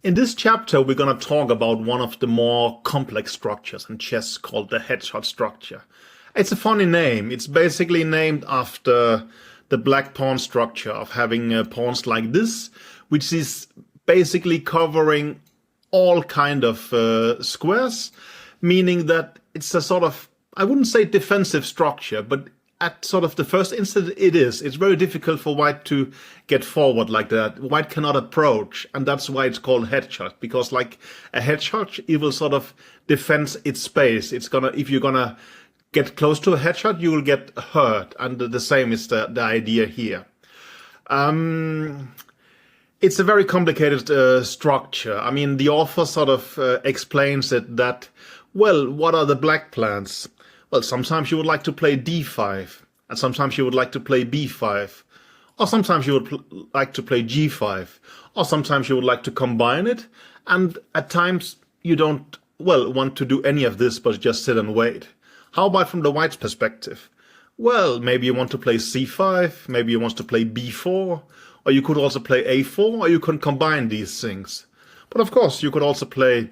In this chapter, we're going to talk about one of the more complex structures in chess called the Hedgehog structure. It's a funny name. It's basically named after the black pawn structure of having pawns like this, which is basically covering all kind of squares, meaning that it's a sort of, I wouldn't say defensive structure, but at sort of the first instant it is. It's very difficult for white to get forward like that. White cannot approach, and that's why it's called hedgehog, because like a hedgehog, it will sort of defend its space. It's gonna, if you're gonna get close to a hedgehog, you will get hurt, and the same is the idea here. It's a very complicated structure. I mean, the author sort of explains it that, well, what are the black plans? Well, sometimes you would like to play d5, and sometimes you would like to play b5, or sometimes you would like to play g5, or sometimes you would like to combine it, and at times you don't, well, want to do any of this, but just sit and wait. How about from the white's perspective? Well, maybe you want to play c5, maybe you want to play b4, or you could also play a4, or you can combine these things. But of course, you could also play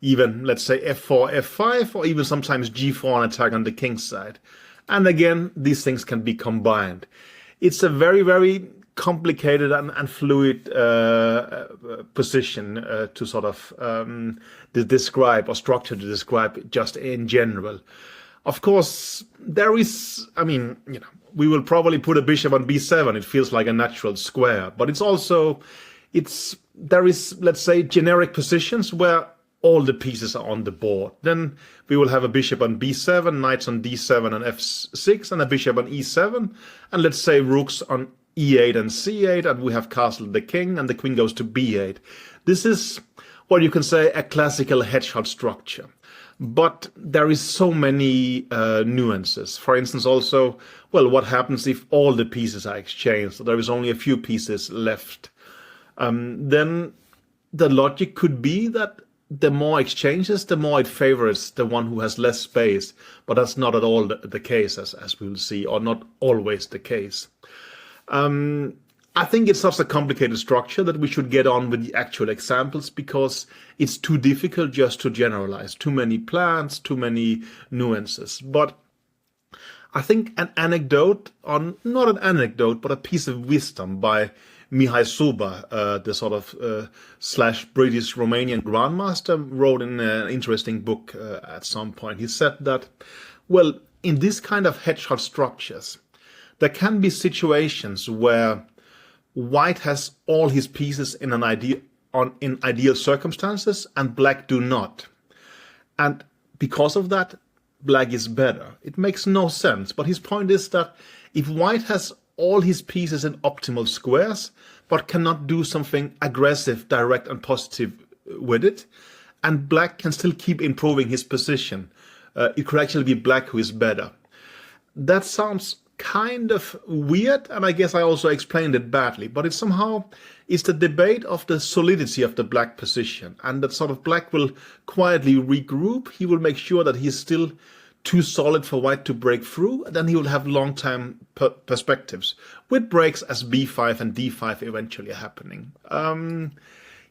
even, let's say, f4, f5, or even sometimes g4 and attack on the king's side. And again, these things can be combined. It's a very, very complicated and fluid position to sort of describe, or structure to describe just in general. Of course, there is, I mean, you know, we will probably put a bishop on b7. It feels like a natural square, but it's also, there is, let's say, generic positions where all the pieces are on the board. Then we will have a bishop on b7, knights on d7 and f6, and a bishop on e7, and let's say rooks on e8 and c8, and we have castled the king, and the queen goes to b8. This is what you can say a classical hedgehog structure. But there is so many nuances. For instance, also, well, what happens if all the pieces are exchanged? So there is only a few pieces left. Then the logic could be that the more exchanges, the more it favors the one who has less space. But that's not at all the case, as we will see, or not always the case. I think it's such a complicated structure that we should get on with the actual examples, because it's too difficult just to generalize. Too many plans, too many nuances. But I think an anecdote, or not an anecdote, but a piece of wisdom by Mihai Suba, the sort of slash British Romanian grandmaster, wrote in an interesting book at some point. He said that, well, in this kind of hedgehog structures, there can be situations where white has all his pieces in in ideal circumstances, and black do not. And because of that, black is better. It makes no sense. But his point is that if white has all his pieces in optimal squares, but cannot do something aggressive, direct, and positive with it, and black can still keep improving his position, it could actually be black who is better. That sounds kind of weird, and I guess I also explained it badly, but it's the debate of the solidity of the black position, and that sort of black will quietly regroup. He will make sure that he's still too solid for white to break through, and then he will have long-term perspectives, with breaks as b5 and d5 eventually happening.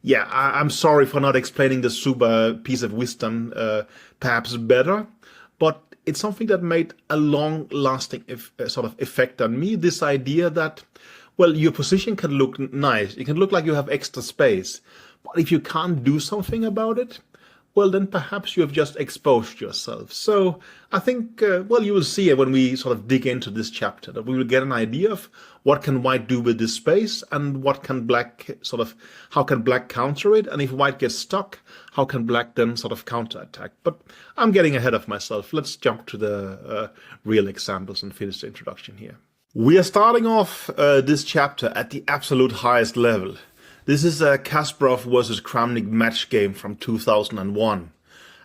Yeah, I'm sorry for not explaining the Suba piece of wisdom perhaps better, but it's something that made a long-lasting sort of effect on me. This idea that, well, your position can look nice. It can look like you have extra space. But if you can't do something about it, well, then perhaps you have just exposed yourself. So I think, well, you will see when we sort of dig into this chapter that we will get an idea of what can white do with this space, and what can black sort of, how can black counter it? And if white gets stuck, how can black then sort of counterattack? But I'm getting ahead of myself. Let's jump to the real examples and finish the introduction here. We are starting off this chapter at the absolute highest level. This is a Kasparov versus Kramnik match game from 2001.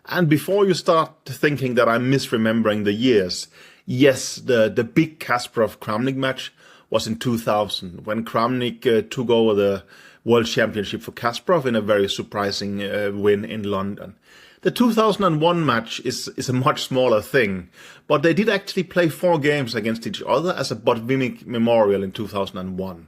And before you start thinking that I'm misremembering the years, yes, the big Kasparov-Kramnik match was in 2000, when Kramnik took over the World Championship for Kasparov in a very surprising win in London. The 2001 match is a much smaller thing, but they did actually play 4 games against each other as a Botvinnik memorial in 2001.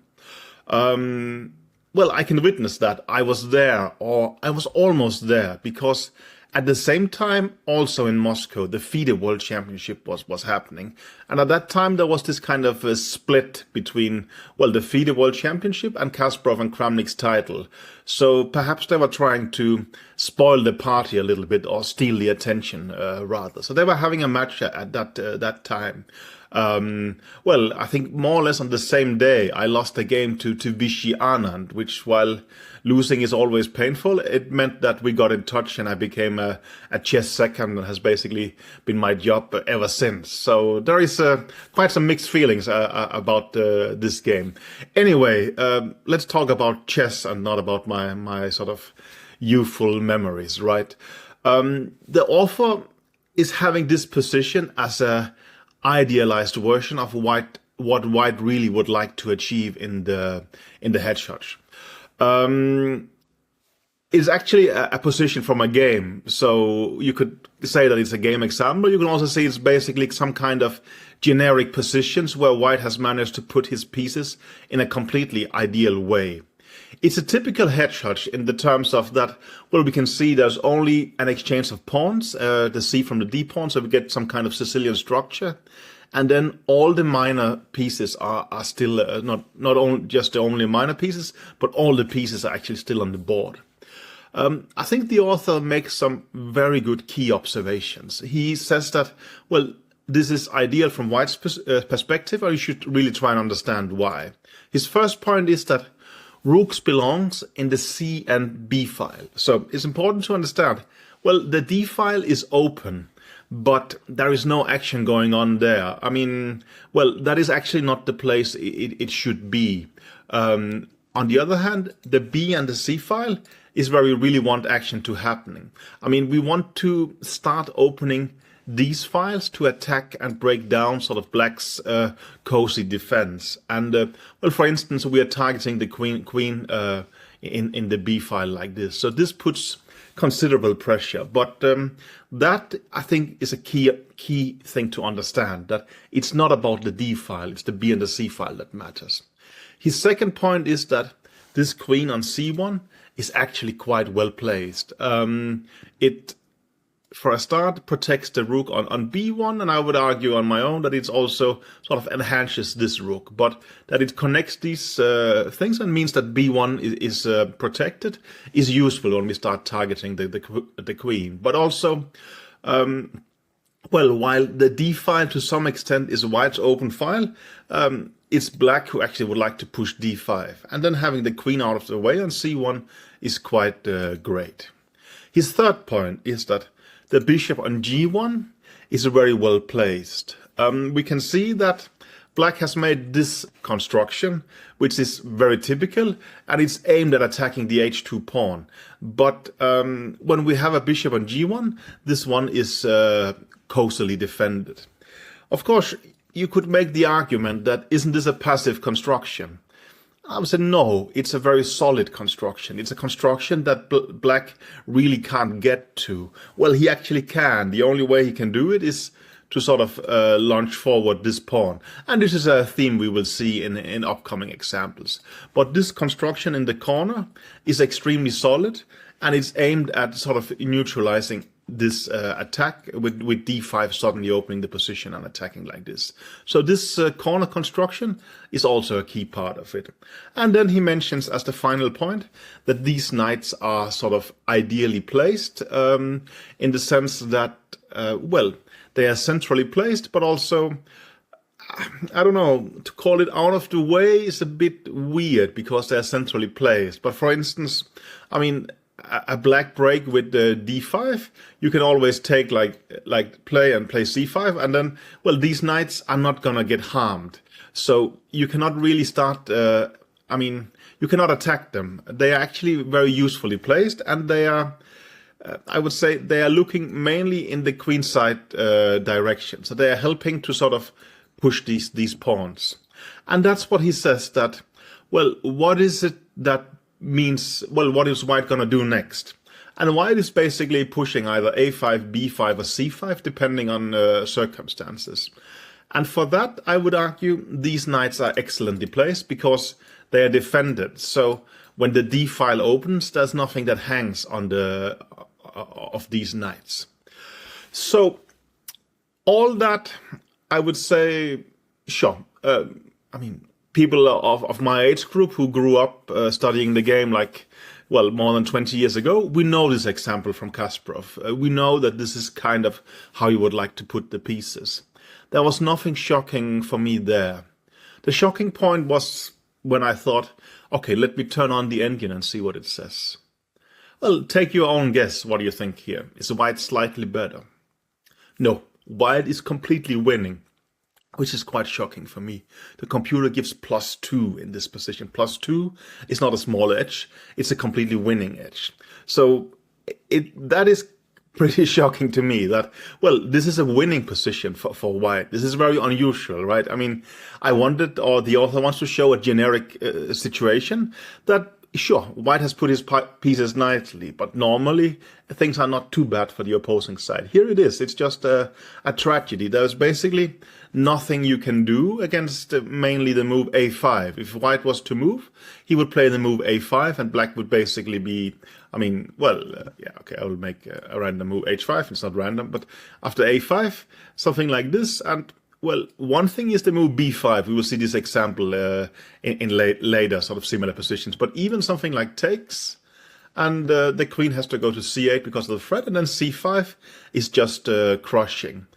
well, I can witness that I was there, or I was almost there, because at the same time, also in Moscow, the FIDE World Championship was happening. And at that time, there was this kind of a split between, well, the FIDE World Championship and Kasparov and Kramnik's title. So perhaps they were trying to spoil the party a little bit, or steal the attention, rather. So they were having a match at that time. Well, I think more or less on the same day, I lost a game to Vichy Anand, which, while losing is always painful, it meant that we got in touch and I became a chess second, and has basically been my job ever since. So there is quite some mixed feelings about this game. Anyway, let's talk about chess and not about my sort of youthful memories, right? The author is having this position as a idealized version of what White really would like to achieve in the Hedgehog. It's actually a position from a game, so you could say that it's a game example. You can also say it's basically some kind of generic positions where White has managed to put his pieces in a completely ideal way. It's a typical Hedgehog in the terms of that, well, we can see there's only an exchange of pawns, the C from the D pawn, so we get some kind of Sicilian structure. And then all the minor pieces are still, not only just the only minor pieces, but all the pieces are actually still on the board. I think the author makes some very good key observations. He says that, well, this is ideal from White's perspective, or you should really try and understand why. His first point is that Rooks belongs in the C and B file. So it's important to understand, well, the D file is open, but there is no action going on there. I mean, well, that is actually not the place it should be. On the other hand, the B and the C file is where we really want action to happening. I mean, we want to start opening these files to attack and break down sort of Black's cozy defense. And well, for instance, we are targeting the queen in the B file like this. So this puts considerable pressure. But that, I think, is a key thing to understand, that it's not about the D file, it's the B and the C file that matters. His second point is that this queen on C1 is actually quite well placed. It, for a start, protects the rook on B1, and I would argue on my own that it's also sort of enhances this rook, but that it connects these things and means that B1 is protected is useful when we start targeting the queen. But also, well, while the D file to some extent is a White's open file, it's Black who actually would like to push D5, and then having the queen out of the way on C1 is quite great. His third point is that the bishop on G1 is very well placed. We can see that Black has made this construction, which is very typical, and it's aimed at attacking the H2 pawn. But when we have a bishop on G1, this one is cozily defended. Of course, you could make the argument that isn't this a passive construction? I would say no, it's a very solid construction. It's a construction that Black really can't get to. Well, he actually can. The only way he can do it is to sort of launch forward this pawn. And this is a theme we will see in upcoming examples. But this construction in the corner is extremely solid, and it's aimed at sort of neutralizing this attack with D5 suddenly opening the position and attacking like this. So this corner construction is also a key part of it. And then he mentions as the final point that these knights are sort of ideally placed in the sense that, well, they are centrally placed, but also, I don't know, to call it out of the way is a bit weird because they are centrally placed. But for instance, I mean, a Black break with the D5, you can always take like play C5, and then, well, these knights are not gonna get harmed. So you cannot really start, I mean, you cannot attack them. They are actually very usefully placed, and they are, I would say, they are looking mainly in the queenside direction. So they are helping to sort of push these pawns. And that's what he says, that, well, what is it that means, well, what is White gonna do next? And White is basically pushing either A5, B5 or C5, depending on circumstances. And for that, I would argue these knights are excellently placed because they are defended. So when the D file opens, there's nothing that hangs on the of these knights. So all that, I would say, sure. I mean, people of my age group who grew up studying the game like, well, more than 20 years ago, we know this example from Kasparov. We know that this is kind of how you would like to put the pieces. There was nothing shocking for me there. The shocking point was when I thought, okay, let me turn on the engine and see what it says. Well, take your own guess. What do you think here? Is white slightly better? No, white is completely winning, which is quite shocking for me. The computer gives +2 in this position. +2 is not a small edge, it's a completely winning edge. So that is pretty shocking to me that, well, this is a winning position for white. This is very unusual, right? I mean, I wanted, or the author wants to show a generic situation that, sure, white has put his pieces nicely, but normally things are not too bad for the opposing side. Here it is. It's just a tragedy. There's basically nothing you can do against mainly the move a5. If white was to move, he would play the move a5, and black would basically be, I mean, well, yeah, okay, I will make a random move h5. It's not random, but after a5, something like this, and well, one thing is the move b5. We will see this example in later sort of similar positions. But even something like takes, and the queen has to go to c8 because of the threat, and then c5 is just crushing.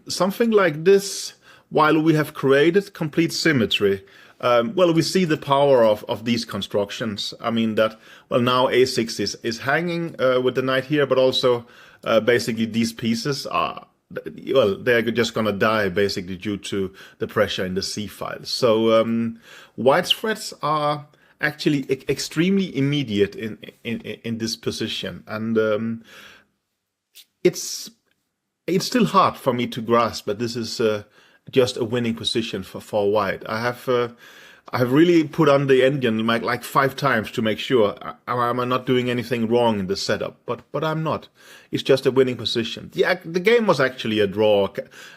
Something like this, while we have created complete symmetry, well, we see the power of these constructions. I mean that, well, now a6 is hanging with the knight here, but also basically these pieces are, well, they're just going to die basically due to the pressure in the C file. So white's threats are actually extremely immediate in this position, and it's still hard for me to grasp that this is just a winning position for white. I have really put on the engine like 5 times to make sure I'm not doing anything wrong in the setup, but I'm not. It's just a winning position. The game was actually a draw.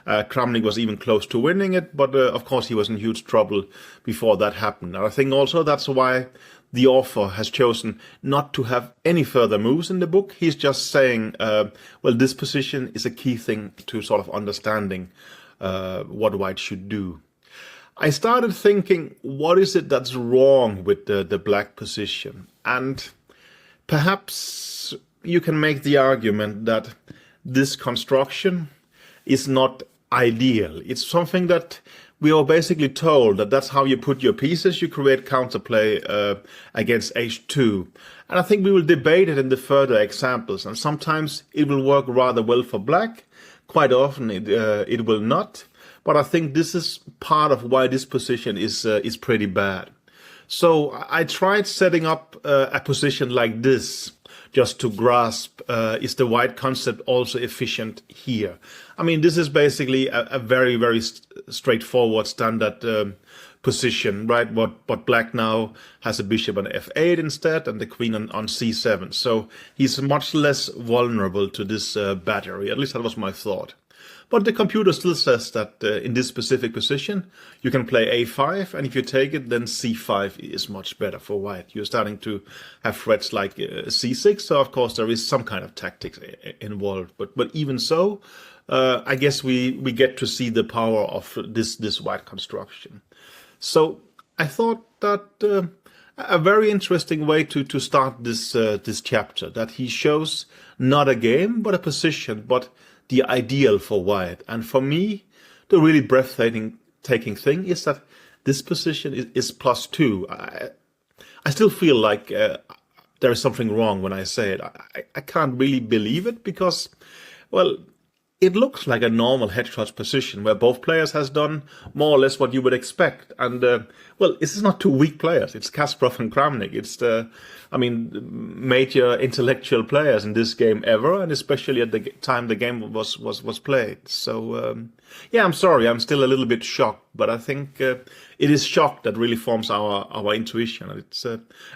Kramnik was even close to winning it, but of course he was in huge trouble before that happened. And I think also that's why the author has chosen not to have any further moves in the book. He's just saying, well, this position is a key thing to sort of understanding what white should do. I started thinking, what is it that's wrong with the black position? And perhaps you can make the argument that this construction is not ideal. It's something that we are basically told that that's how you put your pieces. You create counterplay against h2. And I think we will debate it in the further examples. And sometimes it will work rather well for black. Quite often it will not. But I think this is part of why this position is pretty bad. So I tried setting up a position like this just to grasp, is the white concept also efficient here? I mean, this is basically a very, very straightforward standard position, right? But black now has a bishop on f8 instead and the queen on c7. So he's much less vulnerable to this battery. At least that was my thought. But the computer still says that in this specific position, you can play a5, and if you take it, then c5 is much better for white. You're starting to have threats like c6, so of course there is some kind of tactics involved. But even so, I guess we get to see the power of this white construction. So I thought that a very interesting way to start this chapter, that he shows not a game, but a position, but the ideal for white. And for me, the really breathtaking thing is that this position is +2. I still feel like there is something wrong when I say it. I can't really believe it because, well, it looks like a normal hedgehog position where both players has done more or less what you would expect. And, well, this is not two weak players. It's Kasparov and Kramnik. It's major intellectual players in this game ever, and especially at the time the game was played. So, yeah, I'm sorry. I'm still a little bit shocked but I think it is shock that really forms our intuition. And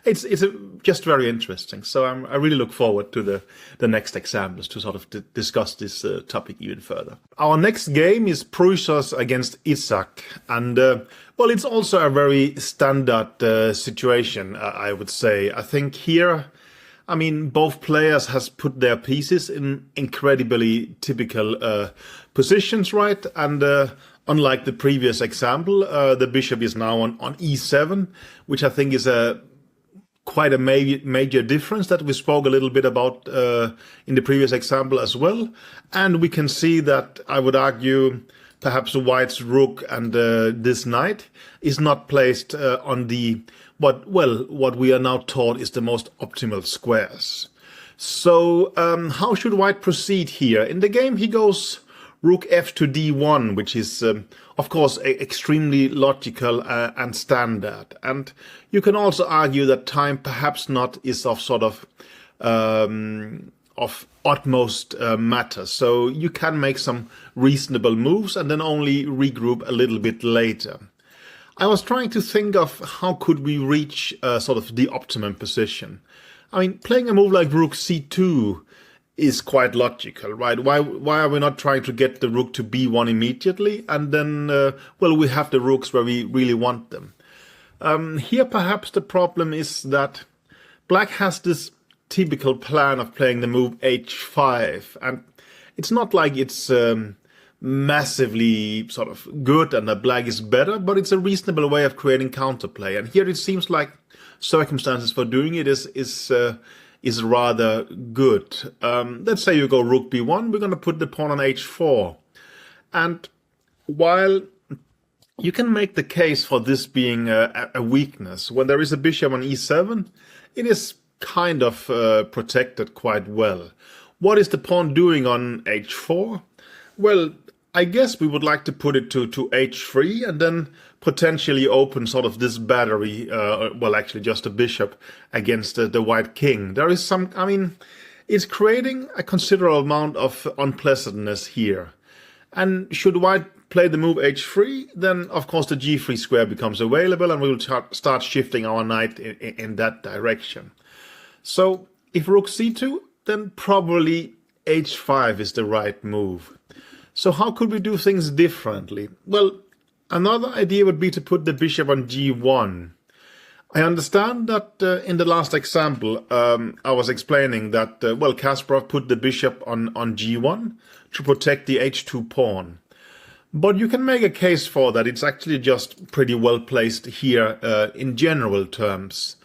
it's just very interesting. So I really look forward to the next examples to sort of discuss this topic even further. Our next game is Prussia's against Isaac, and well, it's also a very standard situation, I would say. I think here, I mean, both players has put their pieces in incredibly typical positions, right? And unlike the previous example, the bishop is now on e7, which I think is quite a major difference that we spoke a little bit about in the previous example as well. And we can see that, I would argue, perhaps White's rook and this knight is not placed on what we are now taught is the most optimal squares. So how should White proceed here? In the game he goes rook f to d1, which is of course extremely logical and standard. And you can also argue that time perhaps not is of sort of utmost matter. So you can make some reasonable moves and then only regroup a little bit later. I was trying to think of how could we reach sort of the optimum position. I mean, playing a move like rook c2 is quite logical, right? Why are we not trying to get the rook to b1 immediately? And then, well, we have the rooks where we really want them. Here perhaps the problem is that Black has this typical plan of playing the move h5, and it's not like it's massively sort of good and that Black is better, but it's a reasonable way of creating counterplay. And here it seems like circumstances for doing it is rather good. Let's say you go rook b1, we're going to put the pawn on h4. And while you can make the case for this being a weakness, when there is a bishop on e7, it is kind of protected quite well. What is the pawn doing on h4? Well, I guess we would like to put it to h3 and then potentially open sort of this battery, well, actually just a bishop against the white king. There is some, I mean, it's creating a considerable amount of unpleasantness here. And should White play the move h3, then of course the g3 square becomes available and we will start shifting our knight in that direction. So if rook c2, then probably h5 is the right move. So how could we do things differently? Well, another idea would be to put the bishop on g1. I understand that in the last example, I was explaining that, well, Kasparov put the bishop on g1 to protect the h2 pawn. But you can make a case for that. It's actually just pretty well placed here in general terms.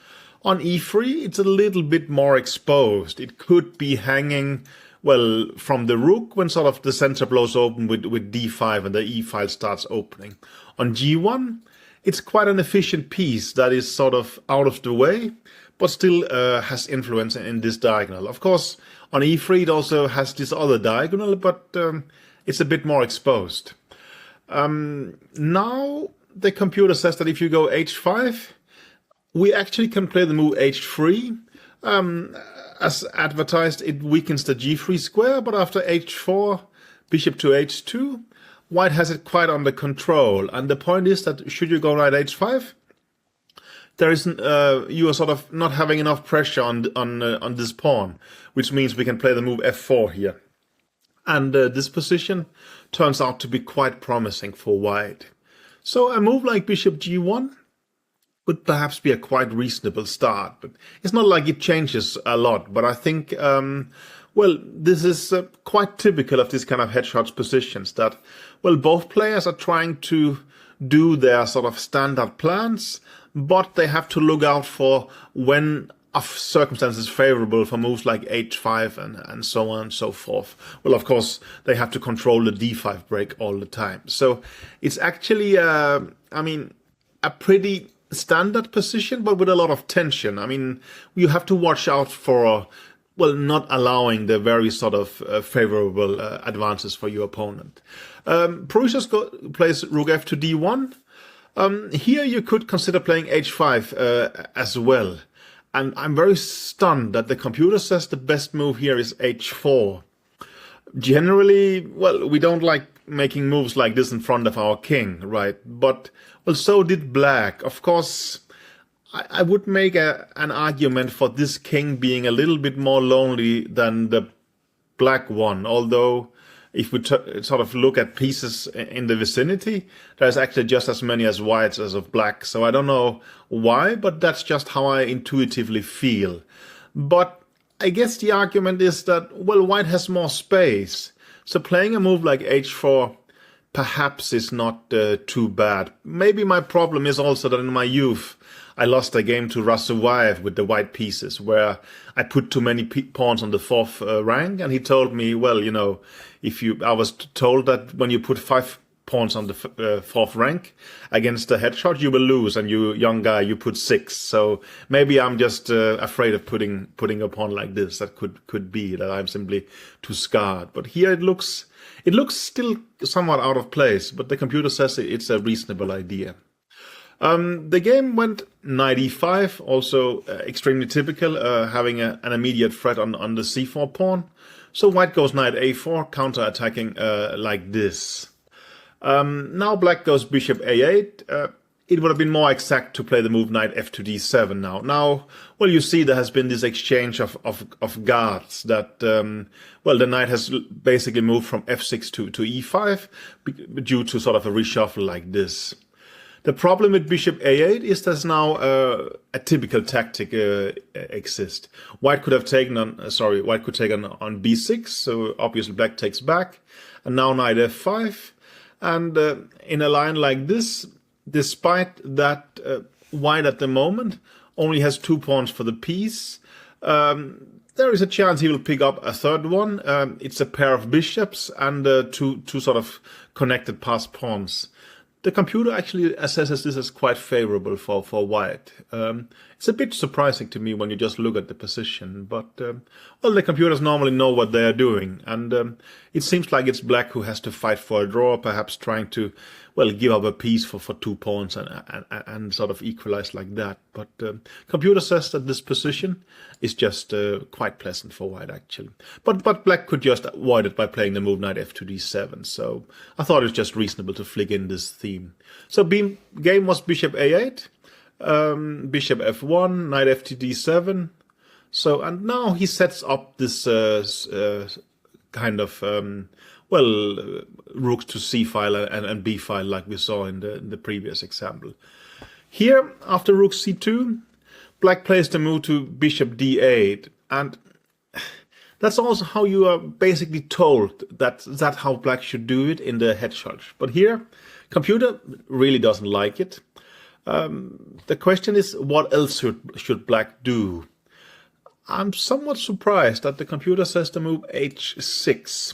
On e3, it's a little bit more exposed. It could be hanging, well, from the rook when sort of the center blows open with d5 and the e file starts opening. On g1, it's quite an efficient piece that is sort of out of the way, but still has influence in this diagonal. Of course, on e3 it also has this other diagonal, but it's a bit more exposed. Now the computer says that if you go h5, we actually can play the move h3. As advertised, it weakens the g3 square, but after h4, bishop to h2, White has it quite under control. And the point is that should you go knight h5, there isn't you are sort of not having enough pressure on this pawn, which means we can play the move f4 here. And this position turns out to be quite promising for White. So a move like bishop g1 would perhaps be a quite reasonable start, but it's not like it changes a lot. But I think, well, this is quite typical of this kind of hedgehog positions that, well, both players are trying to do their sort of standard plans, but they have to look out for when circumstances favorable for moves like h5 and so on and so forth. Well, of course, they have to control the d5 break all the time. So it's actually, I mean, a pretty standard position, but with a lot of tension. I mean, you have to watch out for, well, not allowing the very sort of favorable advances for your opponent. Prussia's plays rook f to d1. Here you could consider playing h5 as well. And I'm very stunned that the computer says the best move here is h4. Generally, well, we don't like making moves like this in front of our king, right? But, well, so did black. Of course, I would make an argument for this king being a little bit more lonely than the black one, although if we sort of look at pieces in the vicinity, there's actually just as many as whites as of black. So I don't know why, but that's just how I intuitively feel. But I guess the argument is that, well, white has more space. So playing a move like h4 perhaps is not too bad. Maybe my problem is also that in my youth, I lost a game to Rasuvaev with the white pieces, where I put too many pawns on the fourth rank, and he told me, well, you know, I was told that when you put 5 pawns on the fourth rank against the Hedgehog, you will lose, and you, young guy, you put 6. So maybe I'm just afraid of putting a pawn like this. That could be that I'm simply too scarred. But here it looks still somewhat out of place, but the computer says it's a reasonable idea. The game went knight e5, also extremely typical, having an immediate threat on the c4 pawn. So white goes knight a4, counter-attacking like this. Now black goes bishop a8. It would have been more exact to play the move knight f to d7 now. Now, well, you see there has been this exchange of guards that, well, the knight has basically moved from f6 to e5 due to sort of a reshuffle like this. The problem with bishop a8 is there's now a typical tactic exists. White could take on b6, so obviously black takes back, and now knight f5. And in a line like this, despite that white at the moment only has 2 pawns for the piece, there is a chance he will pick up a third one. It's a pair of bishops and two sort of connected passed pawns. The computer actually assesses this as quite favorable for white. It's a bit surprising to me when you just look at the position, but well, the computers normally know what they are doing, and it seems like it's black who has to fight for a draw, perhaps trying to, well, give up a piece for 2 pawns and sort of equalize like that. But computer says that this position is just quite pleasant for white, actually. But black could just avoid it by playing the move knight f to d7, so I thought it was just reasonable to flick in this theme. So game was bishop a8, bishop f1, knight f to d7. So, and now he sets up this kind of, well, rook to c file and b file like we saw in the previous example. Here, after rook c2, black plays the move to bishop d8, and that's also how you are basically told that's how black should do it in the Hedgehog. But here, computer really doesn't like it. The question is, what else should black do? I'm somewhat surprised that the computer says the move h6.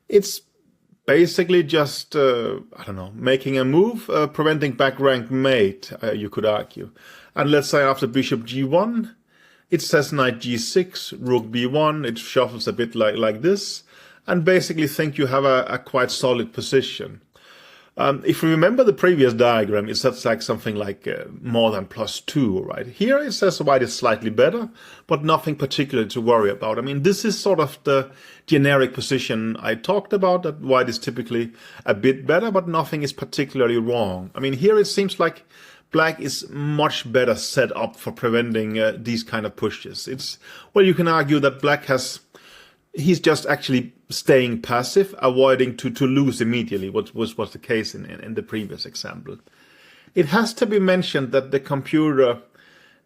It's basically just, I don't know, making a move, preventing back rank mate, you could argue. And let's say after bishop g1, it says knight g6, rook b1, it shuffles a bit like this, and basically think you have a quite solid position. If you remember the previous diagram, it says like something like more than +2, right? Here it says white is slightly better, but nothing particular to worry about. I mean, this is sort of the generic position I talked about, that white is typically a bit better, but nothing is particularly wrong. I mean, here it seems like black is much better set up for preventing these kind of pushes. Well, you can argue that black he's just actually staying passive, avoiding to lose immediately, what was the case in the previous example. It has to be mentioned that the computer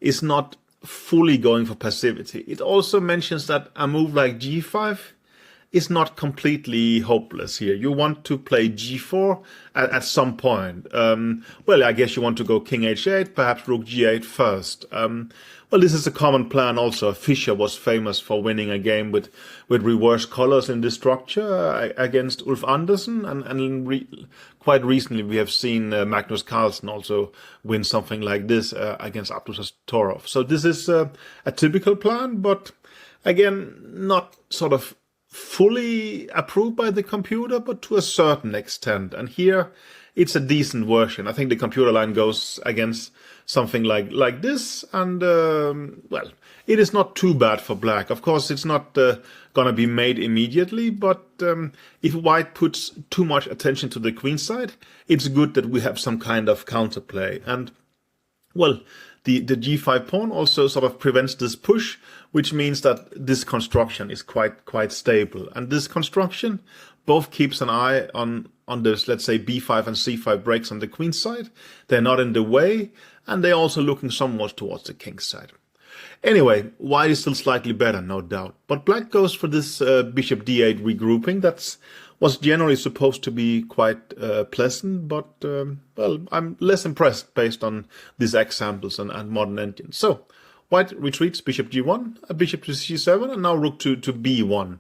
is not fully going for passivity. It also mentions that a move like g5 is not completely hopeless here. You want to play g4 at some point. Well, I guess you want to go king h8, perhaps rook g8 first. Well, this is a common plan also. Fischer was famous for winning a game with reverse colors in this structure against Ulf Andersen, and quite recently we have seen Magnus Carlsen also win something like this against Abdus Torov. So this is a typical plan, but again, not sort of fully approved by the computer, but to a certain extent. And here it's a decent version. I think the computer line goes against something like this, and well, it is not too bad for black. Of course, it's not gonna be made immediately, but if white puts too much attention to the queen side, it's good that we have some kind of counterplay. And well, the g5 pawn also sort of prevents this push, which means that this construction is quite stable. And this construction both keeps an eye on this, let's say, b5 and c5 breaks on the queen side. They're not in the way, and they're also looking somewhat towards the king side. Anyway, white is still slightly better, no doubt. But black goes for this bishop d8 regrouping. That was generally supposed to be quite pleasant, but well, I'm less impressed based on these examples and modern engines. So white retreats bishop g1, a bishop to c7, and now rook to b1.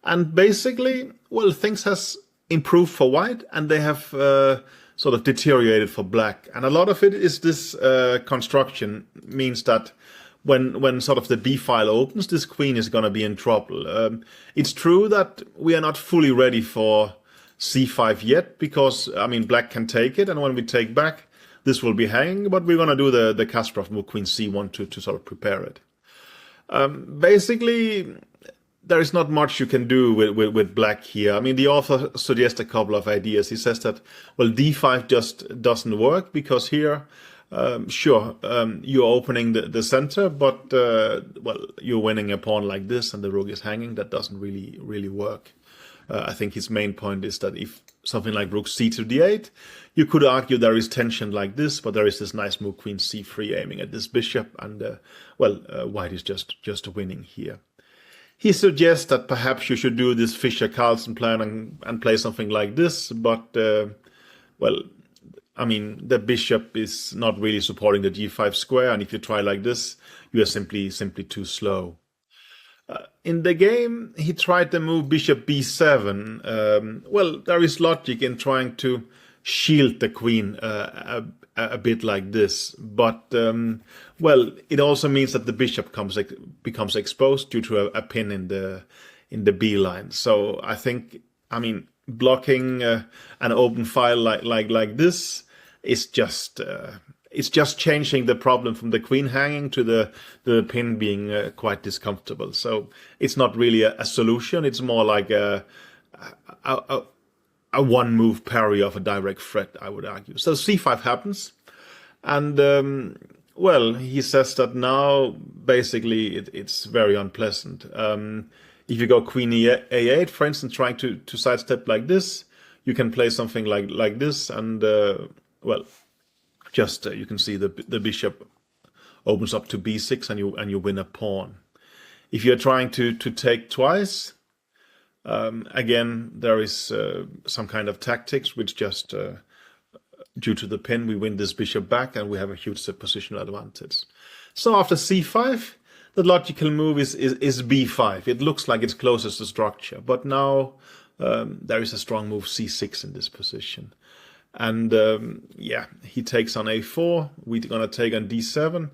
And basically, well, things has improved for white, and they have sort of deteriorated for black. And a lot of it is this construction means that when sort of the b file opens, this queen is going to be in trouble. It's true that we are not fully ready for c5 yet, because, I mean, black can take it, and when we take back, this will be hanging, but we're going to do the Kasparov move, queen c1, to sort of prepare it. Basically, there is not much you can do with black here. I mean, the author suggests a couple of ideas. He says that, well, d5 just doesn't work, because here, sure, you're opening the center, but, well, you're winning a pawn like this, and the rook is hanging. That doesn't really work. I think his main point is that if something like rook c to d8, you could argue there is tension like this, but there is this nice move, queen c3, aiming at this bishop, and, well, white is just winning here. He suggests that perhaps you should do this Fischer-Carlson plan and play something like this, but, well, I mean, the bishop is not really supporting the g5 square, and if you try like this, you are simply too slow. In the game, he tried the move bishop b7. Well, there is logic in trying to shield the queen a bit like this, but well, it also means that the bishop becomes exposed due to a pin in the b line. So I think, I mean, blocking an open file like this is just it's just changing the problem from the queen hanging to the pin being quite discomfortable. So it's not really a solution. It's more like a one move parry of a direct threat, I would argue. So c5 happens, and well, he says that now basically it's very unpleasant. If you go queen a8, for instance, trying to sidestep like this, you can play something like this, and well, just you can see the bishop opens up to b6, and you win a pawn. If you're trying to take twice, again there is some kind of tactics which just due to the pin we win this bishop back, and we have a huge positional advantage. So after c5, the logical move is b5. It looks like it's closest to structure, but now there is a strong move c6 in this position. And yeah, he takes on a4. We're gonna take on d7.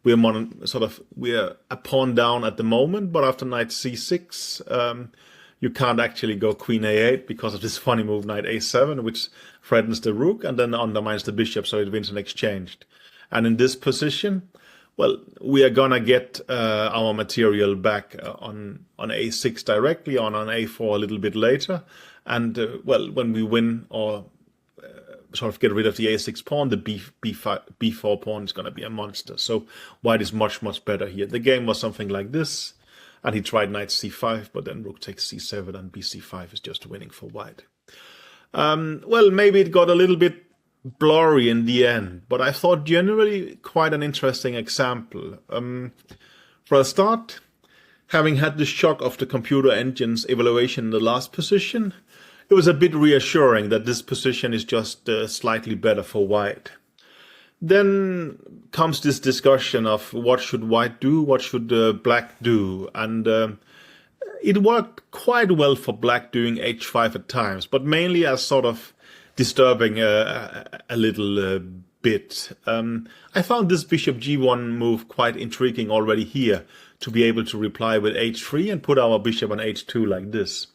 We're a pawn down at the moment, but after knight c6, you can't actually go queen a8 because of this funny move knight a7, which threatens the rook and then undermines the bishop, so it wins an exchange. And in this position, well, we are gonna get our material back on a6 directly, on a4 a little bit later, and well, when we win or sort of get rid of the a6 pawn, the b4 pawn is going to be a monster. So white is much better here. The game was something like this, and he tried knight c5, but then rook takes c7, and bc5 is just winning for white. Well, maybe it got a little bit blurry in the end, but I thought generally quite an interesting example. For a start, having had the shock of the computer engine's evaluation in the last position, it was a bit reassuring that this position is just slightly better for white. Then comes this discussion of what should white do, what should black do, and it worked quite well for black doing h5 at times, but mainly as sort of disturbing a little bit. I found this bishop g1 move quite intriguing already here, to be able to reply with h3 and put our bishop on h2 like this.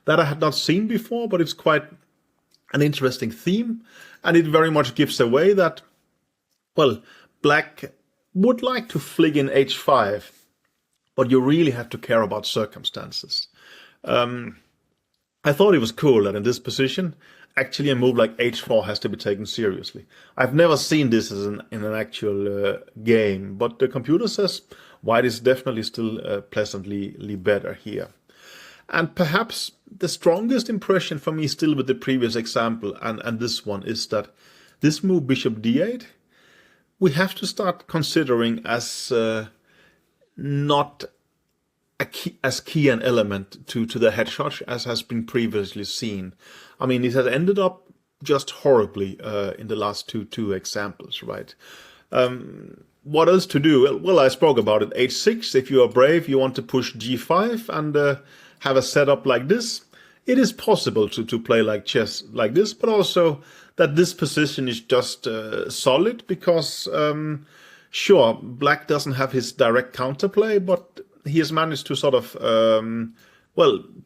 That I had not seen before, but it's quite an interesting theme, and it very much gives away that, well, black would like to flick in h5, but you really have to care about circumstances. I thought it was cool that in this position, actually a move like h4 has to be taken seriously. I've never seen this as in an actual game, but the computer says white is definitely still pleasantly better here. And perhaps the strongest impression for me still with the previous example and this one is that this move bishop d8, we have to start considering as not as key an element to the hedgehog as has been previously seen. I mean, it has ended up just horribly in the last two examples, right? What else to do? Well, I spoke about it. h6, if you are brave, you want to push g5 and have a setup like this. It is possible to play like chess like this, but also that this position is just solid because, sure, black doesn't have his direct counterplay, but he has managed to sort of,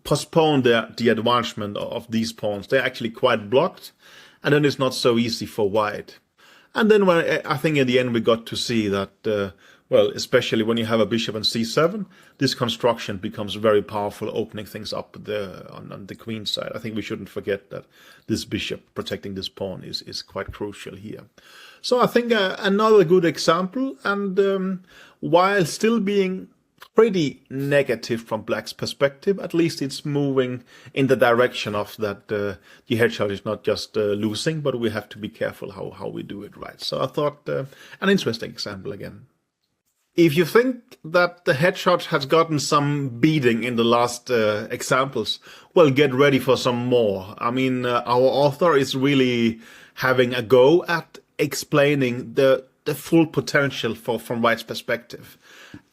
postpone the advancement of these pawns. They're actually quite blocked, and then it's not so easy for white. And then when I think in the end we got to see that, especially when you have a bishop on c7, this construction becomes very powerful, opening things up on the queen side. I think we shouldn't forget that this bishop protecting this pawn is quite crucial here. So I think another good example, and while still being pretty negative from black's perspective, at least it's moving in the direction of that the hedgehog is not just losing, but we have to be careful how we do it, right? So I thought an interesting example again. If you think that the hedgehog has gotten some beating in the last examples, well, get ready for some more. I mean, our author is really having a go at explaining the full potential from white's perspective.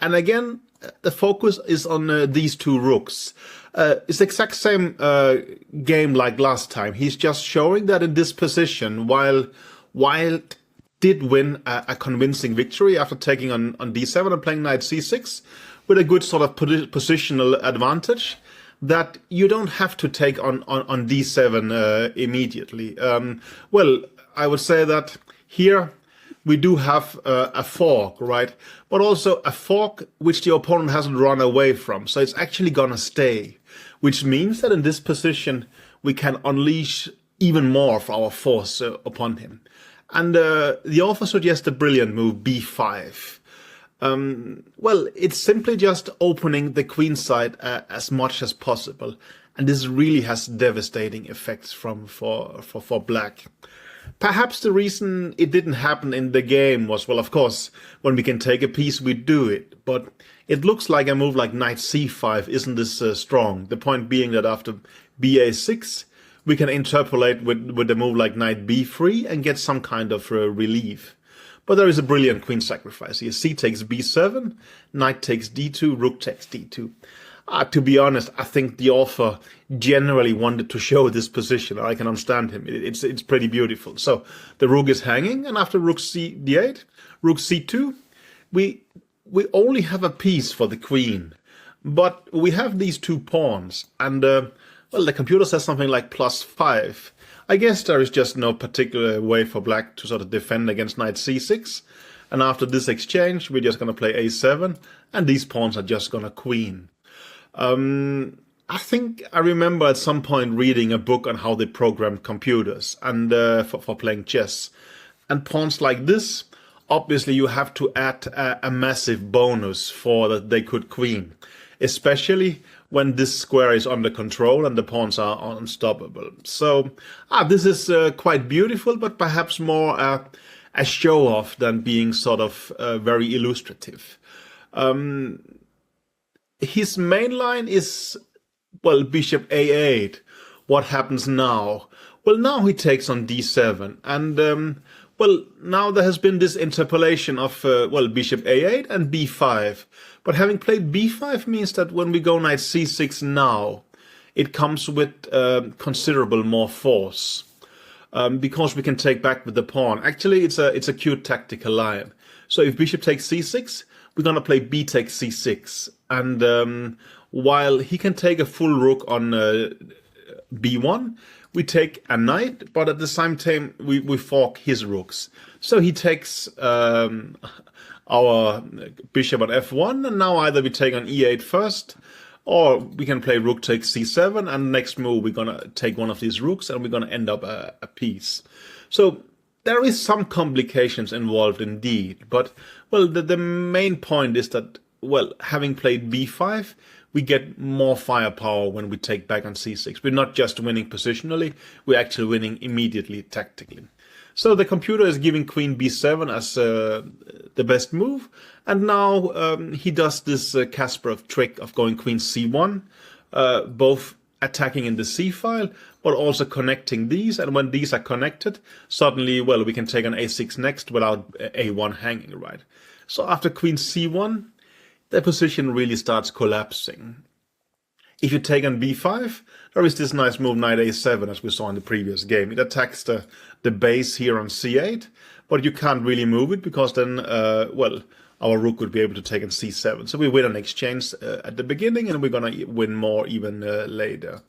And again, the focus is on these two rooks. It's the exact same game like last time. He's just showing that in this position, while white did win a convincing victory after taking on d7 and playing knight c6 with a good sort of positional advantage, that you don't have to take on d7 immediately. I would say that here we do have a fork, right? But also a fork which the opponent hasn't run away from. So it's actually gonna stay, which means that in this position, we can unleash even more of our force upon him. And the author suggests a brilliant move, b5. It's simply just opening the queen side as much as possible. And this really has devastating effects for black. Perhaps the reason it didn't happen in the game was, well, of course, when we can take a piece, we do it. But it looks like a move like knight c5 isn't this strong. The point being that after ba6, we can interpolate with a move like knight b3 and get some kind of relief. But there is a brilliant queen sacrifice here. C takes b7, knight takes d2, rook takes d2. To be honest, I think the author generally wanted to show this position. I can understand him. It's pretty beautiful. So the rook is hanging, and after rook d8, rook c2, we only have a piece for the queen, but we have these two pawns, and the computer says something like +5. I guess there is just no particular way for black to sort of defend against knight c6, and after this exchange, we're just going to play a7, and these pawns are just going to queen. I think I remember at some point reading a book on how they programmed computers and for playing chess. And pawns like this, obviously you have to add a massive bonus for that they could queen, especially when this square is under control and the pawns are unstoppable. So this is quite beautiful, but perhaps more a show-off than being sort of very illustrative. His main line is, bishop a8. What happens now? Well, now he takes on d7. And, now there has been this interpolation of, bishop a8 and b5. But having played b5 means that when we go knight c6 now, it comes with considerable more force. Because we can take back with the pawn. Actually, it's a cute tactical line. So if bishop takes c6, we're going to play b takes c6. And while he can take a full rook on b1, we take a knight, but at the same time we fork his rooks. So he takes our bishop on f1, and now either we take on e8 first, or we can play rook takes c7, and next move we're gonna take one of these rooks, and we're gonna end up a piece. So there is some complications involved indeed, but well, the main point is that, well, having played b5, we get more firepower when we take back on c6. We're not just winning positionally, we're actually winning immediately tactically. So the computer is giving queen b7 as the best move, and now he does this Kasparov trick of going queen c1, both attacking in the c file, but also connecting these, and when these are connected, suddenly, well, we can take on a6 next without a1 hanging, right? So after queen c1, the position really starts collapsing. If you take on b5, there is this nice move knight a7, as we saw in the previous game. It attacks the base here on c8, but you can't really move it because then, well, our rook would be able to take on c7. So we win an exchange at the beginning, and we're going to win more even later.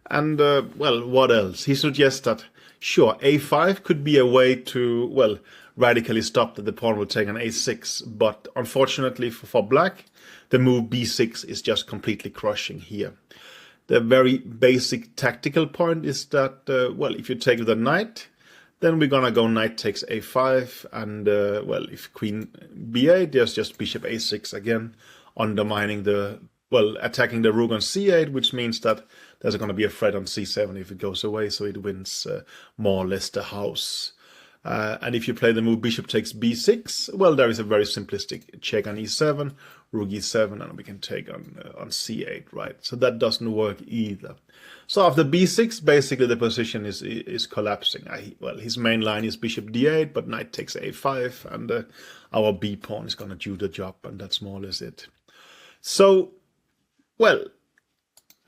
And, well, what else? He suggests that, sure, a5 could be a way to, well, radically stop that the pawn will take on a6. But unfortunately for black, the move b6 is just completely crushing here. The very basic tactical point is that, well, if you take the knight, then we're going to go knight takes a5. And, well, if queen b8, there's just bishop a6 again, undermining well, attacking the rook on c8, which means that there's going to be a threat on c7 if it goes away, so it wins more or less the house. And if you play the move bishop takes b6, well, there is a very simplistic check on e7, rook e7, and we can take on c8, right? So that doesn't work either. So after b6, basically the position is collapsing. Well, his main line is bishop d8, but knight takes a5, and our b pawn is going to do the job, and that's more or less it. So, well,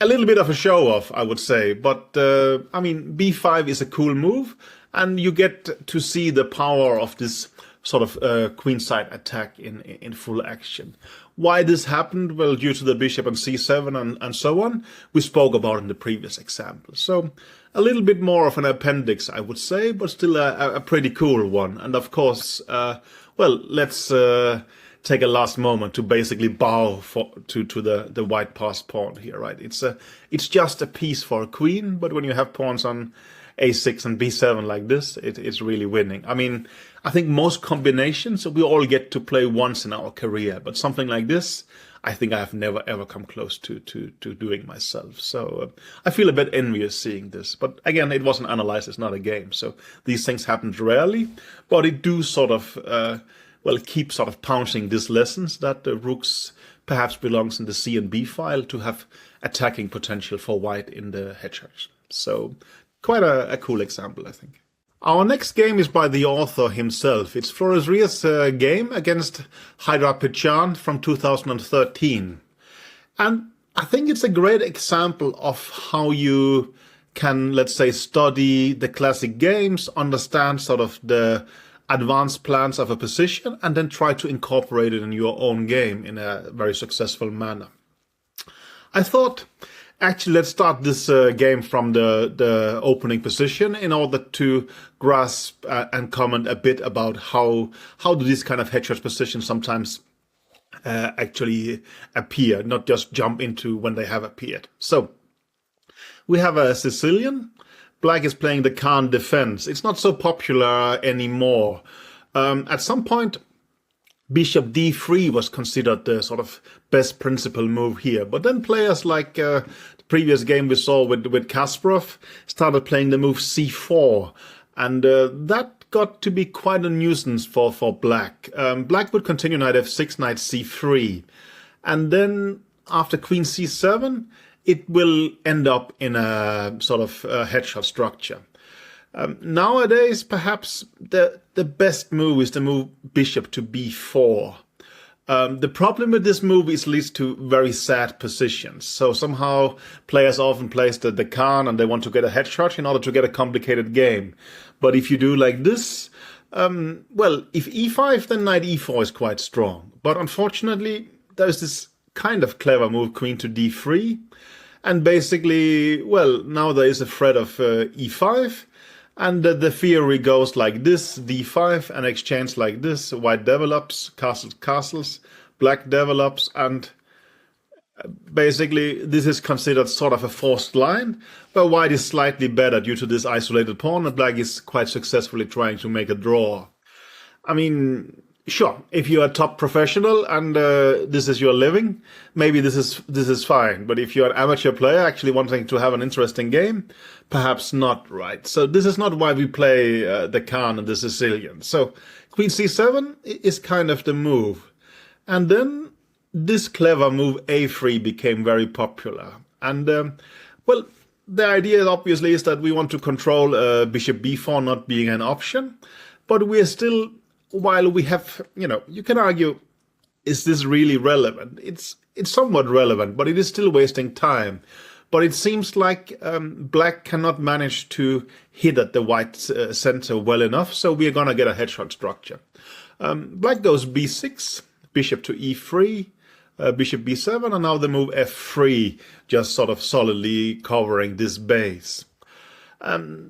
a little bit of a show-off, I would say, but I mean, b5 is a cool move, and you get to see the power of this sort of queenside attack in full action. Why this happened? Well, due to the bishop on c7 and so on, we spoke about in the previous example. So a little bit more of an appendix, I would say, but still a pretty cool one. And of course, well, let's take a last moment to basically bow to the white passed pawn here, right? It's just a piece for a queen, but when you have pawns on a6 and b7 like this, it's really winning. I mean, I think most combinations we all get to play once in our career, but something like this, I think I have never ever come close to doing myself. So I feel a bit envious seeing this. But again, it wasn't analyzed, it's not a game. So these things happen rarely, but it do sort of, well, keep sort of pouncing these lessons that the rooks perhaps belongs in the C and B file to have attacking potential for white in the hedgehogs. So quite a cool example, I think. Our next game is by the author himself. It's Flores Rios' game against Hydra Pichan from 2013. And I think it's a great example of how you can, let's say, study the classic games, understand sort of the advanced plans of a position, and then try to incorporate it in your own game in a very successful manner. I thought, actually, let's start this game from the opening position in order to grasp and comment a bit about how do these kind of hedgehog positions sometimes actually appear, not just jump into when they have appeared. So we have a Sicilian. Black is playing the Khan defense. It's not so popular anymore. At some point, bishop d3 was considered the sort of best principal move here. But then players like the previous game we saw with Kasparov started playing the move c4. And that got to be quite a nuisance for black. Black would continue knight f6, knight c3. And then after queen c7, it will end up in a sort of hedgehog structure. Nowadays, perhaps the best move is the move bishop to b4. The problem with this move is it leads to very sad positions. So somehow players often place the Khan and they want to get a hedgehog in order to get a complicated game. But if you do like this, well, if e5, then knight e4 is quite strong. But unfortunately, there's this kind of clever move, queen to d3. And basically, well, now there is a threat of e5, and the theory goes like this: d5, an exchange like this, white develops, castles, castles, black develops, and basically this is considered sort of a forced line, but white is slightly better due to this isolated pawn, and black is quite successfully trying to make a draw. I mean, sure, if you're a top professional and this is your living, maybe this is fine. But if you're an amateur player actually wanting to have an interesting game, perhaps not, right? So this is not why we play the Khan and the Sicilian. So Queen c7 is kind of the move. And then this clever move a3 became very popular. And, well, the idea obviously is that we want to control bishop b4 not being an option. But we're still, while we have, you can argue, is this really relevant? It's somewhat relevant, but it is still wasting time. But it seems like black cannot manage to hit at the white center well enough, so we're going to get a hedgehog structure. Black goes b6, bishop to e3, bishop b7, and now the move f3, just sort of solidly covering this base.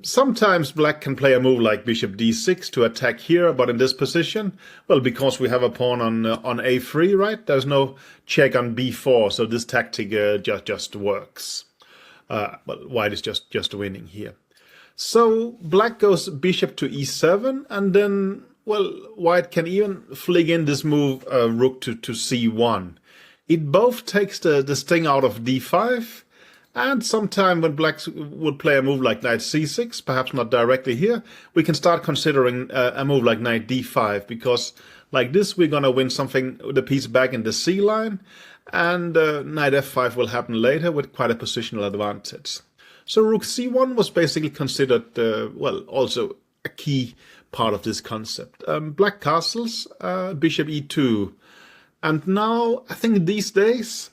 Sometimes black can play a move like bishop d6 to attack here, but in this position, well, because we have a pawn on a3, right? There's no check on b4, so this tactic just works. Well, white is just winning here. So black goes bishop to e7, and then, well, white can even flick in this move rook to c1. It both takes the sting out of d5, and sometime when black would play a move like knight c6, perhaps not directly here, we can start considering a move like knight d5, because like this we're going to win something, the piece back in the c line, and knight f5 will happen later with quite a positional advantage. So rook c1 was basically considered, well, also a key part of this concept. Black castles, bishop e2. And now, I think these days,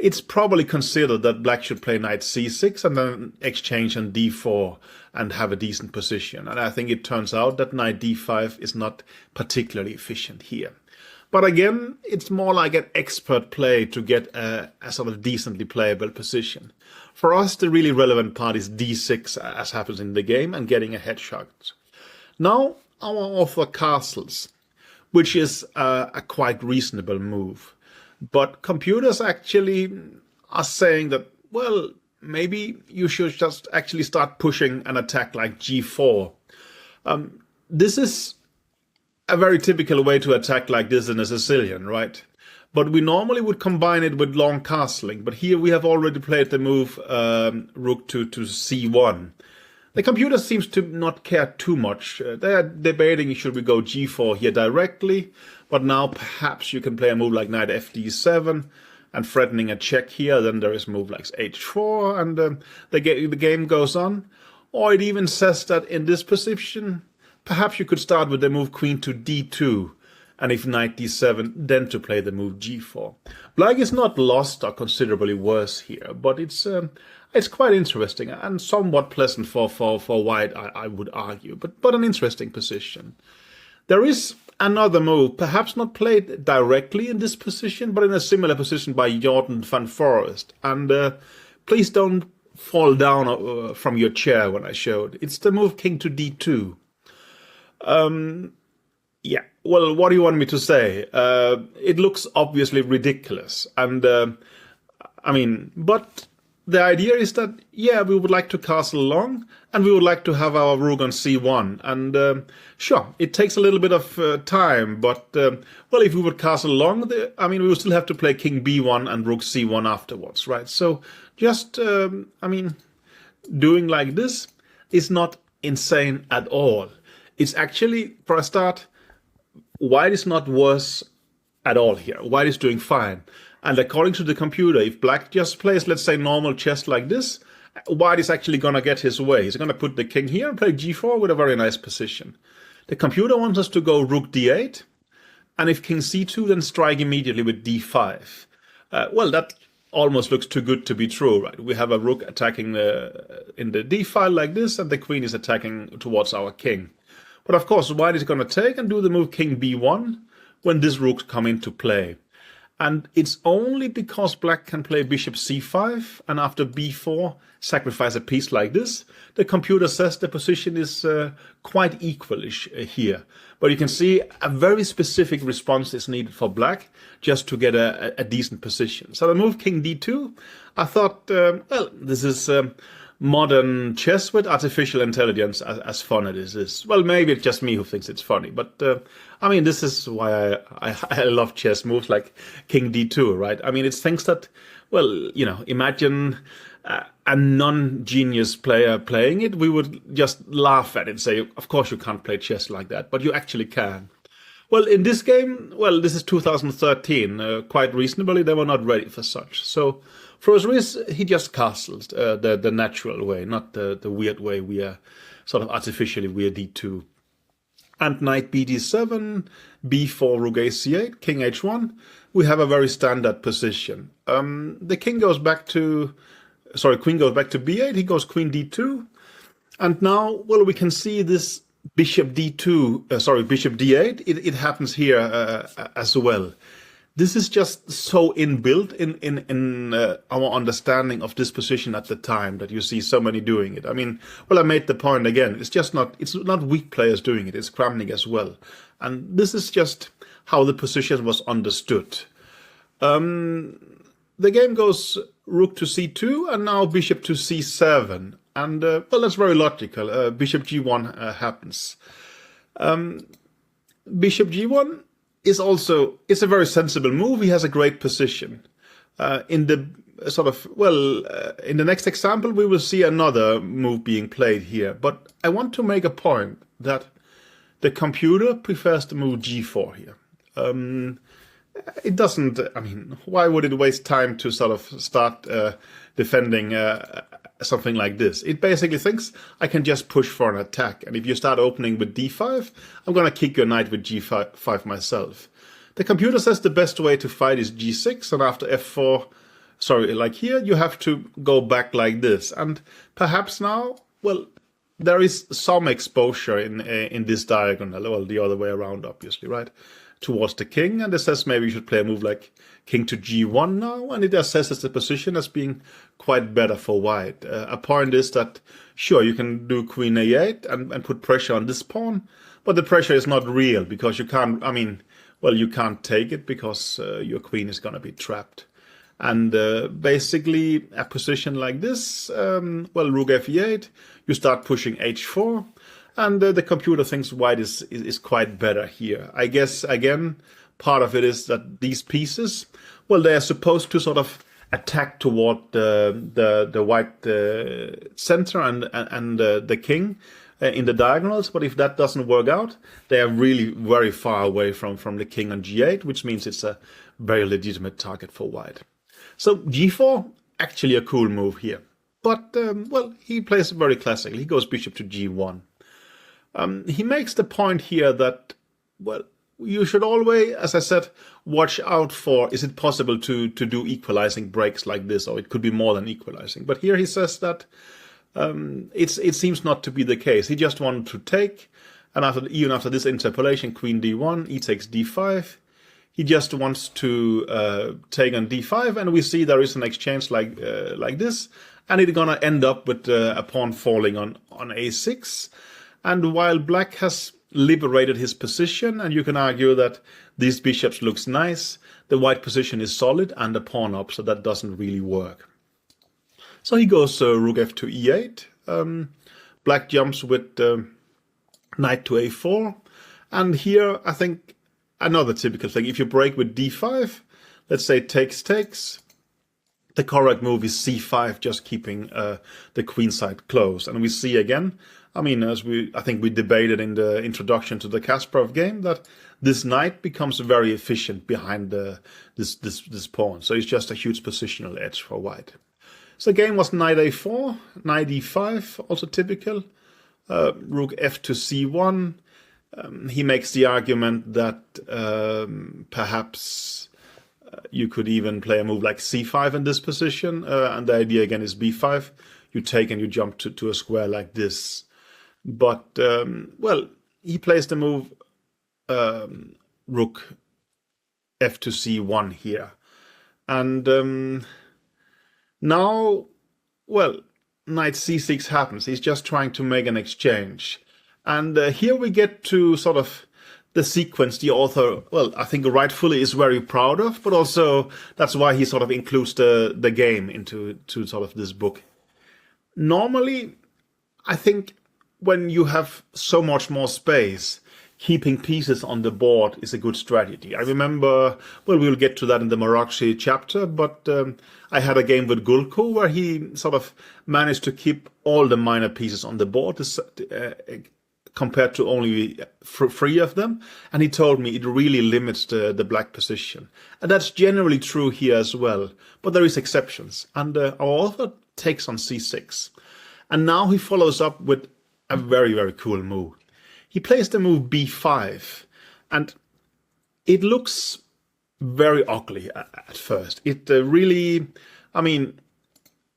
it's probably considered that black should play knight c6 and then exchange on d4 and have a decent position. And I think it turns out that knight d5 is not particularly efficient here. But again, it's more like an expert play to get a sort of decently playable position. For us, the really relevant part is d6, as happens in the game, and getting a hedgehog. Now, our offer castles, which is a quite reasonable move. But computers actually are saying that, well, maybe you should just actually start pushing an attack like g4. This is a very typical way to attack like this in a Sicilian, right? But we normally would combine it with long castling. But here we have already played the move rook to c1. The computer seems to not care too much. They are debating, should we go g4 here directly, but now perhaps you can play a move like knight fd7 and threatening a check here. Then there is a move like h4, and the game goes on. Or it even says that in this position, perhaps you could start with the move queen to d2, and if knight d7, then to play the move g4. Black is not lost or considerably worse here, but it's quite interesting and somewhat pleasant for white, I would argue, but an interesting position. There is another move, perhaps not played directly in this position, but in a similar position by Jordan van Forest. And please don't fall down from your chair when I show it. It's the move king to d2. Yeah, well, what do you want me to say? It looks obviously ridiculous. And, I mean, but the idea is that, yeah, we would like to castle long, and we would like to have our rook on c1. And sure, it takes a little bit of time, but, well, if we would castle long, I mean, we would still have to play king b1 and rook c1 afterwards, right? So just, I mean, doing like this is not insane at all. It's actually, for a start, white is not worse at all here. White is doing fine. And according to the computer, if black just plays, let's say, normal chess like this, white is actually going to get his way. He's going to put the king here and play g4 with a very nice position. The computer wants us to go rook d8, and if king c2, then strike immediately with d5. Well, that almost looks too good to be true, right? We have a rook attacking in the d file like this, and the queen is attacking towards our king. But of course, white is going to take and do the move king b1 when this rook come into play. And it's only because black can play bishop c5 and after b4 sacrifice a piece like this, the computer says the position is quite equalish here. But you can see a very specific response is needed for black just to get a decent position. So the move king d2, I thought, well, this is modern chess with artificial intelligence, as fun as it is. Well, maybe it's just me who thinks it's funny, but I mean, this is why I love chess moves like king d2, right? I mean, it's things that, well, you know, imagine a non-genius player playing it, we would just laugh at it and say, of course you can't play chess like that, but you actually can. Well, in this game, well, this is 2013, quite reasonably, they were not ready for such. So for Ruiz, he just castled the natural way, not the weird way we are sort of artificially weird d2. And knight bd7, b4, rook a c8, king h1. We have a very standard position. The king goes back to, sorry, queen goes back to b8, he goes queen d2. And now, well, we can see this bishop d2, sorry, bishop d8, it happens here as well. This is just so inbuilt in our understanding of this position at the time that you see so many doing it. I mean, well, I made the point again, it's not weak players doing it, it's Kramnik as well. And this is just how the position was understood. The game goes rook to c2 and now bishop to c7. And, well, that's very logical. Bishop g1 happens. Bishop g1 is also, it's a very sensible move. He has a great position. In the sort of, well, in the next example, we will see another move being played here. But I want to make a point that the computer prefers the move g4 here. It doesn't, I mean, why would it waste time to sort of start defending something like this? It basically thinks I can just push for an attack. And if you start opening with d5, I'm going to kick your knight with g5 myself. The computer says the best way to fight is g6. And after f4, sorry, like here, you have to go back like this. And perhaps now, well, there is some exposure in this diagonal. Well, the other way around, obviously, right? Towards the king, and it says maybe you should play a move like king to g1 now, and it assesses the position as being quite better for white. A point is that, sure, you can do queen a8 and put pressure on this pawn, but the pressure is not real, because you can't, I mean, well, you can't take it because your queen is going to be trapped. And basically, a position like this, well, rook f8, you start pushing h4, and the computer thinks white is quite better here. I guess, again, part of it is that these pieces, well, they are supposed to sort of attack toward the white center and the king in the diagonals. But if that doesn't work out, they are really very far away from the king on g8, which means it's a very legitimate target for white. So g4, actually a cool move here. But, well, he plays very classically. He goes bishop to g1. He makes the point here that, well, you should always, as I said, watch out for, is it possible to do equalizing breaks like this, or it could be more than equalizing. But here he says that it seems not to be the case. He just wanted to take, and even after this interpolation, queen d1, e takes d5, he just wants to take on d5, and we see there is an exchange like this, and it's gonna end up with a pawn falling on a6. And while black has liberated his position, and you can argue that these bishops looks nice, the white position is solid and a pawn up, so that doesn't really work. So he goes rook f to e8. Black jumps with knight to a4. And here, I think, another typical thing. If you break with d5, let's say takes, the correct move is c5, just keeping the queen side closed. And we see again, I mean, I think we debated in the introduction to the Kasparov game, that this knight becomes very efficient behind this pawn. So it's just a huge positional edge for white. So the game was knight a4, knight e5, also typical. Rook f to c1. He makes the argument that perhaps you could even play a move like c5 in this position. And the idea again is b5. You take and you jump to a square like this. But, well, he plays the move rook f to c1 here. And now, well, knight c6 happens. He's just trying to make an exchange. And here we get to sort of the sequence the author, well, I think rightfully is very proud of, but also that's why he sort of includes the game into sort of this book. Normally, I think when you have so much more space, keeping pieces on the board is a good strategy. I remember, well, we'll get to that in the Marakshi chapter, but I had a game with Gulko where he sort of managed to keep all the minor pieces on the board compared to only 3 of them. And he told me it really limits the black position. And that's generally true here as well, but there is exceptions. And our author takes on c6. And now he follows up with a very, very cool move. He plays the move b5, and it looks very ugly at first. It really, I mean,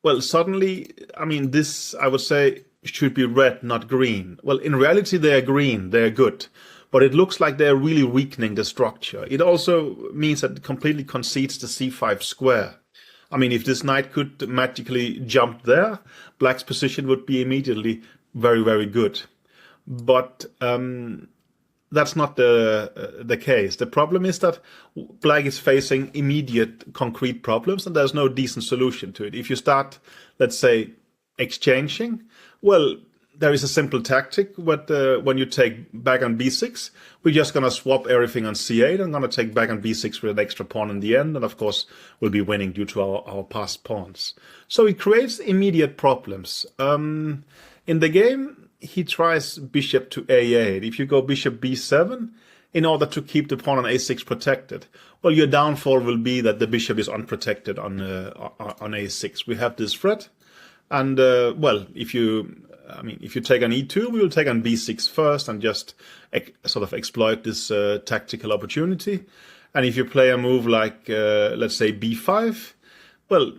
well, suddenly, I mean, this, I would say, should be red, not green. Well, in reality, they are green, they are good, but it looks like they're really weakening the structure. It also means that it completely concedes the c5 square. I mean, if this knight could magically jump there, black's position would be immediately very, very good. But that's not the case. The problem is that black is facing immediate concrete problems and there's no decent solution to it. If you start, let's say, exchanging, well, there is a simple tactic. But when you take back on b6, we're just going to swap everything on c8. I'm going to take back on b6 with an extra pawn in the end. And of course, we'll be winning due to our passed pawns. So it creates immediate problems. In the game, he tries bishop to a8. If you go bishop b7, in order to keep the pawn on a6 protected, well, your downfall will be that the bishop is unprotected on a6. We have this threat, and well, if you take on e2, we will take on b6 first and just sort of exploit this tactical opportunity. And if you play a move like let's say b5, well,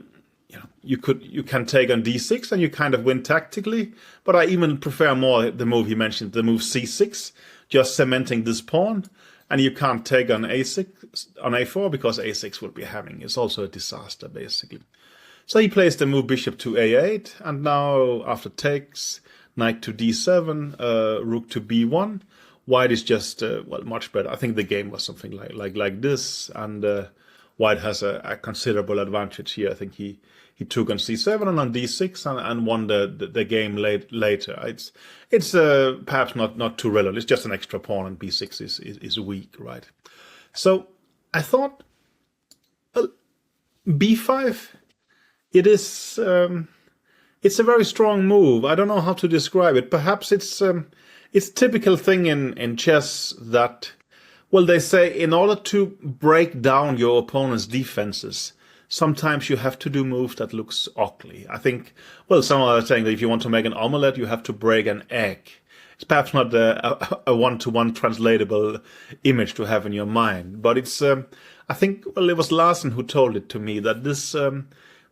you can take on d6 and you kind of win tactically, but I even prefer more the move he mentioned, the move c6, just cementing this pawn, and you can't take on a6 on a4 because a6 will be having. It's also a disaster basically. So he plays the move bishop to a8, and now after takes, knight to d7, rook to b1. White is just well, much better. I think the game was something like this, and White has a considerable advantage here. I think he took on c7 and on d6 and won the game later. It's perhaps not too relevant. It's just an extra pawn, and b6 is weak, right? So I thought b5. It is it's a very strong move. I don't know how to describe it. Perhaps it's typical thing in chess that, well, they say in order to break down your opponent's defenses, sometimes you have to do moves that looks ugly. I think, well, some are saying that if you want to make an omelette, you have to break an egg. It's perhaps not a one-to-one translatable image to have in your mind, but it's, I think, well, it was Larsen who told it to me, that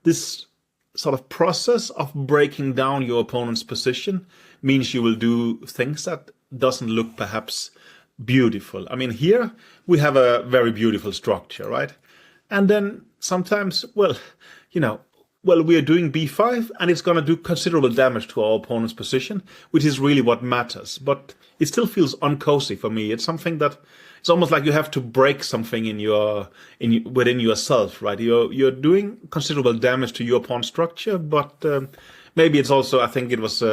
this sort of process of breaking down your opponent's position means you will do things that doesn't look perhaps beautiful. I mean, here we have a very beautiful structure, right? And then sometimes, well, we are doing b5 and it's going to do considerable damage to our opponent's position, which is really what matters. But it still feels uncozy for me. It's something that it's almost like you have to break something within yourself, right? You're doing considerable damage to your pawn structure, but maybe it's also, I think it was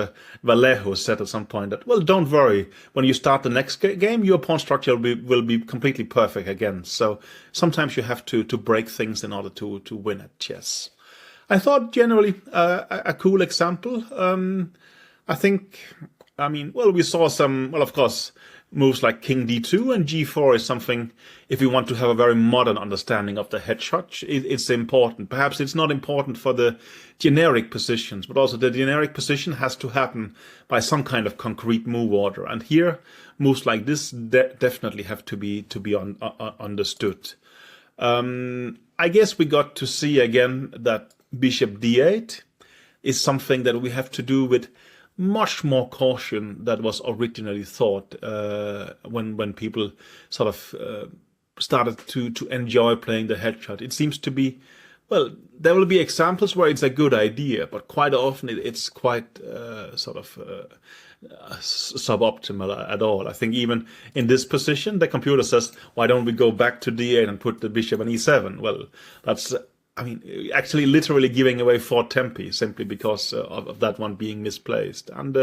Vallejo said at some point that, well, don't worry. When you start the next game, your pawn structure will be completely perfect again. So sometimes you have to break things in order to win at chess. I thought generally a cool example. I think, we saw some, well, of course, moves like king d2 and g4 is something, if we want to have a very modern understanding of the hedgehog, it's important. Perhaps it's not important for the generic positions, but also the generic position has to happen by some kind of concrete move order. And here, moves like this definitely have to be understood. I guess we got to see again that bishop d8 is something that we have to do with much more caution than was originally thought when people sort of started to enjoy playing the hedgehog. It seems to be, well, there will be examples where it's a good idea, but quite often it's quite suboptimal at all. I think even in this position, the computer says, why don't we go back to d8 and put the bishop on e7? Well, that's, I mean, actually literally giving away 4 tempi simply because of that one being misplaced. And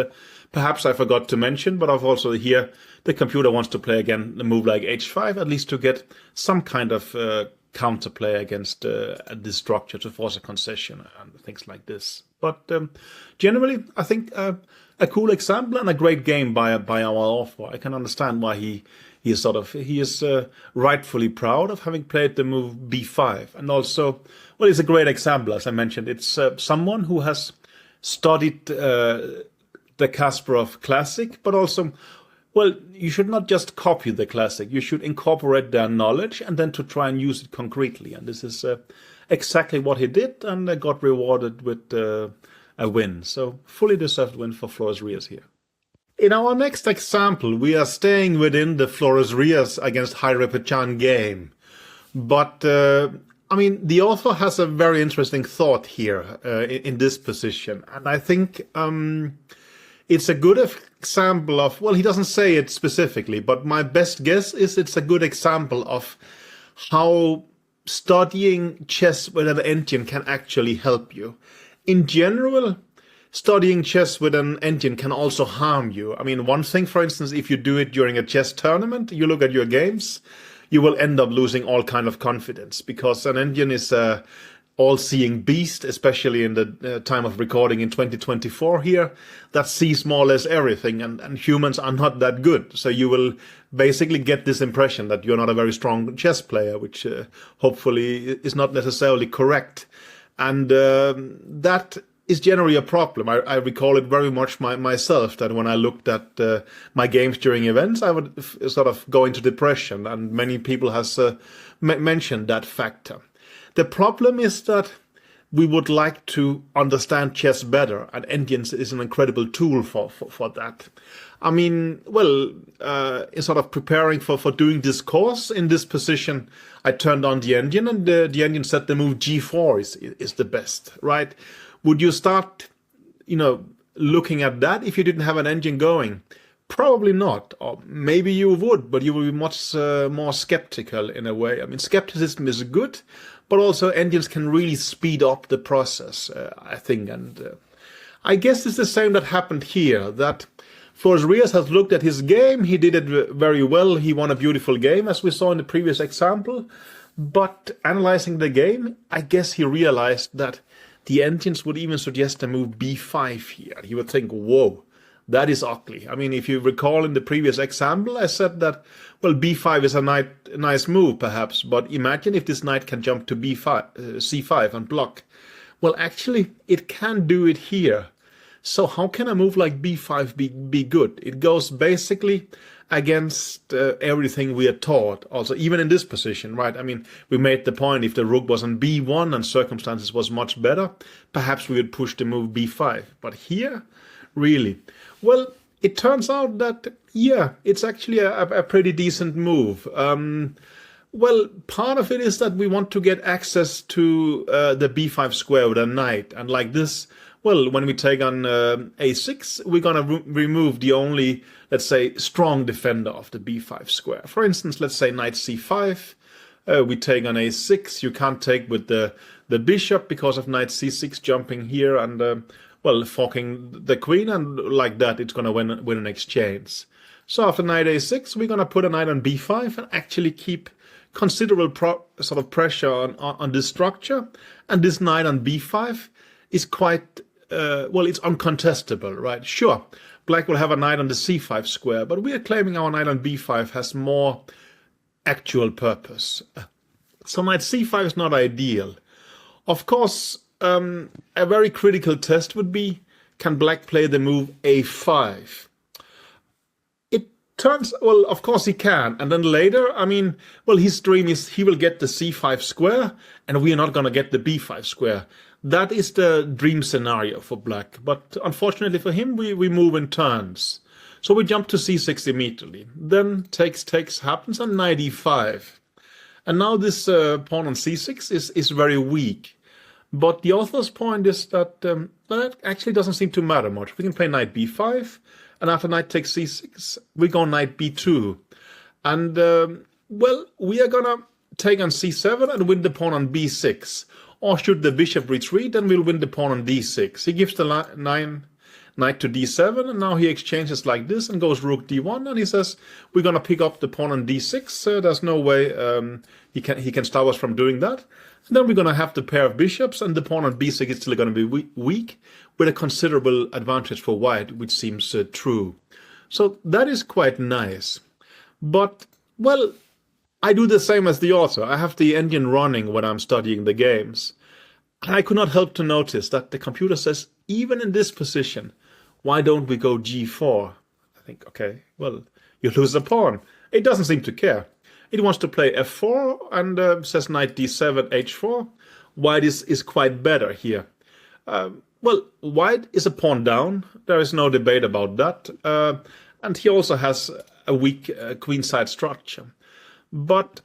perhaps I forgot to mention, but I've also here, the computer wants to play again the move like h5, at least to get some kind of counterplay against this structure to force a concession and things like this. But generally, I think a cool example and a great game by our author. I can understand why he is rightfully proud of having played the move b5, and also, well, it's a great example, as I mentioned. It's someone who has studied the Kasparov classic, but also, well, you should not just copy the classic. You should incorporate their knowledge and then to try and use it concretely. And this is exactly what he did, and got rewarded with a win. So fully deserved win for Flores Rios here. In our next example, we are staying within the Flores Rios against High-Repetchan game. But, I mean, the author has a very interesting thought here in this position. And I think it's a good example of, well, he doesn't say it specifically, but my best guess is it's a good example of how studying chess with an engine can actually help you. In general, studying chess with an engine can also harm you. I mean, one thing, for instance, if you do it during a chess tournament, you look at your games, you will end up losing all kind of confidence, because an engine is a all-seeing beast, especially in the time of recording in 2024 here, that sees more or less everything, and humans are not that good. So you will basically get this impression that you're not a very strong chess player, which hopefully is not necessarily correct. And that is generally a problem. I recall it very much myself, that when I looked at my games during events, I would sort of go into depression, and many people has mentioned that factor. The problem is that we would like to understand chess better, and engines is an incredible tool for that. I mean, well, in sort of preparing for doing this course in this position, I turned on the engine, and the engine said the move g4 is the best, right? Would you start, looking at that if you didn't have an engine going? Probably not. Or maybe you would, but you will be much more skeptical in a way. I mean, skepticism is good, but also engines can really speed up the process, I think. And I guess it's the same that happened here, that Flores Rios has looked at his game. He did it very well. He won a beautiful game, as we saw in the previous example. But analyzing the game, I guess he realized that the engines would even suggest a move b5 here. He would think, whoa, that is ugly. I mean, if you recall in the previous example, I said that, well, b5 is a nice move, perhaps, but imagine if this knight can jump to c5 and block. Well, actually, it can do it here. So how can a move like b5 be good? It goes basically against everything we are taught, also even in this position, right? I mean, we made the point, if the rook was on b1 and circumstances was much better, perhaps we would push the move b5. But here, really, well, it turns out that, yeah, it's actually a pretty decent move. Well, part of it is that we want to get access to the b5 square with a knight, and like this, well, when we take on a6, we're going to remove the only, let's say, strong defender of the b5 square. For instance, let's say knight c5, we take on a6. You can't take with the bishop because of knight c6 jumping here and, well, forking the queen, and like that, it's going to win an exchange. So after knight a6, we're going to put a knight on b5 and actually keep considerable sort of pressure on this structure. And this knight on b5 is quite... well, it's uncontestable, right? Sure, black will have a knight on the c5 square, but we are claiming our knight on b5 has more actual purpose. So knight c5 is not ideal. Of course, a very critical test would be, can black play the move a5? It turns, well, of course he can. And then later, I mean, well, his dream is he will get the c5 square, and we are not going to get the b5 square. That is the dream scenario for black, but unfortunately for him, we move in turns. So we jump to c6 immediately. Then takes happens, and knight e5. And now this pawn on c6 is very weak. But the author's point is that that actually doesn't seem to matter much. We can play knight b5, and after knight takes c6, we go knight b2. And, well, we are gonna take on c7 and win the pawn on b6. Or should the bishop retreat, then we'll win the pawn on d6. He gives the knight to d7, and now he exchanges like this and goes rook d1, and he says we're gonna pick up the pawn on d6. So there's no way he can stop us from doing that. And then we're gonna have the pair of bishops, and the pawn on b6 is still gonna be weak, with a considerable advantage for white, which seems true. So that is quite nice. But, well, I do the same as the author. I have the engine running when I'm studying the games. And I could not help to notice that the computer says, even in this position, why don't we go g4? I think, okay, well, you lose a pawn. It doesn't seem to care. It wants to play f4 and says knight d7, h4. White is quite better here. Well, white is a pawn down. There is no debate about that. And he also has a weak queenside structure. But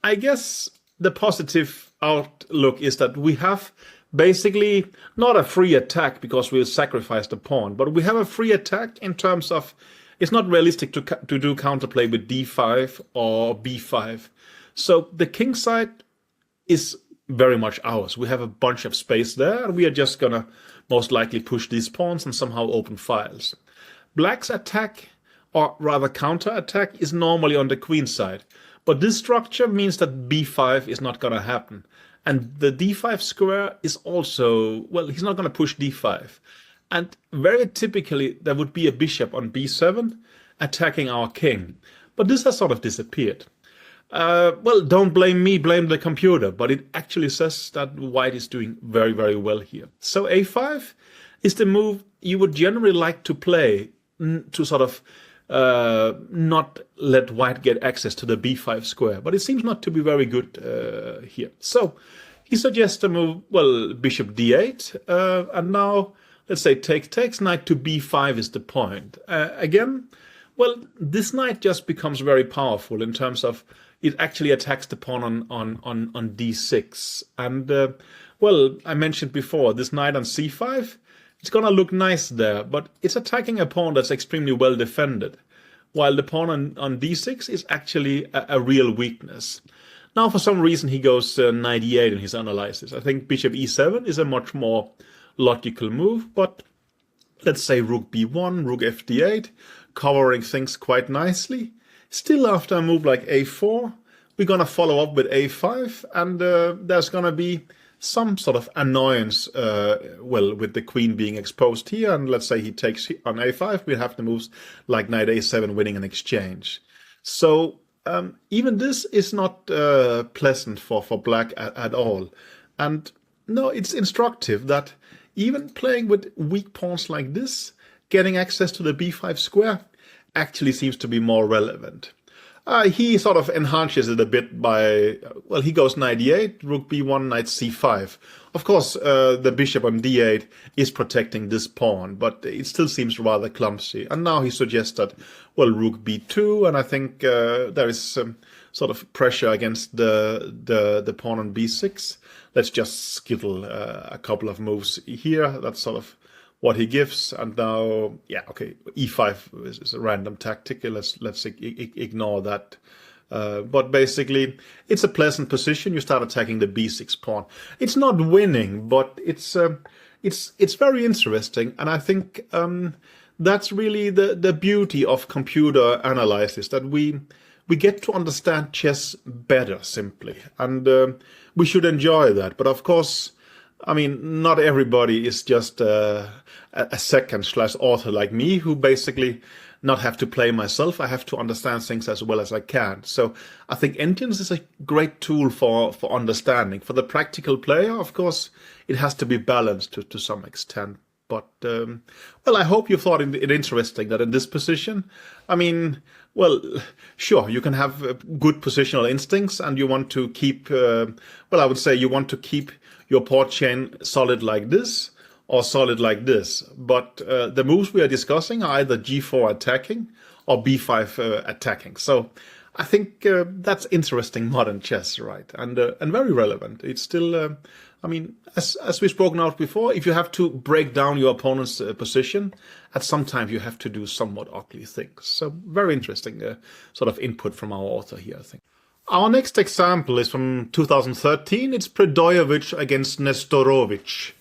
I guess the positive outlook is that we have basically not a free attack because we'll sacrifice the pawn, but we have a free attack in terms of it's not realistic to do counterplay with d5 or b5. So the king side is very much ours. We have a bunch of space there, and we are just gonna most likely push these pawns and somehow open files. Black's attack, or rather counter-attack, is normally on the queen side. But this structure means that b5 is not going to happen. And the d5 square is also, well, he's not going to push d5. And very typically, there would be a bishop on b7 attacking our king. But this has sort of disappeared. Well, don't blame me, blame the computer. But it actually says that white is doing very, very well here. So a5 is the move you would generally like to play to sort of not let white get access to the b5 square, but it seems not to be very good here. So he suggests a move, well, bishop d8, and now let's say takes, knight to b5 is the point. Again, well, this knight just becomes very powerful in terms of it actually attacks the pawn on d6. And, well, I mentioned before, this knight on c5, it's going to look nice there, but it's attacking a pawn that's extremely well defended, while the pawn on d6 is actually a real weakness. Now, for some reason, he goes knight e8 in his analysis. I think bishop e7 is a much more logical move, but let's say rook b1, rook fd8, covering things quite nicely. Still, after a move like a4, we're going to follow up with a5, and there's going to be some sort of annoyance, well, with the queen being exposed here, and let's say he takes on a5, we'll have the moves like knight a7 winning an exchange. So even this is not pleasant for black at all. And no, it's instructive that even playing with weak pawns like this, getting access to the b5 square actually seems to be more relevant. He sort of enhances it a bit by, well, he goes knight e8, rook b1, knight c5. Of course, the bishop on d8 is protecting this pawn, but it still seems rather clumsy. And now he suggests that, well, rook b2, and I think there is some sort of pressure against the pawn on b6. Let's just skittle a couple of moves here. That's sort of what he gives, and now, yeah, okay, e5 is a random tactic. Let's ignore that. But basically, it's a pleasant position. You start attacking the b6 pawn. It's not winning, but it's very interesting, and I think that's really the beauty of computer analysis, that we get to understand chess better simply, and we should enjoy that. But of course, I mean, not everybody is just a second/author like me, who basically not have to play myself. I have to understand things as well as I can. So I think engines is a great tool for understanding. For the practical player, of course, it has to be balanced to some extent. But, well, I hope you thought it interesting that in this position, I mean, well, sure, you can have good positional instincts, and you want to keep, well, I would say you want to keep your port chain solid like this or solid like this. But the moves we are discussing are either g4 attacking or b5 attacking. So I think that's interesting modern chess, right? And very relevant. It's still, I mean, as we've spoken out before, if you have to break down your opponent's position, at some time you have to do somewhat ugly things. So very interesting sort of input from our author here, I think. Our next example is from 2013. It's Predojevic against Nestorovic.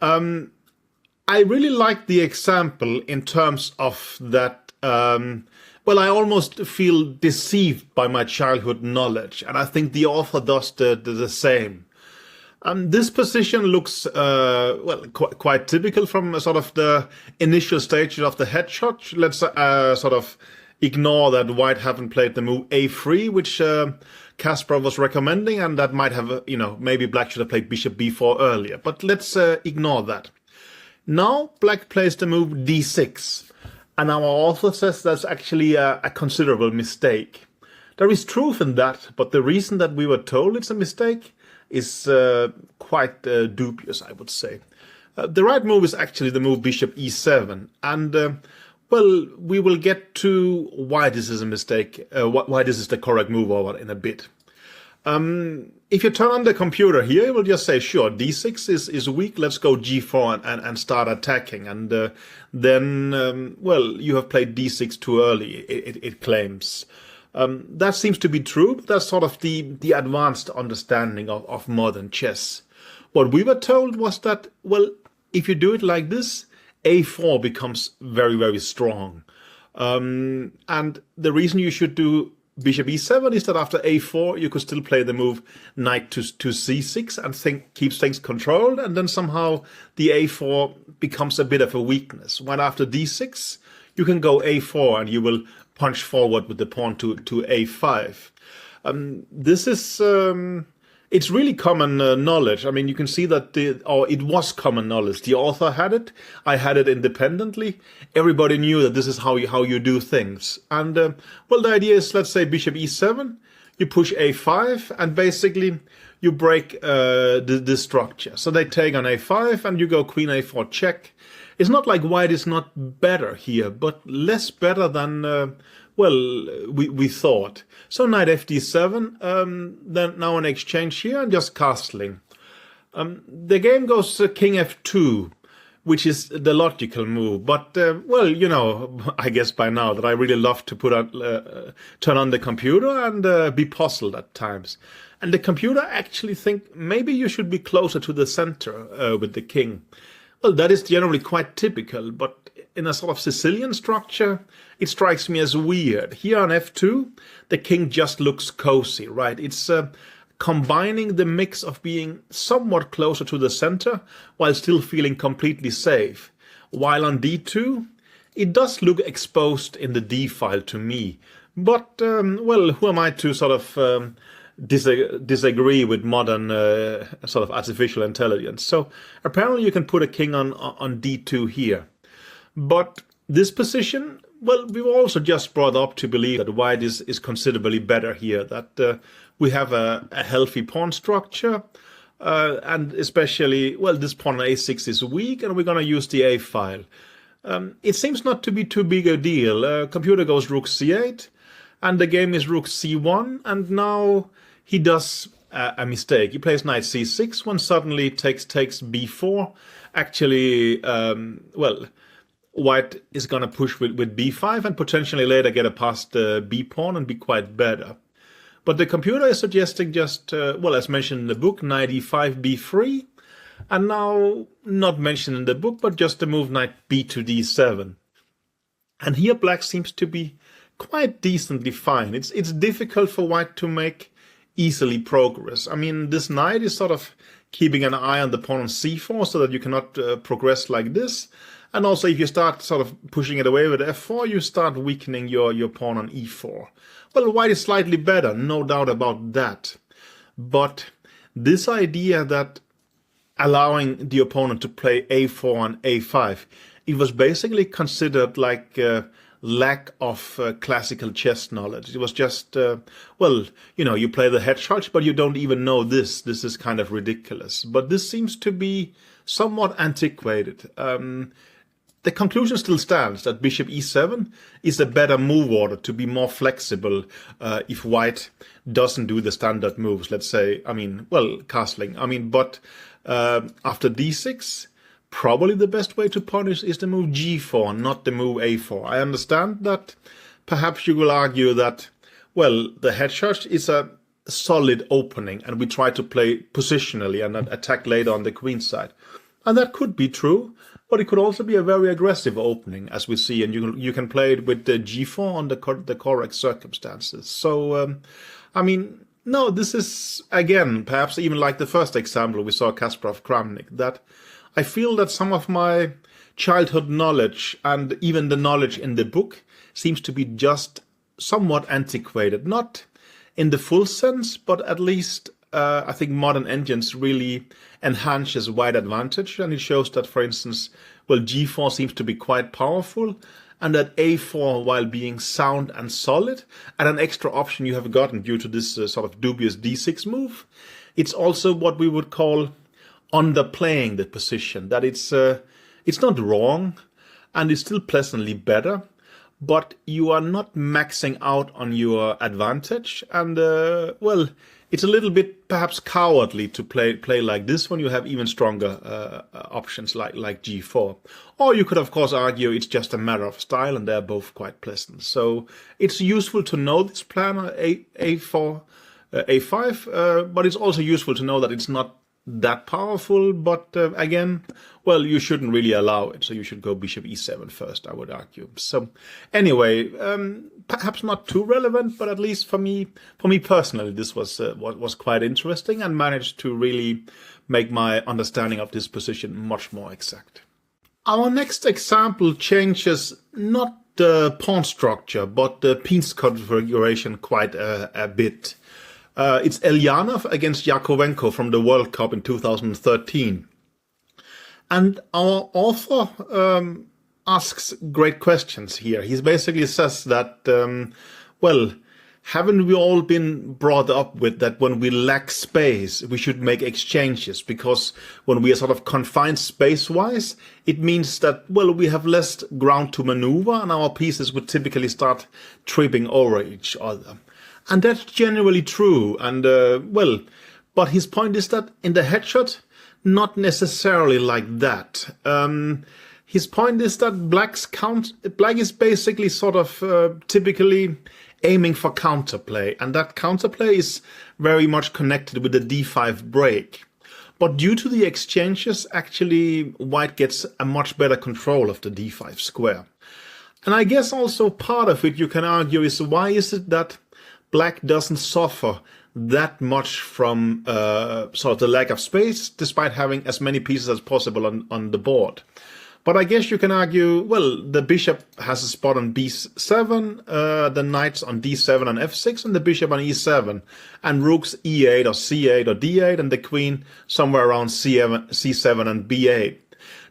I really like the example in terms of that. Well, I almost feel deceived by my childhood knowledge, and I think the author does the same. This position looks, well, quite typical from sort of the initial stages of the Hedgehog. Let's sort of ignore that white haven't played the move a3, which Kasparov was recommending, and that might have, maybe black should have played bishop b4 earlier. But let's ignore that. Now black plays the move d6. And our author says that's actually a considerable mistake. There is truth in that, but the reason that we were told it's a mistake is quite dubious, I would say. The right move is actually the move bishop e7. And, well, we will get to why this is a mistake, why this is the correct move over in a bit. If you turn on the computer here, it will just say, sure, d6 is weak, let's go g4 and start attacking. And then, well, you have played d6 too early, it claims. That seems to be true, but that's sort of the advanced understanding of modern chess. What we were told was that, well, if you do it like this, a4 becomes very, very strong. And the reason you should do bishop e7 is that after a4 you could still play the move knight to c6 and keeps things controlled, and then somehow the a4 becomes a bit of a weakness. When after d6 you can go a4 and you will punch forward with the pawn to a5. This is it's really common knowledge. I mean, you can see that it was common knowledge. The author had it. I had it independently. Everybody knew that this is how you do things. And well, the idea is, let's say bishop e7, you push a5, and basically you break the structure. So they take on a5, and you go queen a4 check. It's not like white is not better here, but less better than well, we thought. So knight fd7, then now an exchange here and just castling. The game goes king f2, which is the logical move. But, well, I guess by now that I really love to turn on the computer and be puzzled at times. And the computer actually think maybe you should be closer to the center with the king. Well, that is generally quite typical, but in a sort of Sicilian structure, it strikes me as weird. Here on f2, the king just looks cozy, right? It's combining the mix of being somewhat closer to the center while still feeling completely safe. While on d2, it does look exposed in the d file to me. But, well, who am I to sort of disagree with modern sort of artificial intelligence? So apparently you can put a king on d2 here. But this position, well, we were also just brought up to believe that white is considerably better here, that we have a healthy pawn structure, and especially, well, this pawn on a6 is weak, and we're going to use the a file. It seems not to be too big a deal. Computer goes rook c8, and the game is rook c1, and now he does a mistake. He plays knight c6 when suddenly takes b4. Actually, well, white is going to push with b5 and potentially later get a past b pawn and be quite better. But the computer is suggesting just, well, as mentioned in the book, knight e5, b3. And now, not mentioned in the book, but just the move knight b to d7. And here black seems to be quite decently fine. It's difficult for white to make easily progress. I mean, this knight is sort of keeping an eye on the pawn on c4 so that you cannot progress like this. And also, if you start sort of pushing it away with f4, you start weakening your pawn on e4. Well, white is slightly better, no doubt about that. But this idea that allowing the opponent to play a4 and a5, it was basically considered like lack of classical chess knowledge. It was just, well, you play the Hedgehog, but you don't even know this. This is kind of ridiculous. But this seems to be somewhat antiquated. the conclusion still stands that bishop e7 is a better move order to be more flexible if white doesn't do the standard moves. Let's say, castling. But after d6, probably the best way to punish is the move g4, not the move a4. I understand that perhaps you will argue that, well, the hedgehog is a solid opening and we try to play positionally and attack later on the queen side. And that could be true, but it could also be a very aggressive opening, as we see, and you can play it with the g4 under the correct circumstances. So, no, this is, again, perhaps even like the first example we saw Kasparov-Kramnik, that I feel that some of my childhood knowledge and even the knowledge in the book seems to be just somewhat antiquated. Not in the full sense, but at least I think modern engines really enhances white advantage, and it shows that, for instance, well, g4 seems to be quite powerful, and that a4, while being sound and solid, and an extra option you have gotten due to this sort of dubious d6 move, it's also what we would call underplaying the position, that it's not wrong, and it's still pleasantly better, but you are not maxing out on your advantage, and it's a little bit perhaps cowardly to play like this when you have even stronger options like g4. Or you could of course argue it's just a matter of style, and they're both quite pleasant. So it's useful to know this plan a4, a5, but it's also useful to know that it's not that powerful, but again, well, you shouldn't really allow it, so you should go bishop e7 first, I would argue. So anyway, perhaps not too relevant, but at least for me personally, this was quite interesting and managed to really make my understanding of this position much more exact. Our next example changes not the pawn structure, but the piece configuration quite a bit. It's Elyanov against Yakovenko from the World Cup in 2013. And our author asks great questions here. He basically says that, haven't we all been brought up with that when we lack space, we should make exchanges? Because when we are sort of confined space-wise, it means that, well, we have less ground to maneuver and our pieces would typically start tripping over each other. And that's generally true. And, but his point is that in the hedgehog, not necessarily like that. His point is that black is basically sort of typically aiming for counterplay. And that counterplay is very much connected with the d5 break. But due to the exchanges, actually, white gets a much better control of the d5 square. And I guess also part of it, you can argue, is why is it that black doesn't suffer that much from sort of the lack of space, despite having as many pieces as possible on the board. But I guess you can argue, well, the bishop has a spot on b7, the knights on d7 and f6, and the bishop on e7, and rooks e8 or c8 or d8, and the queen somewhere around c7 and b8.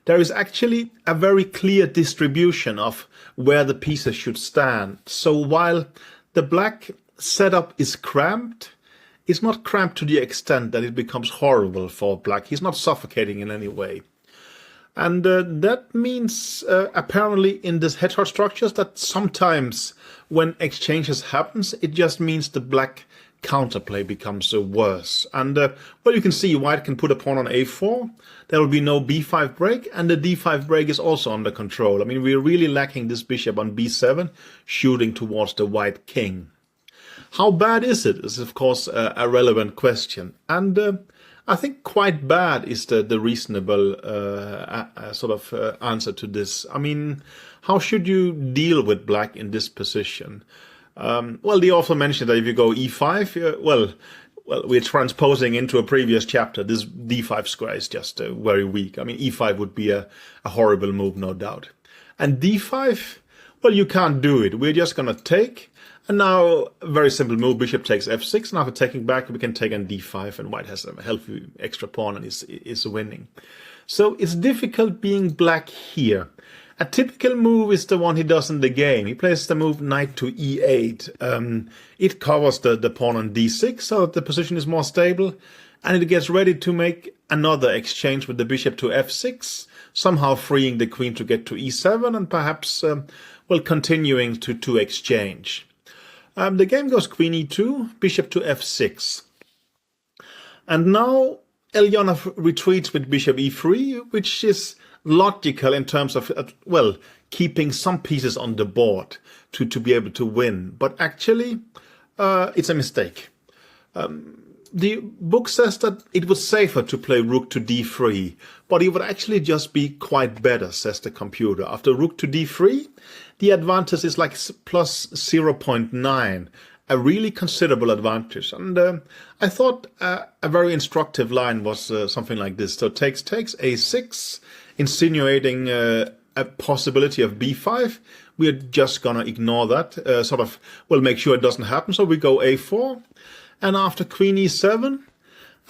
There is actually a very clear distribution of where the pieces should stand. So while the black setup is cramped, it's not cramped to the extent that it becomes horrible for black. He's not suffocating in any way. And that means apparently in this hedgehog structures that sometimes when exchanges happens, it just means the black counterplay becomes worse. And well, you can see white can put a pawn on a4. There will be no b5 break, and the d5 break is also under control. I mean, we're really lacking this bishop on b7 shooting towards the white king. How bad is it is, of course, a relevant question. And I think quite bad is the reasonable answer to this. I mean, how should you deal with black in this position? Well, the author mentioned that if you go e5, well, we're transposing into a previous chapter. This d5 square is just very weak. I mean, e5 would be a horrible move, no doubt. And d5, well, you can't do it. We're just going to take. And now, a very simple move, bishop takes f6, and after taking back, we can take on d5, and white has a healthy extra pawn and is winning. So it's difficult being black here. A typical move is the one he does in the game. He plays the move knight to e8. It covers the pawn on d6, so that the position is more stable. and it gets ready to make another exchange with the bishop to f6, somehow freeing the queen to get to e7 and perhaps, well, continuing to exchange. The game goes queen e2, bishop to f6. And now Elyanov retreats with bishop e3, which is logical in terms of, well, keeping some pieces on the board to be able to win. But actually, it's a mistake. The book says that it was safer to play rook to d3, but it would actually just be quite better, says the computer. After rook to d3, the advantage is like plus 0.9, a really considerable advantage. And I thought a very instructive line was something like this. So takes a6, insinuating a possibility of b5. We're just going to ignore that, sort of, well, make sure it doesn't happen. So we go a4. And after queen e7,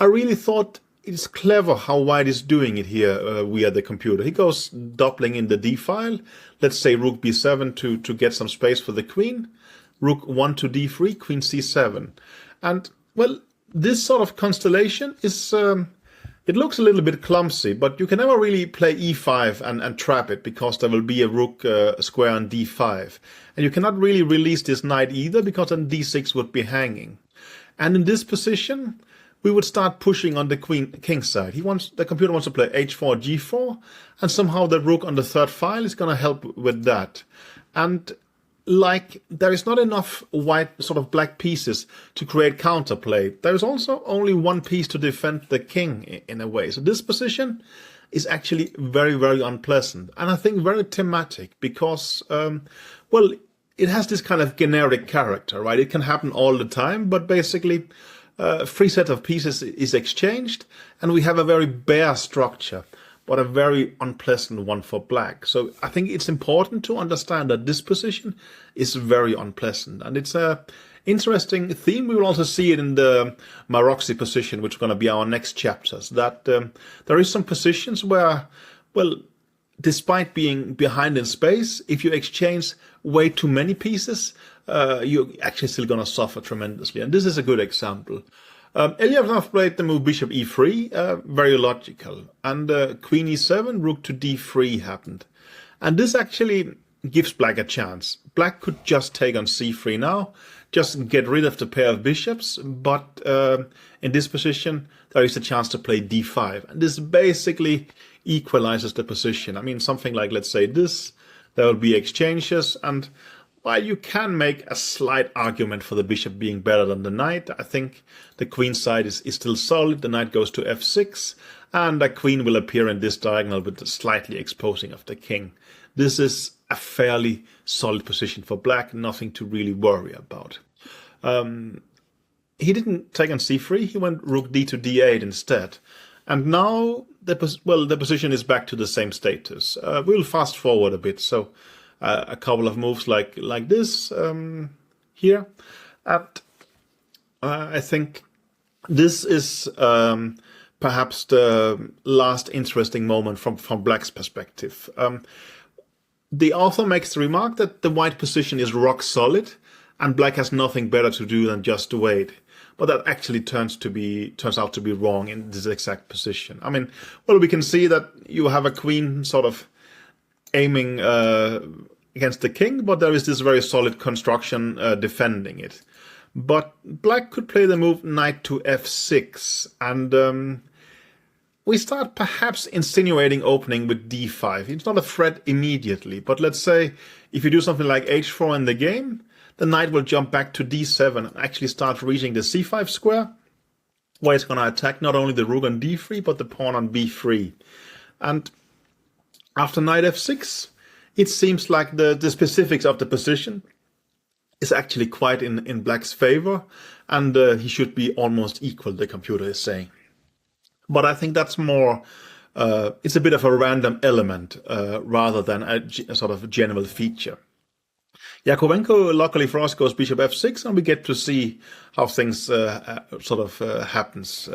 I really thought it's clever how white is doing it here via the computer. He goes doubling in the d file. Let's say rook b7 to get some space for the queen. Rook 1 to d3, queen c7. And, well, this sort of constellation is, it looks a little bit clumsy, but you can never really play e5 and trap it because there will be a rook square on d5. And you cannot really release this knight either because then d6 would be hanging. And in this position, we would start pushing on the king side. The computer wants to play h4, g4, and somehow the rook on the third file is going to help with that. And like there is not enough white, sort of black pieces to create counterplay, there is also only one piece to defend the king in a way. So this position is actually very, very unpleasant. And I think very thematic because, well, it has this kind of generic character, right? It can happen all the time, but basically a free set of pieces is exchanged and we have a very bare structure, but a very unpleasant one for black. So I think it's important to understand that this position is very unpleasant. And it's a interesting theme. We will also see it in the Maroczy position, which is going to be our next chapters, that there is some positions where, well, despite being behind in space, if you exchange way too many pieces, you're actually still going to suffer tremendously. And this is a good example. Elyanov played the move bishop e3, very logical. And queen e7, rook to d3 happened. And this actually gives black a chance. Black could just take on c3 now, just get rid of the pair of bishops. But in this position, there is a chance to play d5. And this basically equalizes the position. I mean, something like, let's say this, there will be exchanges, and while you can make a slight argument for the bishop being better than the knight, I think the queen side is still solid. The knight goes to f6, and the queen will appear in this diagonal with the slightly exposing of the king. This is a fairly solid position for black, nothing to really worry about. He didn't take on c3, he went rook d to d8 instead. And now the position is back to the same status. We'll fast forward a bit. So a couple of moves like this here. And I think this is perhaps the last interesting moment from black's perspective. The author makes the remark that the white position is rock solid and black has nothing better to do than just to wait. But that actually turns out to be wrong in this exact position. I mean, well, we can see that you have a queen sort of aiming against the king, but there is this very solid construction defending it. But black could play the move knight to f6, and we start perhaps insinuating opening with d5. It's not a threat immediately, but let's say if you do something like h4 in the game, the knight will jump back to d7 and actually start reaching the c5 square, where it's going to attack not only the rook on d3, but the pawn on b3. And after knight f6, it seems like the specifics of the position is actually quite in black's favor, and he should be almost equal, the computer is saying. But I think that's more, it's a bit of a random element rather than a sort of general feature. Yakovenko, luckily for us, goes bishop f6, and we get to see how things sort of happens.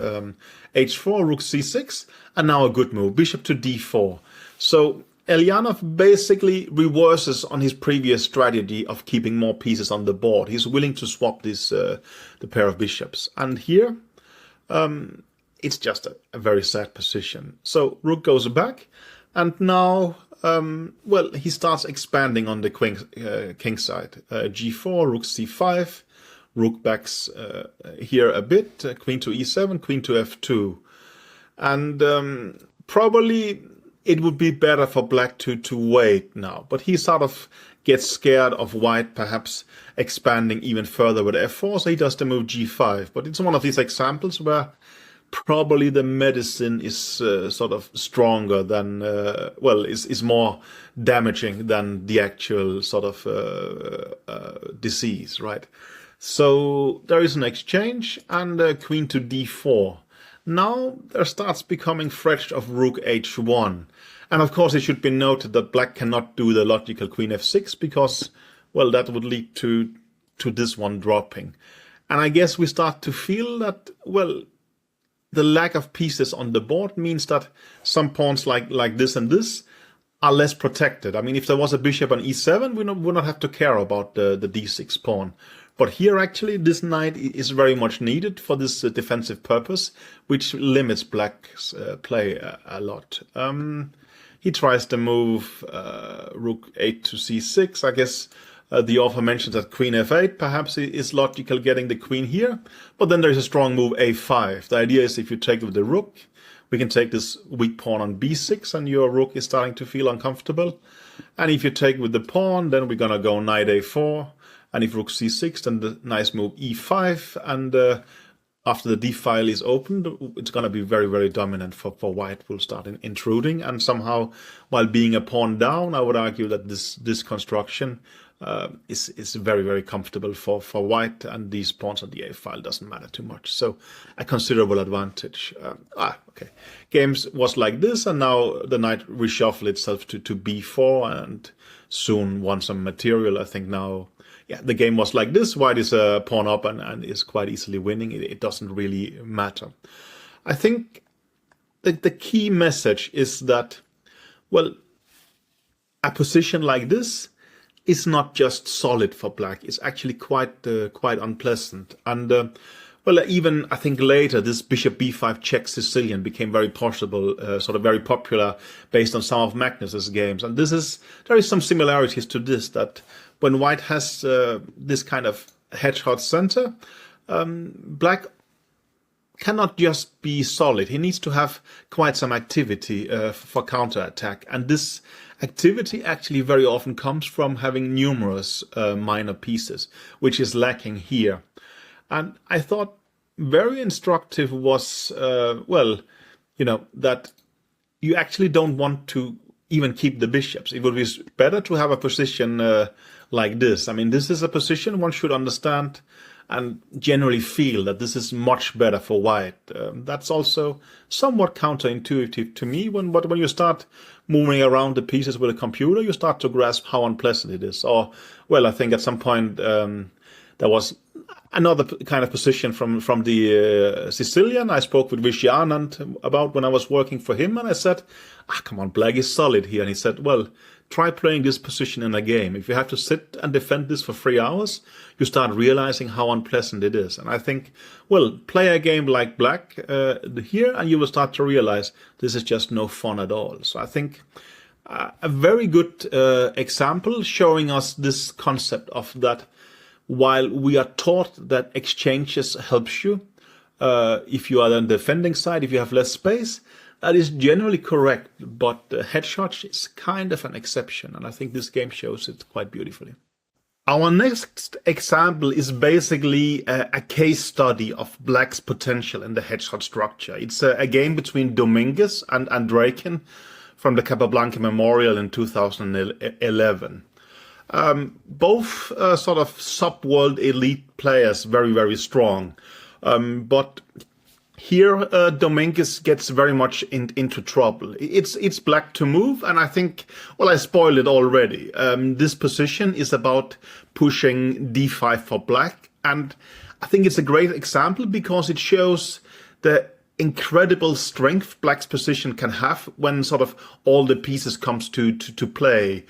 h4, rook c6, and now a good move, bishop to d4. So Elyanov basically reverses on his previous strategy of keeping more pieces on the board. He's willing to swap this the pair of bishops. And here, it's just a very sad position. So rook goes back, and now, well, he starts expanding on the king side. G4, rook C5, rook backs here a bit, queen to E7, queen to F2. And probably it would be better for black to wait now. But he sort of gets scared of white perhaps expanding even further with F4, so he does the move G5. But it's one of these examples where probably the medicine is sort of stronger than, well, is more damaging than the actual sort of disease, right? So there is an exchange, and queen to D4. Now there starts becoming threat of rook H1. And of course it should be noted that black cannot do the logical queen F6 because, well, that would lead to this one dropping. And I guess we start to feel that, well, the lack of pieces on the board means that some pawns like this and this are less protected. I mean, if there was a bishop on E7, we would not have to care about the D6 pawn. But here, actually, this knight is very much needed for this defensive purpose, which limits black's play a lot. He tries to move rook 8 to C6. I guess the author mentions that queen F8 perhaps is logical getting the queen here. But then there's a strong move A5. The idea is if you take with the rook, we can take this weak pawn on B6, and your rook is starting to feel uncomfortable. And if you take with the pawn, then we're going to go knight A4. And if rook C6, then the nice move E5, and after the D file is opened, it's going to be very, very dominant for white. Will start intruding, and somehow, while being a pawn down, I would argue that this construction is very, very comfortable for white, and these pawns on the A file doesn't matter too much. So a considerable advantage. Okay. Games was like this, and now the knight reshuffle itself to B4, and soon won some material. I think now, yeah, the game was like this. White is a pawn up and is quite easily winning. It doesn't really matter. I think the key message is that, well, a position like this is not just solid for black. It's actually quite unpleasant. And well, even I think later this bishop b5 check Sicilian became very possible, sort of very popular based on some of Magnus's games. And there is some similarities to this, that when white has this kind of hedgehog center, black cannot just be solid. He needs to have quite some activity for counterattack. And this activity actually very often comes from having numerous minor pieces, which is lacking here. And I thought very instructive was, well, you know, that you actually don't want to even keep the bishops. It would be better to have a position like this. I mean, this is a position one should understand and generally feel that this is much better for white. That's also somewhat counterintuitive to me. But when you start moving around the pieces with a computer, you start to grasp how unpleasant it is. Or, well, I think at some point there was another kind of position from the Sicilian I spoke with Vishy Anand about when I was working for him, and I said, come on, black is solid here. And he said, well, try playing this position in a game. If you have to sit and defend this for 3 hours, you start realizing how unpleasant it is. And I think, well, play a game like black here, and you will start to realize this is just no fun at all. So I think a very good example showing us this concept of that while we are taught that exchanges helps you, if you are on the defending side, if you have less space, that is generally correct, but Hedgehog is kind of an exception, and I think this game shows it quite beautifully. Our next example is basically a case study of black's potential in the Hedgehog structure. It's a game between Dominguez and Andrakin from the Capablanca Memorial in 2011. Both sort of sub-world elite players, very, very strong. But here, Dominguez gets very much into trouble. It's black to move, and I think, well, I spoiled it already. This position is about pushing d5 for black, and I think it's a great example because it shows the incredible strength black's position can have when sort of all the pieces comes to play.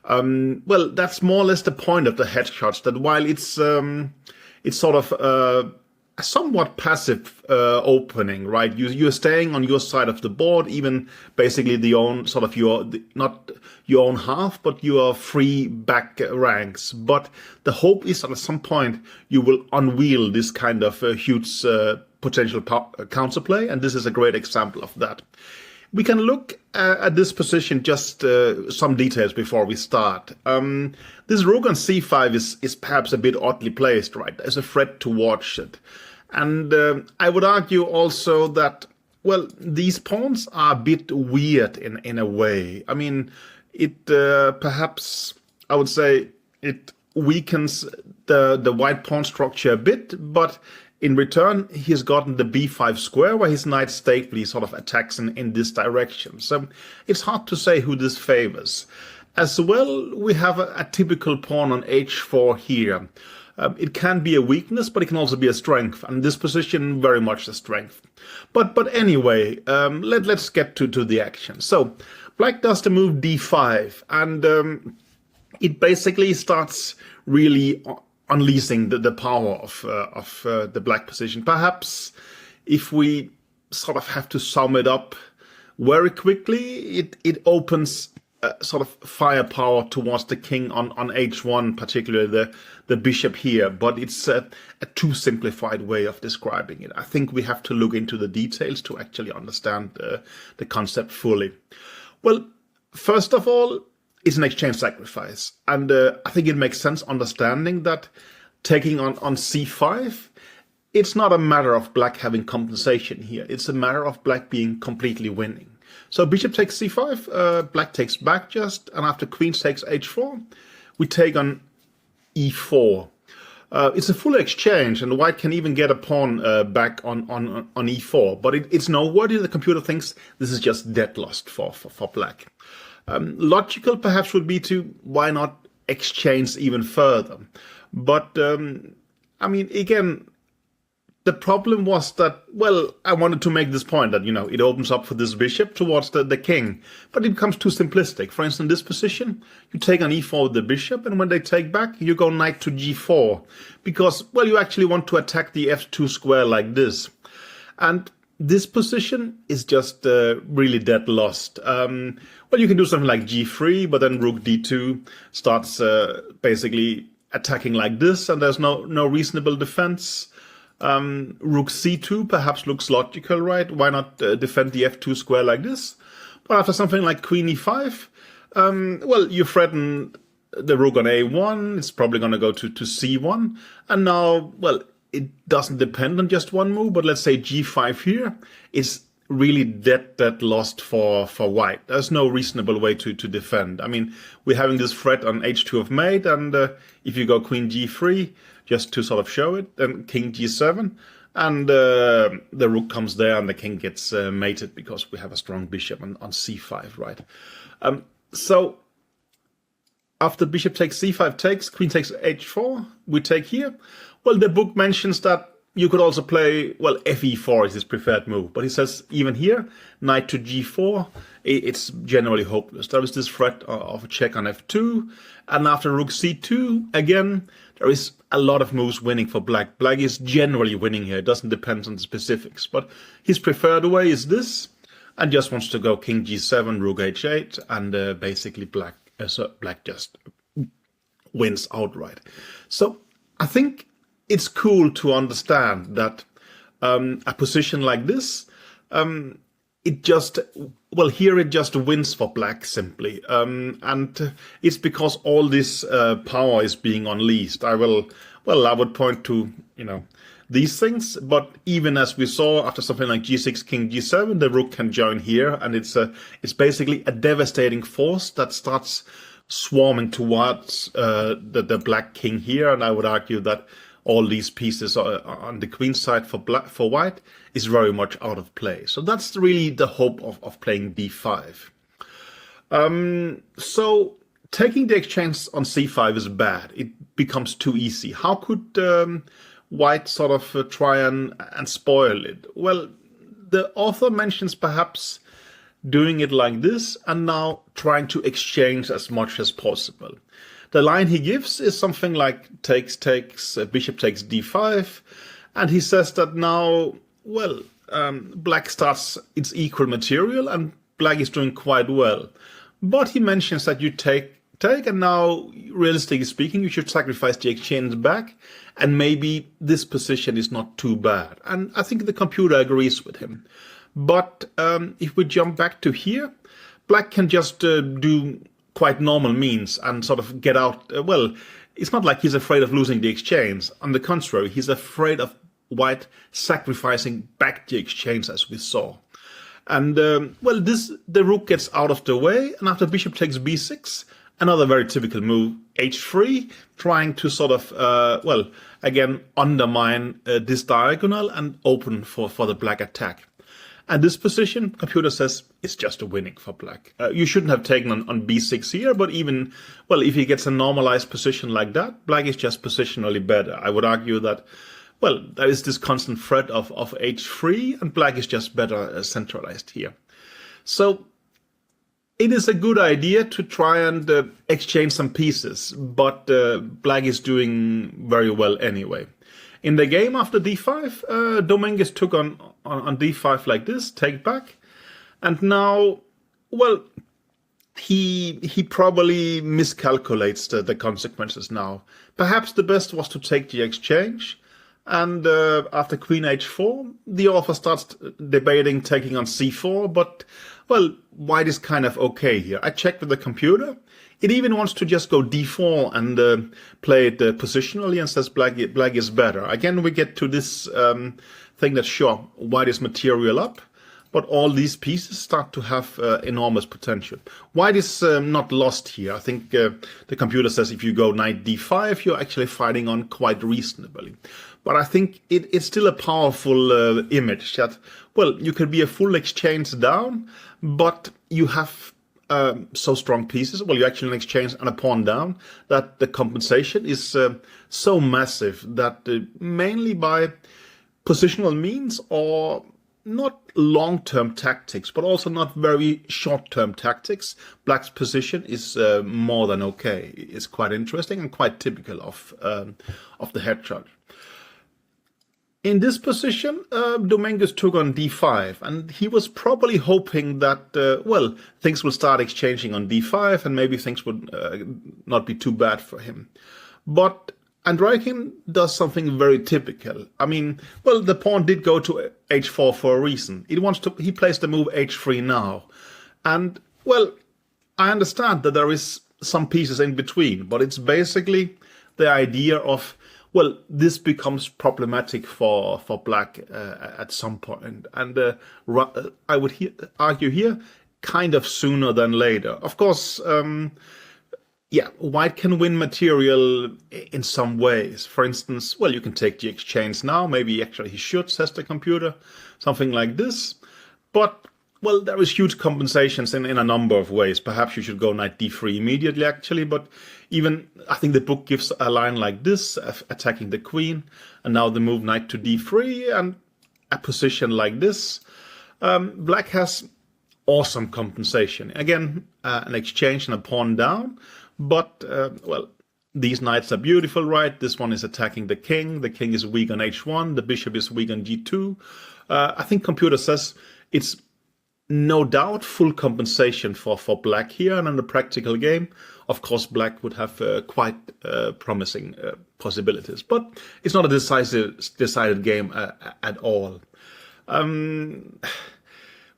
Well, that's more or less the point of the Hedgehog, that while it's sort of a somewhat passive opening, right? You're staying on your side of the board, even basically the own sort of not your own half, but your free back ranks. But the hope is that at some point you will unveil this kind of huge potential counterplay, and this is a great example of that. We can look at this position, just some details before we start. This rook on c5 is perhaps a bit oddly placed, right? There's a threat to watch it. And I would argue also that, well, these pawns are a bit weird in a way. I mean, it perhaps, I would say, it weakens the white pawn structure a bit, but in return, he's gotten the b5 square, where his knight stately sort of attacks in this direction. So it's hard to say who this favors. As well, we have a typical pawn on h4 here. It can be a weakness, but it can also be a strength, and this position very much a strength. But anyway, let's get to the action. So black does the move d5, and it basically starts really unleashing the power of the black position. Perhaps if we sort of have to sum it up very quickly, it opens sort of firepower towards the king on h1, particularly the bishop here, but it's a too simplified way of describing it. I think we have to look into the details to actually understand the concept fully. Well, first of all, it's an exchange sacrifice, and I think it makes sense understanding that taking on c5, it's not a matter of black having compensation here. It's a matter of black being completely winning. So bishop takes c5, black takes back just, and after queen takes h4, we take on e4. It's a full exchange, and white can even get a pawn back on e4, but it's noteworthy. The computer thinks this is just dead lost for black. Logical perhaps would be to, why not exchange even further? But, I mean, again, the problem was that, well, I wanted to make this point that, it opens up for this bishop towards the king, but it becomes too simplistic. For instance, in this position, you take on e4 with the bishop, and when they take back, you go knight to g4, because, well, you actually want to attack the f2 square like this. And this position is just really dead lost. Well, you can do something like g3, but then rook d2 starts basically attacking like this, and there's no reasonable defense. Rook c2 perhaps looks logical, right? Why not defend the f2 square like this? But after something like queen e5, well, you threaten the rook on a1, it's probably going to go to c1, and now, well, it doesn't depend on just one move, but let's say g5 here is really dead lost for white. There's no reasonable way to defend. I mean, we're having this threat on h2 of mate, and if you go queen g3, just to sort of show it, then king g7, and the rook comes there, and the king gets mated because we have a strong bishop on c5, right? So after bishop takes c5 takes, queen takes h4, we take here. Well, the book mentions that you could also play, well, fe4 is his preferred move, but he says even here, knight to g4, it's generally hopeless. There is this threat of a check on f2, and after rook c2, again, there is a lot of moves winning for black. Black is generally winning here. It doesn't depend on the specifics, but his preferred way is this, and just wants to go king g7, rook h8, and basically black just wins outright. So I think it's cool to understand that a position like this, it just wins for black simply. And it's because all this power is being unleashed. I would point to, these things, but even as we saw after something like g6, king g7, the rook can join here, and it's basically a devastating force that starts swarming towards the black king here, and I would argue that all these pieces on the queen side for white is very much out of play. So that's really the hope of playing d5. So taking the exchange on c5 is bad. It becomes too easy. How could white sort of try and spoil it? Well, the author mentions perhaps doing it like this and now trying to exchange as much as possible. The line he gives is something like bishop takes d5, And he says that now, well, black starts its equal material and black is doing quite well. But he mentions that you take, and now, realistically speaking, you should sacrifice the exchange back, and maybe this position is not too bad. And I think the computer agrees with him. But if we jump back to here, black can just do quite normal means and sort of get out. Well, it's not like he's afraid of losing the exchange. On the contrary, he's afraid of white sacrificing back the exchange, as we saw. And, well, the rook gets out of the way, and after bishop takes b6, another very typical move, h3, trying to sort of, well, again, undermine this diagonal and open for the black attack. And this position, computer says, is just a winning for black. You shouldn't have taken on b6 here, but even, well, if he gets a normalized position like that, black is just positionally better. I would argue that, well, there is this constant threat of h3, and black is just better centralized here. So it is a good idea to try and exchange some pieces, but black is doing very well anyway. In the game after d5, Dominguez took on d5 like this, take back, and now, well, he probably miscalculates the consequences now. Perhaps the best was to take the exchange, and after queen h4, the author starts debating taking on c4, but, well, white is kind of okay here. I checked with the computer. It even wants to just go d4 and play it positionally and says black is better. Again, we get to this thing that, sure, white is material up, but all these pieces start to have enormous potential. White is not lost here. I think the computer says if you go knight d5, you're actually fighting on quite reasonably. But I think it's still a powerful image that, well, you can be a full exchange down, but you have so strong pieces, well, you actually exchange and a pawn down, that the compensation is so massive that mainly by positional means or not long-term tactics, but also not very short-term tactics, black's position is more than okay. It's quite interesting and quite typical of the Hedgehog. In this position, Dominguez took on d5, and he was probably hoping that, well, things will start exchanging on d5, and maybe things would not be too bad for him. But Andreikin does something very typical. I mean, well, the pawn did go to h4 for a reason. He plays the move h3 now. And, well, I understand that there is some pieces in between, but it's basically the idea of, well, this becomes problematic for black at some point. And I would argue here, kind of sooner than later. Of course, yeah, white can win material in some ways. For instance, well, you can take the exchange now. Maybe actually he should, says the computer. Something like this. But, well, there is huge compensations in a number of ways. Perhaps you should go knight d3 immediately, actually. But even, I think the book gives a line like this, attacking the queen. And now the move knight to d3 and a position like this. Black has awesome compensation. Again, an exchange and a pawn down. But, well, these knights are beautiful, right? This one is attacking the king. The king is weak on h1. The bishop is weak on g2. I think computer says it's no doubt full compensation for black here. And in the practical game, of course, black would have quite promising possibilities. But it's not a decided game at all.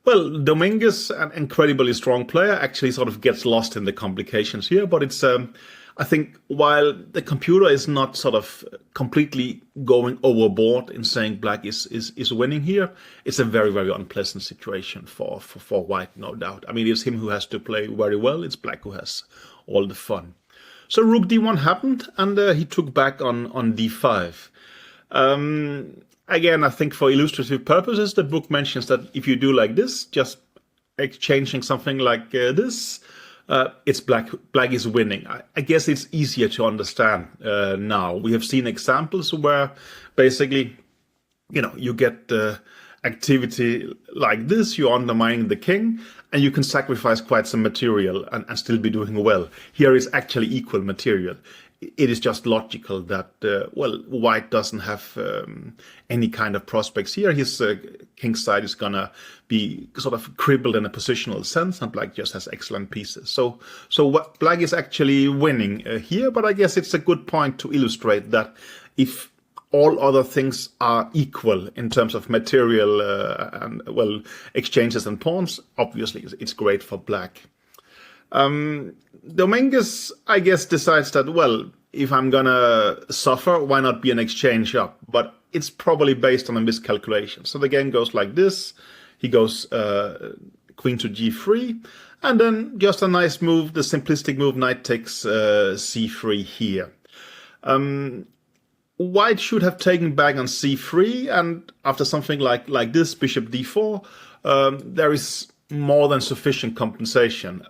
Well, Dominguez, an incredibly strong player, actually sort of gets lost in the complications here. But it's, I think, while the computer is not sort of completely going overboard in saying black is winning here, it's a very, very unpleasant situation for white, no doubt. I mean, it's him who has to play very well. It's black who has all the fun. So rook d1 happened, and he took back on d5. Again, I think for illustrative purposes, the book mentions that if you do like this, just exchanging something like this, it's black is winning. I guess it's easier to understand now. We have seen examples where basically, you know, you get activity like this, you're undermining the king, and you can sacrifice quite some material and still be doing well. Here is actually equal material. it is just logical that, well, white doesn't have any kind of prospects here. His king side is going to be sort of crippled in a positional sense, and black just has excellent pieces. So what black is actually winning here, but I guess it's a good point to illustrate that if all other things are equal in terms of material and, well, exchanges and pawns, obviously it's great for black. Dominguez, I guess, decides that, well, if I'm gonna suffer, why not be an exchange up? But it's probably based on a miscalculation. So the game goes like this. He goes queen to g3, and then just a nice move, the simplistic move, knight takes c3 here. White should have taken back on c3, and after something like this, bishop d4, there is more than sufficient compensation.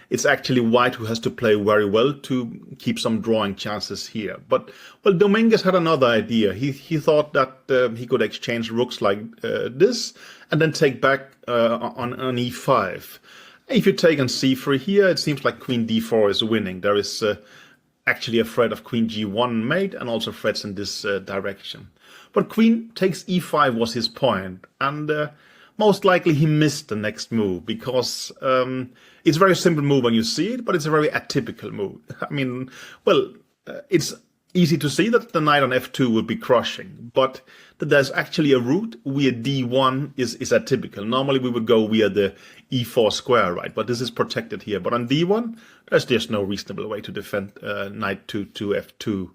It's actually white who has to play very well to keep some drawing chances here. But, well, Dominguez had another idea. He thought that he could exchange rooks like this and then take back on e5. If you take on c3 here, it seems like queen d4 is winning. There is actually a threat of queen g1 mate and also threats in this direction. But queen takes e5 was his point, and most likely he missed the next move because it's a very simple move when you see it, but it's a very atypical move. I mean, well, it's easy to see that the knight on f2 would be crushing, but that there's actually a route via d1 is atypical. Normally we would go via the e4 square, right? But this is protected here. But on d1, there's just no reasonable way to defend knight to f2.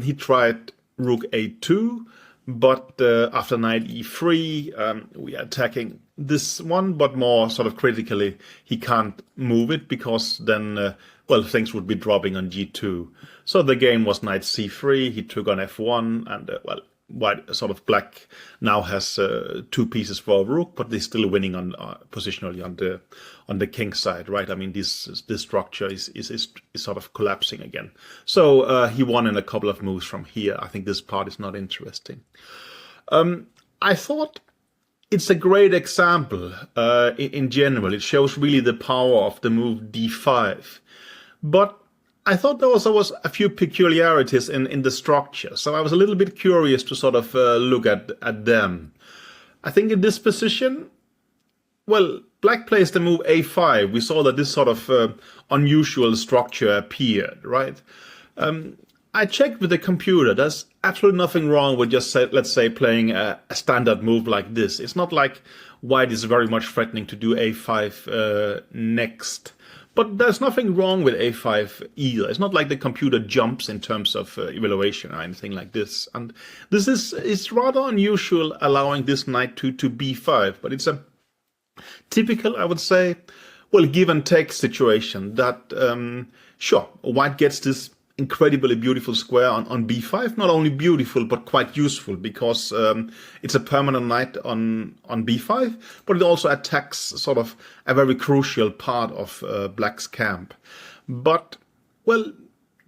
He tried rook a2, but after knight e3, we are attacking this one, but more sort of critically, he can't move it because then, well, things would be dropping on g2. So the game was knight c3, he took on f1, and, well, white, sort of black now has 2 pieces for a rook, but they're still winning on positionally on the king side, right? I mean, this structure is sort of collapsing again. So he won in a couple of moves from here. I think this part is not interesting. I thought it's a great example in general. It shows really the power of the move d5. But I thought there was a few peculiarities in the structure, so I was a little bit curious to sort of look at them. I think in this position, well, black plays the move a5. We saw that this sort of unusual structure appeared, right? I checked with the computer. There's absolutely nothing wrong with just, let's say, playing a standard move like this. It's not like white is very much threatening to do a5 next. But there's nothing wrong with a5 either. It's not like the computer jumps in terms of evaluation or anything like this. And this is rather unusual, allowing this knight to b5. But it's a typical, I would say, well, give and take situation that, sure, white gets this incredibly beautiful square on b5, not only beautiful but quite useful because it's a permanent knight on b5, but it also attacks sort of a very crucial part of black's camp. But, well,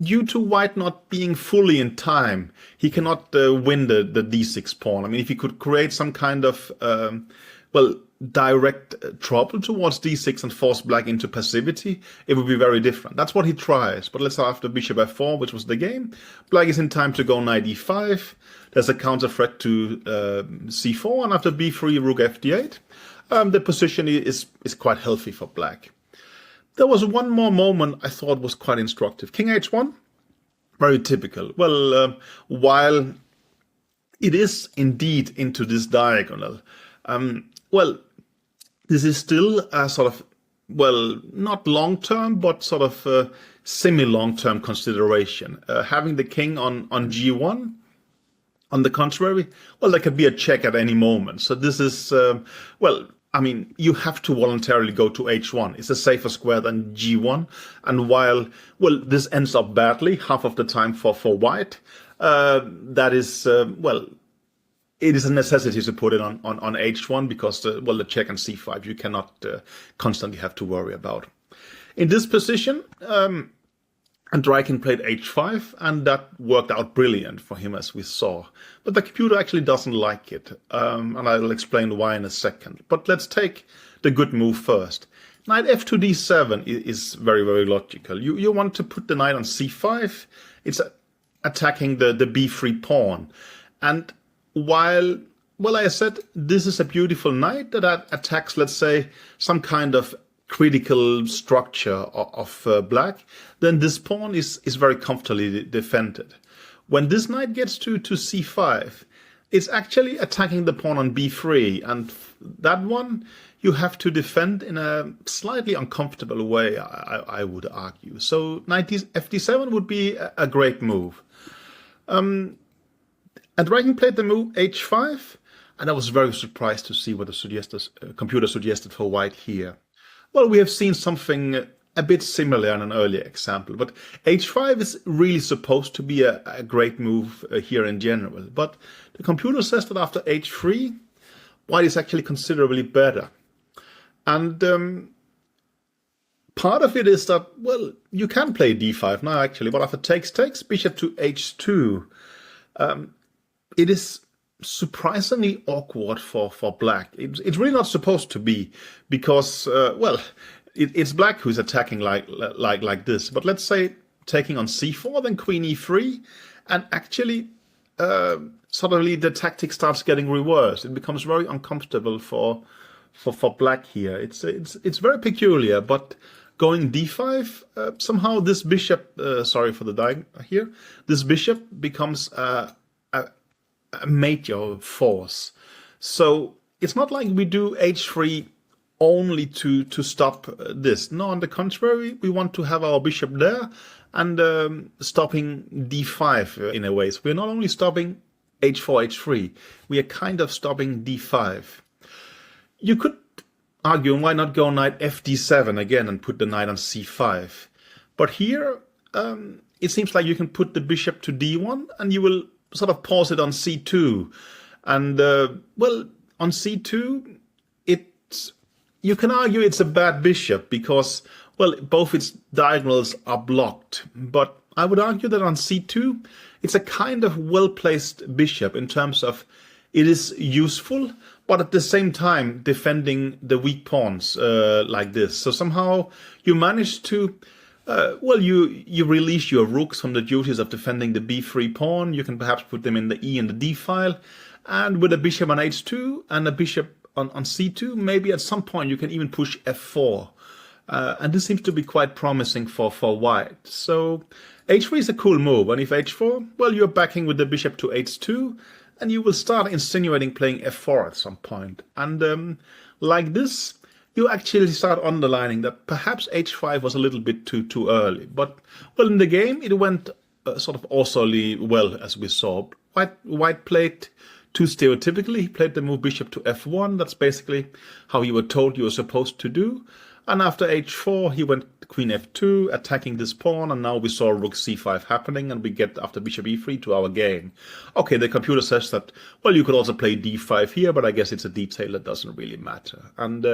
due to white not being fully in time, he cannot win the d6 pawn. I mean, if he could create some kind of well, direct trouble towards d6 and force black into passivity, it would be very different. That's what he tries. But let's say after bishop f4, which was the game, black is in time to go knight e5. There's a counter threat to c4, and after b3, rook fd8. The position is quite healthy for black. There was one more moment I thought was quite instructive. King h1, very typical. Well, while it is indeed into this diagonal, well, this is still a sort of, well, not long-term, but sort of semi-long-term consideration. Having the king on g1, on the contrary, well, there could be a check at any moment. So this is, well, I mean, you have to voluntarily go to h1. It's a safer square than g1. And while, well, this ends up badly half of the time for white, that is, well, it is a necessity to put it on h1 because, well, the check on c5 you cannot constantly have to worry about. In this position, Andreikin played h5, and that worked out brilliant for him, as we saw. But the computer actually doesn't like it, and I'll explain why in a second. But let's take the good move first. knight f2 d7 is very, very logical. You want to put the knight on c5. It's attacking the b3 pawn. And while, well, I said this is a beautiful knight that attacks, let's say, some kind of critical structure of black, then this pawn is very comfortably defended. When this knight gets to c5, it's actually attacking the pawn on b3, and that one you have to defend in a slightly uncomfortable way, I would argue. So knight fd7 would be a great move. And Dragon played the move h5, and I was very surprised to see what the computer suggested for white here. Well, we have seen something a bit similar in an earlier example, but h5 is really supposed to be a great move here in general. But the computer says that after h3, white is actually considerably better. And part of it is that, well, you can play d5 now actually, but after takes, bishop to h2, it is surprisingly awkward for black. It's really not supposed to be, because, well, it's black who's attacking like this. But let's say taking on c4, then queen e3, and actually suddenly the tactic starts getting reversed. It becomes very uncomfortable for black here. It's very peculiar, but going d5, somehow this bishop, sorry for the diagonal here, this bishop becomes a major force. So it's not like we do h3 only to stop this. No, on the contrary, we want to have our bishop there and stopping d5 in a way. So we're not only stopping h4, h3, we are kind of stopping d5. You could argue, why not go knight fd7 again and put the knight on c5? But here, it seems like you can put the bishop to d1 and you will sort of pause it on c2. And, well, on c2, you can argue it's a bad bishop because, well, both its diagonals are blocked. But I would argue that on c2, it's a kind of well-placed bishop in terms of it is useful, but at the same time defending the weak pawns like this. So somehow you manage to, well, you release your rooks from the duties of defending the b3 pawn. You can perhaps put them in the e and the d file. And with a bishop on h2 and a bishop on c2, maybe at some point you can even push f4. And this seems to be quite promising for white. So h3 is a cool move. And if h4, well, you're backing with the bishop to h2, and you will start insinuating playing f4 at some point. And like this, you actually start underlining that perhaps h5 was a little bit too early. But, well, in the game, it went sort of also well, as we saw. White played too stereotypically. He played the move bishop to f1. That's basically how you were told you were supposed to do. And after h4, he went queen f2, attacking this pawn, and now we saw rook c5 happening, and we get, after bishop e3, to our game. Okay, the computer says that, well, you could also play d5 here, but I guess it's a detail that doesn't really matter. And,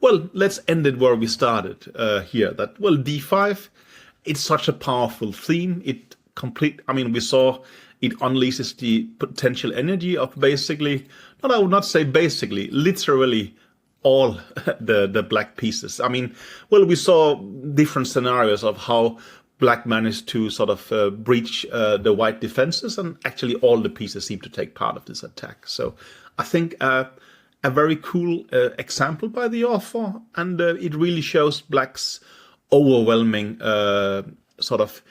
well, let's end it where we started here, that, well, d5, it's such a powerful theme. I mean, we saw it unleashes the potential energy of basically, I would not say basically, literally all the black pieces. I mean, well, we saw different scenarios of how black managed to sort of breach the white defenses, and actually all the pieces seem to take part of this attack. So I think a very cool example by the author, and it really shows black's overwhelming sort of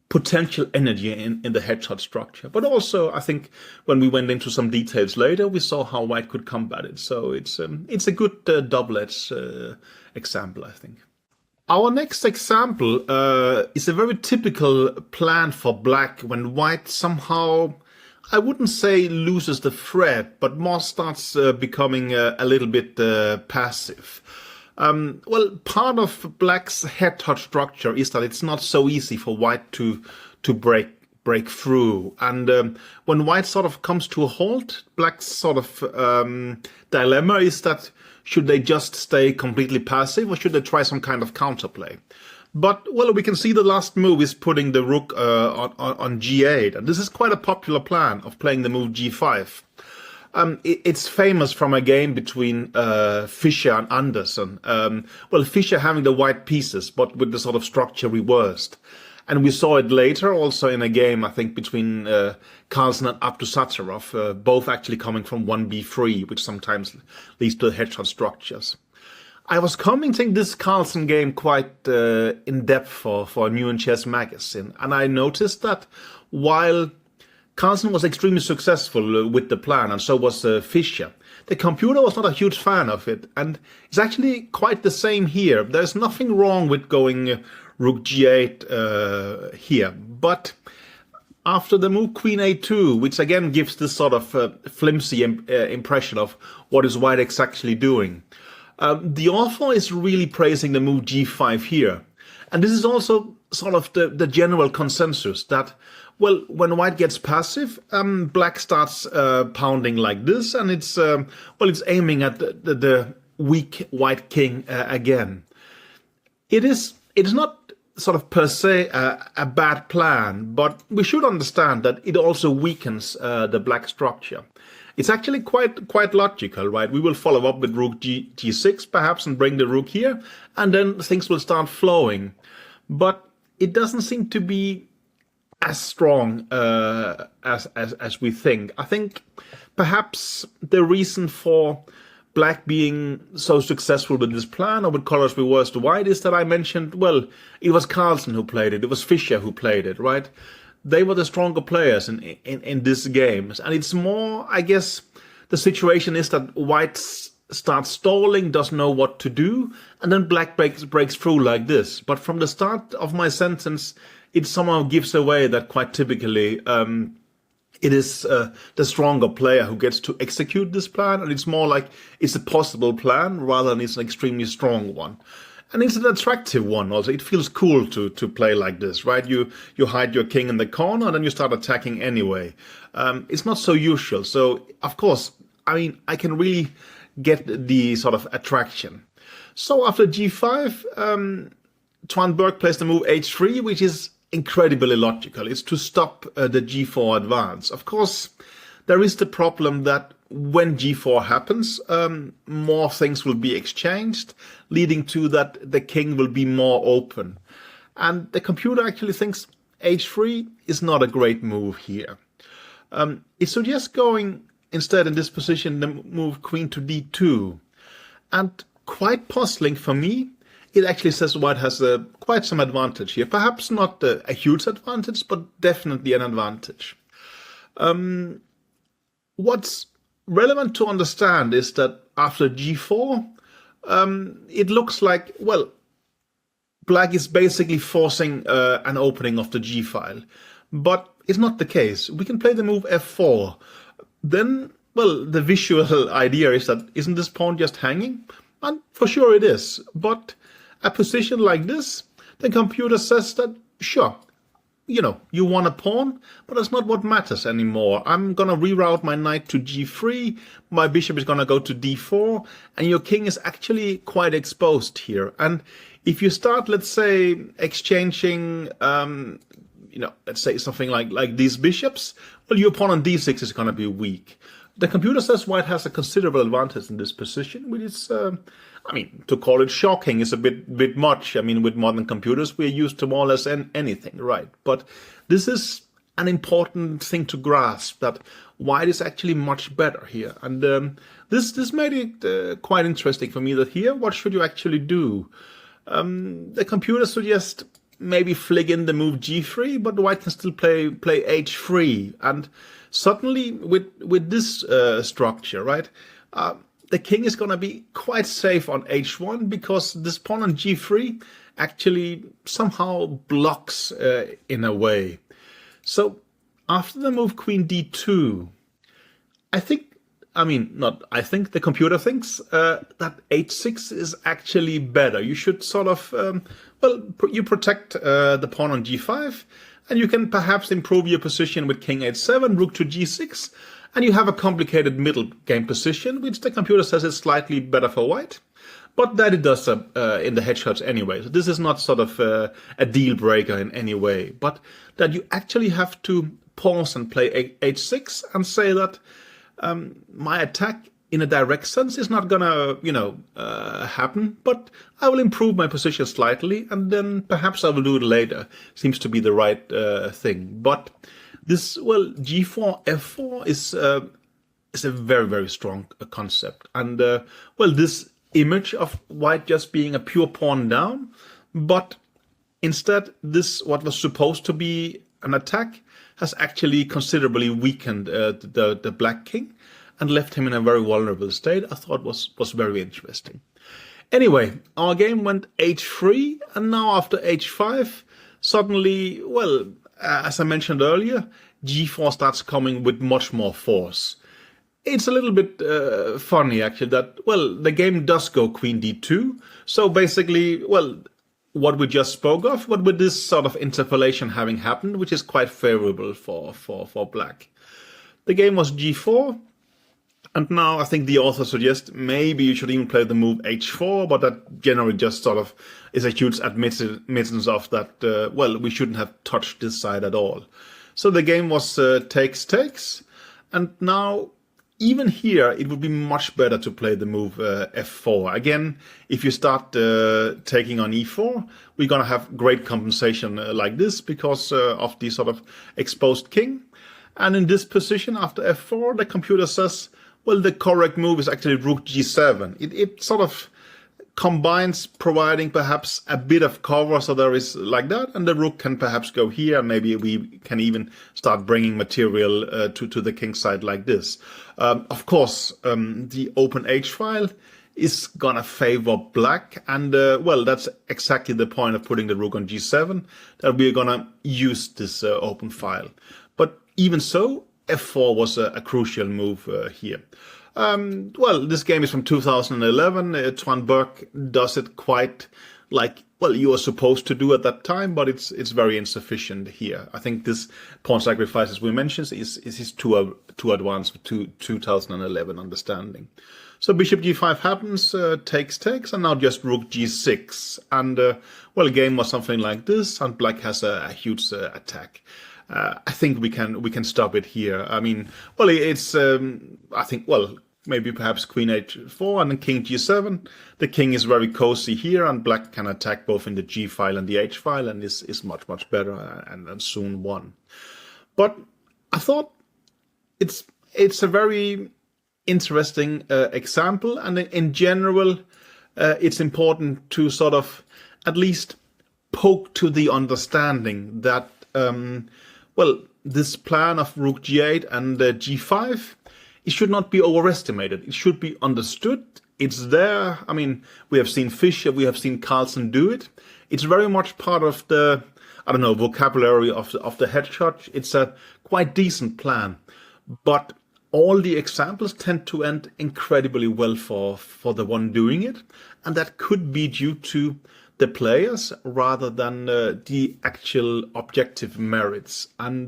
potential energy in the hedgehog structure. But also, I think when we went into some details later, we saw how white could combat it. So it's a good double-edged example, I think. Our next example is a very typical plan for black when white somehow, I wouldn't say loses the thread, but more starts becoming a little bit passive. Well, part of black's hedgehog structure is that it's not so easy for white to break through. And when white sort of comes to a halt, black's sort of dilemma is that should they just stay completely passive or should they try some kind of counterplay? But, well, we can see the last move is putting the rook on g8. And this is quite a popular plan of playing the move g5. It's famous from a game between Fischer and Anderson. Well, Fischer having the white pieces, but with the sort of structure reversed. And we saw it later also in a game, I think, between Carlsen and Abdusattorov, both actually coming from 1b3, which sometimes leads to hedgehog structures. I was commenting this Carlsen game quite in depth for New and Chess magazine, and I noticed that while Carlsen was extremely successful with the plan, and so was Fischer, the computer was not a huge fan of it, and it's actually quite the same here. There's nothing wrong with going Rook G8 here, but after the move Queen A2, which again gives this sort of flimsy impression of what is white exactly doing, the author is really praising the move G5 here. And this is also sort of the general consensus that, well, when white gets passive, black starts pounding like this, and it's aiming at the weak white king again. It is not sort of per se a bad plan, but we should understand that it also weakens the black structure. It's actually quite logical, right? We will follow up with Rook G6 perhaps and bring the rook here, and then things will start flowing. But it doesn't seem to be as strong as we think. I think perhaps the reason for black being so successful with this plan, or with colors reversed to white, is that I mentioned, well, it was Carlsen who played it, it was Fischer who played it, right? They were the stronger players in this game. And it's more, I guess, the situation is that white starts stalling, doesn't know what to do, and then black breaks through like this. But from the start of my sentence, it somehow gives away that quite typically it is the stronger player who gets to execute this plan, and it's more like it's a possible plan rather than it's an extremely strong one. And it's an attractive one also. It feels cool to play like this, right? You hide your king in the corner and then you start attacking anyway. It's not so usual. So, of course, I mean, I can really get the sort of attraction. So after G5, Twan Berg plays the move H3, which is incredibly logical. It's to stop the G4 advance. Of course, there is the problem that when G4 happens, more things will be exchanged, leading to that the king will be more open. And the computer actually thinks H3 is not a great move here. It suggests going instead in this position the move Queen to D2. And quite puzzling for me, it actually says white has quite some advantage here. Perhaps not a huge advantage, but definitely an advantage. What's relevant to understand is that after G4, it looks like, well, black is basically forcing an opening of the G file. But it's not the case. We can play the move F4. Then, well, the visual idea is that, isn't this pawn just hanging? And for sure it is. But a position like this, the computer says that, sure, you know, you won a pawn, but that's not what matters anymore. I'm going to reroute my knight to G3, my bishop is going to go to D4, and your king is actually quite exposed here. And if you start, let's say, exchanging, let's say something like these bishops, well, your pawn on D6 is going to be weak. The computer says white has a considerable advantage in this position, which is, to call it shocking is a bit much. I mean, with modern computers, we're used to more or less anything, right? But this is an important thing to grasp, that white is actually much better here. And this made it quite interesting for me, that here, what should you actually do? The computer suggests maybe flick in the move G3, but white can still play H3. And suddenly, with this structure, right, the king is going to be quite safe on H1, because this pawn on G3 actually somehow blocks in a way. So after the move Queen D2, the computer thinks that H6 is actually better. You should sort of, you protect the pawn on G5, and you can perhaps improve your position with King H7, Rook to G6, and you have a complicated middle game position, which the computer says is slightly better for white, but that it does in the hedgehogs anyway. So this is not sort of a deal breaker in any way, but that you actually have to pause and play H6 and say that My attack in a direct sense is not gonna, happen, but I will improve my position slightly, and then perhaps I will do it later. Seems to be the right thing. But this, g4, f4 is a very, very strong concept. And, this image of white just being a pure pawn down, but instead, this, what was supposed to be an attack, has actually considerably weakened the black king and left him in a very vulnerable state. I thought was very interesting. Anyway, our game went h3, and now after h5, suddenly, as I mentioned earlier, g4 starts coming with much more force. It's a little bit funny, actually, that, the game does go queen d2. So basically, what we just spoke of, but with this sort of interpolation having happened, which is quite favorable for black. The game was g4, and now I think the author suggests maybe you should even play the move h4, but that generally just sort of is a huge admittance of that, we shouldn't have touched this side at all. So the game was takes, and now even here, it would be much better to play the move f4. Again, if you start taking on e4, we're going to have great compensation like this because of the sort of exposed king. And in this position, after f4, the computer says, the correct move is actually rook g7. It sort of combines providing perhaps a bit of cover, so there is like that, and the rook can perhaps go here. Maybe we can even start bringing material to the king side like this. Of course, the open h file is gonna favor black, and that's exactly the point of putting the rook on g7, that we're gonna use this open file. But even so, f4 was a crucial move here. This game is from 2011. Twan Burke does it quite like, you were supposed to do at that time, but it's very insufficient here. I think this pawn sacrifice, as we mentioned, is too advanced for 2011 understanding. So bishop g5 happens, takes, and now just rook g6. And, the game was something like this, and black has a huge attack. I think we can stop it here. I mean, it's, I think, maybe perhaps queen h4 and then king g7. The king is very cozy here, and black can attack both in the g file and the h file, and is much better and soon won. But I thought it's a very interesting example, and in general, it's important to sort of at least poke to the understanding that this plan of rook g8 and g5, it should not be overestimated. It should be understood. It's there. I mean, we have seen Fischer, we have seen Carlsen do it. It's very much part of the, vocabulary of the Hedgehog. It's a quite decent plan. But all the examples tend to end incredibly well for the one doing it. And that could be due to the players rather than the actual objective merits. And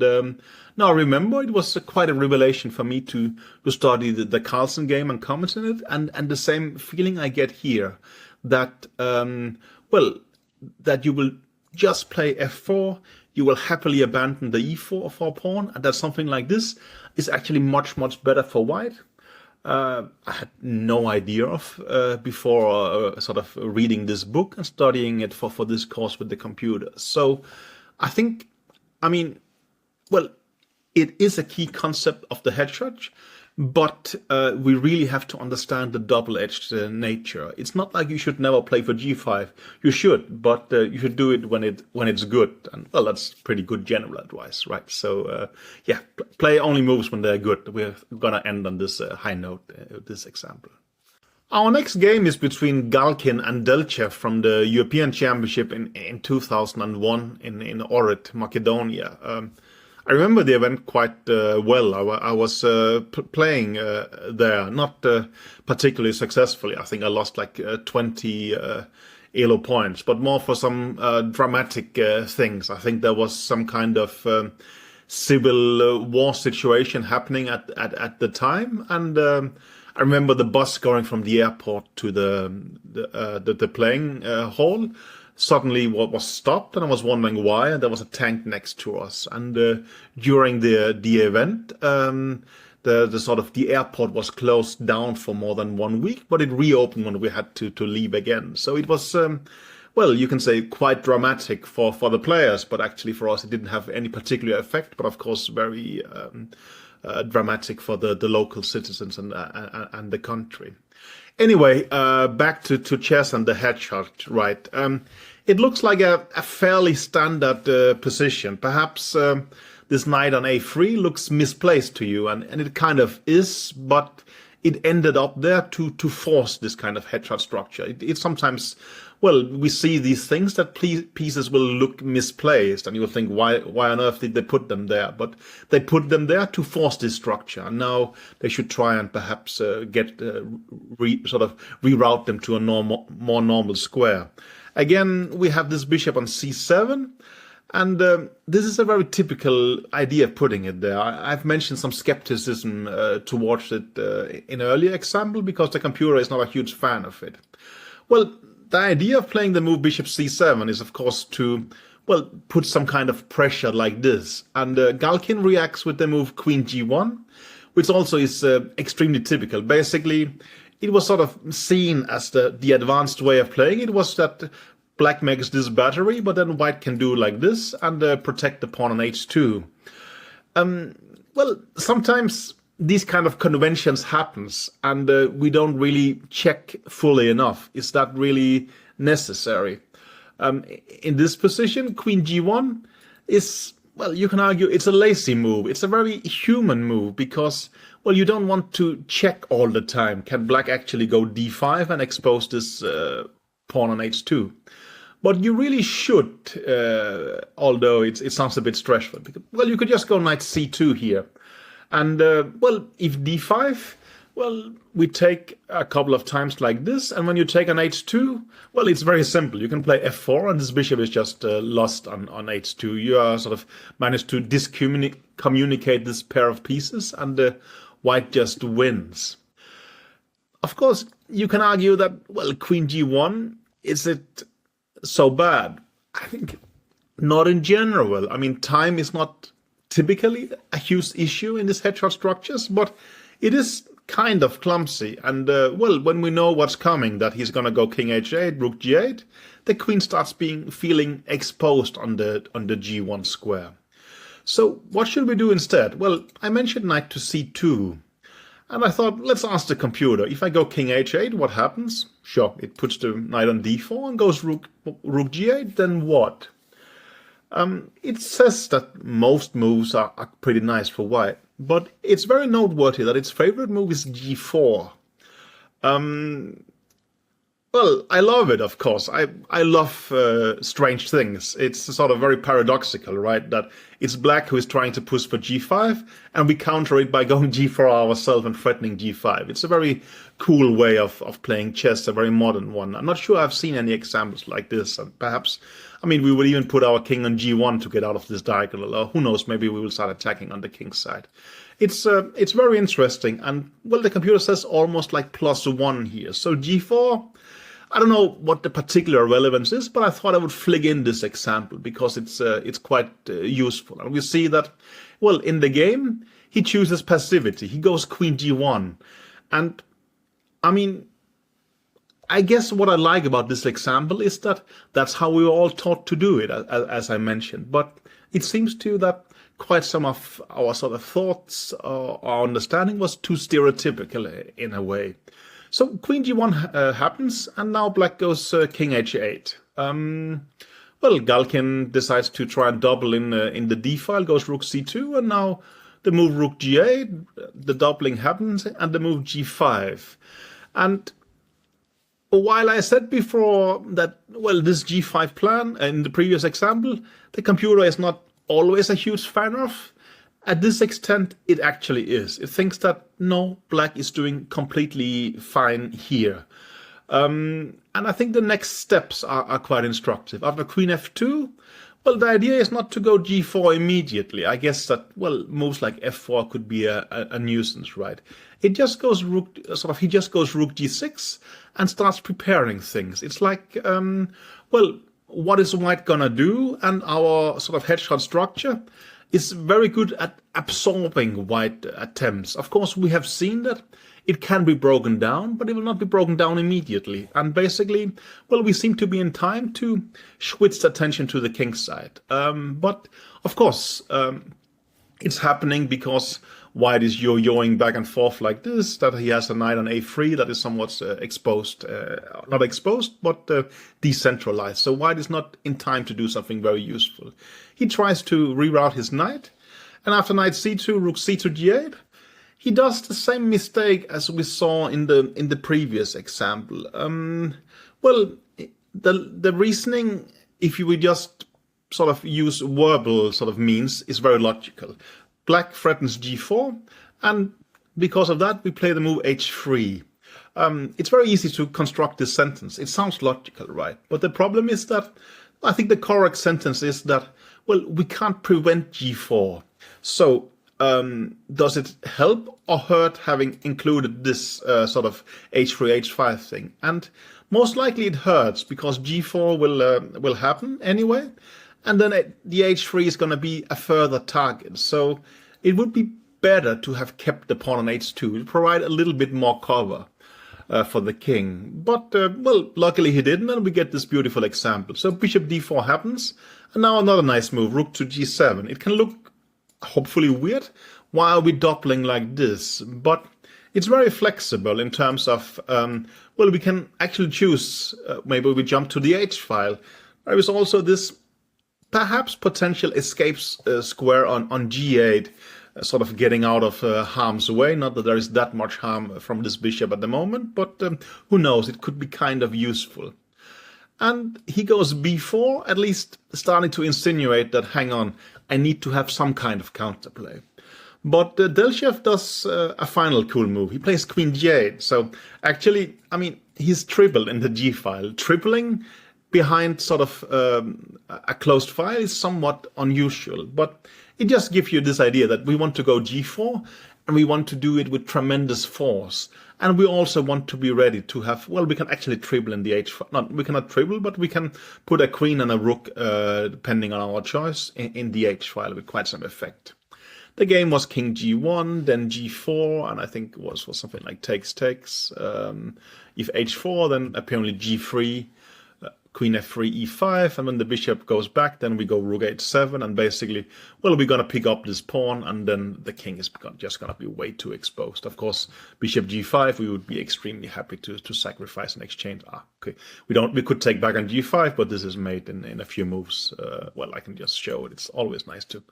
now remember, it was quite a revelation for me to study the Carlsen game and comment on it, and the same feeling I get here, that that you will just play f4, you will happily abandon the e4 pawn, and that something like this is actually much better for white. I had no idea of before sort of reading this book and studying it for this course with the computer. So I think, it is a key concept of the Hedgehog, but we really have to understand the double-edged nature. It's not like you should never play for g5. You should, but you should do it when it's good. And that's pretty good general advice, right? So play only moves when they're good. We're gonna end on this high note, this example. Our next game is between Galkin and Delchev from the European Championship in 2001 in Ohrid, Macedonia. I remember the event quite well. I was playing there, not particularly successfully. I think I lost like 20 ELO points, but more for some dramatic things. I think there was some kind of civil war situation happening at the time, and I remember the bus going from the airport to the playing hall. Suddenly was stopped, and I was wondering why, and there was a tank next to us. And during the event, the the sort of the airport was closed down for more than 1 week, but it reopened when we had to leave again. So it was, well, you can say quite dramatic for the players, but actually for us it didn't have any particular effect. But of course, very dramatic for the local citizens and the country. Anyway, back to chess and the hedgehog, right? It looks like a fairly standard position. Perhaps this knight on a3 looks misplaced to you, and it kind of is, but it ended up there to force this kind of hedgehog structure. It sometimes, well, we see these things that pieces will look misplaced, and you will think, why on earth did they put them there? But they put them there to force this structure, and now they should try and perhaps sort of reroute them to a more normal square. Again, we have this bishop on c7. And this is a very typical idea of putting it there. I've mentioned some skepticism towards it in an earlier example because the computer is not a huge fan of it. Well, the idea of playing the move bishop c7 is, of course, to, well, put some kind of pressure like this. And Galkin reacts with the move queen g1, which also is extremely typical. Basically, it was sort of seen as the advanced way of playing. It was that Black makes this battery, but then white can do like this and protect the pawn on h2. Well, sometimes these kind of conventions happens, and we don't really check fully enough. Is that really necessary? In this position, queen g1 is, well, you can argue it's a lazy move. It's a very human move because, well, you don't want to check all the time. Can black actually go d5 and expose this pawn on h2? But you really should, although it sounds a bit stressful. Because, well, you could just go knight c2 here. And, well, if d5, well, we take a couple of times like this. And when you take on h2, well, it's very simple. You can play f4, and this bishop is just lost on h2. You are sort of managed to communicate this pair of pieces, and white just wins. Of course, you can argue that, well, queen g1, is it so bad? I think not in general. I mean, time is not typically a huge issue in these hedgehog structures, but it is kind of clumsy. And well, when we know what's coming, that he's gonna go king h8, rook g8, the queen starts feeling exposed on the g1 square. So what should we do instead? Well, I mentioned knight to c2. And I thought, let's ask the computer. If I go king h8, what happens? Sure, it puts the knight on d4 and goes rook g8, then what? It says that most moves are pretty nice for white, but it's very noteworthy that its favorite move is g4. Well, I love it, of course. I love strange things. It's sort of very paradoxical, right? That it's black who is trying to push for g5, and we counter it by going g4 ourselves and threatening g5. It's a very cool way of playing chess, a very modern one. I'm not sure I've seen any examples like this, and perhaps, I mean, we would even put our king on g1 to get out of this diagonal, or who knows, maybe we will start attacking on the king's side. It's very interesting, and, well, the computer says almost like +1 here. So g4, I don't know what the particular relevance is, but I thought I would flick in this example because it's quite useful. And we see that, well, in the game, he chooses passivity. He goes queen g1. And, I mean, I guess what I like about this example is that that's how we were all taught to do it, as I mentioned. But it seems to that quite some of our sort of thoughts or our understanding was too stereotypical in a way. So queen g1 happens, and now black goes king h8. Well, Galkin decides to try and double in the d file, goes rook c2, and now the move rook g8, the doubling happens, and the move g5. And while I said before that, well, this g5 plan, in the previous example, the computer is not always a huge fan of, at this extent, it actually is. It thinks that, no, black is doing completely fine here. And I think the next steps are quite instructive. After queen f2, well, the idea is not to go g4 immediately. I guess that, well, moves like f4 could be a nuisance, right? It just goes he just goes rook g6 and starts preparing things. It's like, well, what is white gonna do? And our sort of hedgehog structure is very good at absorbing white attempts. Of course, we have seen that it can be broken down, but it will not be broken down immediately. And basically, well, we seem to be in time to switch attention to the king's side. But of course, it's happening because white is yo-yoing back and forth like this, that he has a knight on a3 that is somewhat exposed, not exposed, but decentralized. So white is not in time to do something very useful. He tries to reroute his knight, and after knight c2, rook c2, g8, he does the same mistake as we saw in the previous example. Well, the reasoning, if you would just sort of use verbal sort of means, is very logical. Black threatens g4, and because of that, we play the move h3. It's very easy to construct this sentence. It sounds logical, right? But the problem is that I think the correct sentence is that, well, we can't prevent g4. So does it help or hurt having included this sort of h3, h5 thing? And most likely it hurts, because g4 will happen anyway, and then the h3 is going to be a further target. So it would be better to have kept the pawn on h2 to provide a little bit more cover for the king. But, well, luckily he didn't, and we get this beautiful example. So bishop d4 happens, and now another nice move, rook to g7. It can look hopefully weird. Why are we doubling like this? But it's very flexible in terms of, well, we can actually choose, maybe we jump to the h file. There is also this perhaps potential escape square on g8, sort of getting out of harm's way. Not that there is that much harm from this bishop at the moment, but who knows, it could be kind of useful. And he goes b4, at least starting to insinuate that, hang on, I need to have some kind of counterplay. But Delchev does a final cool move. He plays queen g8. So actually, I mean, he's tripled in the g file. Tripling behind sort of a closed file is somewhat unusual. But it just gives you this idea that we want to go g4, and we want to do it with tremendous force. And we also want to be ready to have, well, we can actually triple in the h file. Not, we cannot triple, but we can put a queen and a rook, depending on our choice, in the h file with quite some effect. The game was king g1, then g4, and I think it was something like takes. If h4, then apparently g3, queen f3, e5, and when the bishop goes back, then we go rook h7, and basically, well, we're going to pick up this pawn, and then the king is just going to be way too exposed. Of course, bishop g5, we would be extremely happy to sacrifice and exchange. Okay, we could take back on g5, but this is made in a few moves. Well, I can just show it. It's always nice to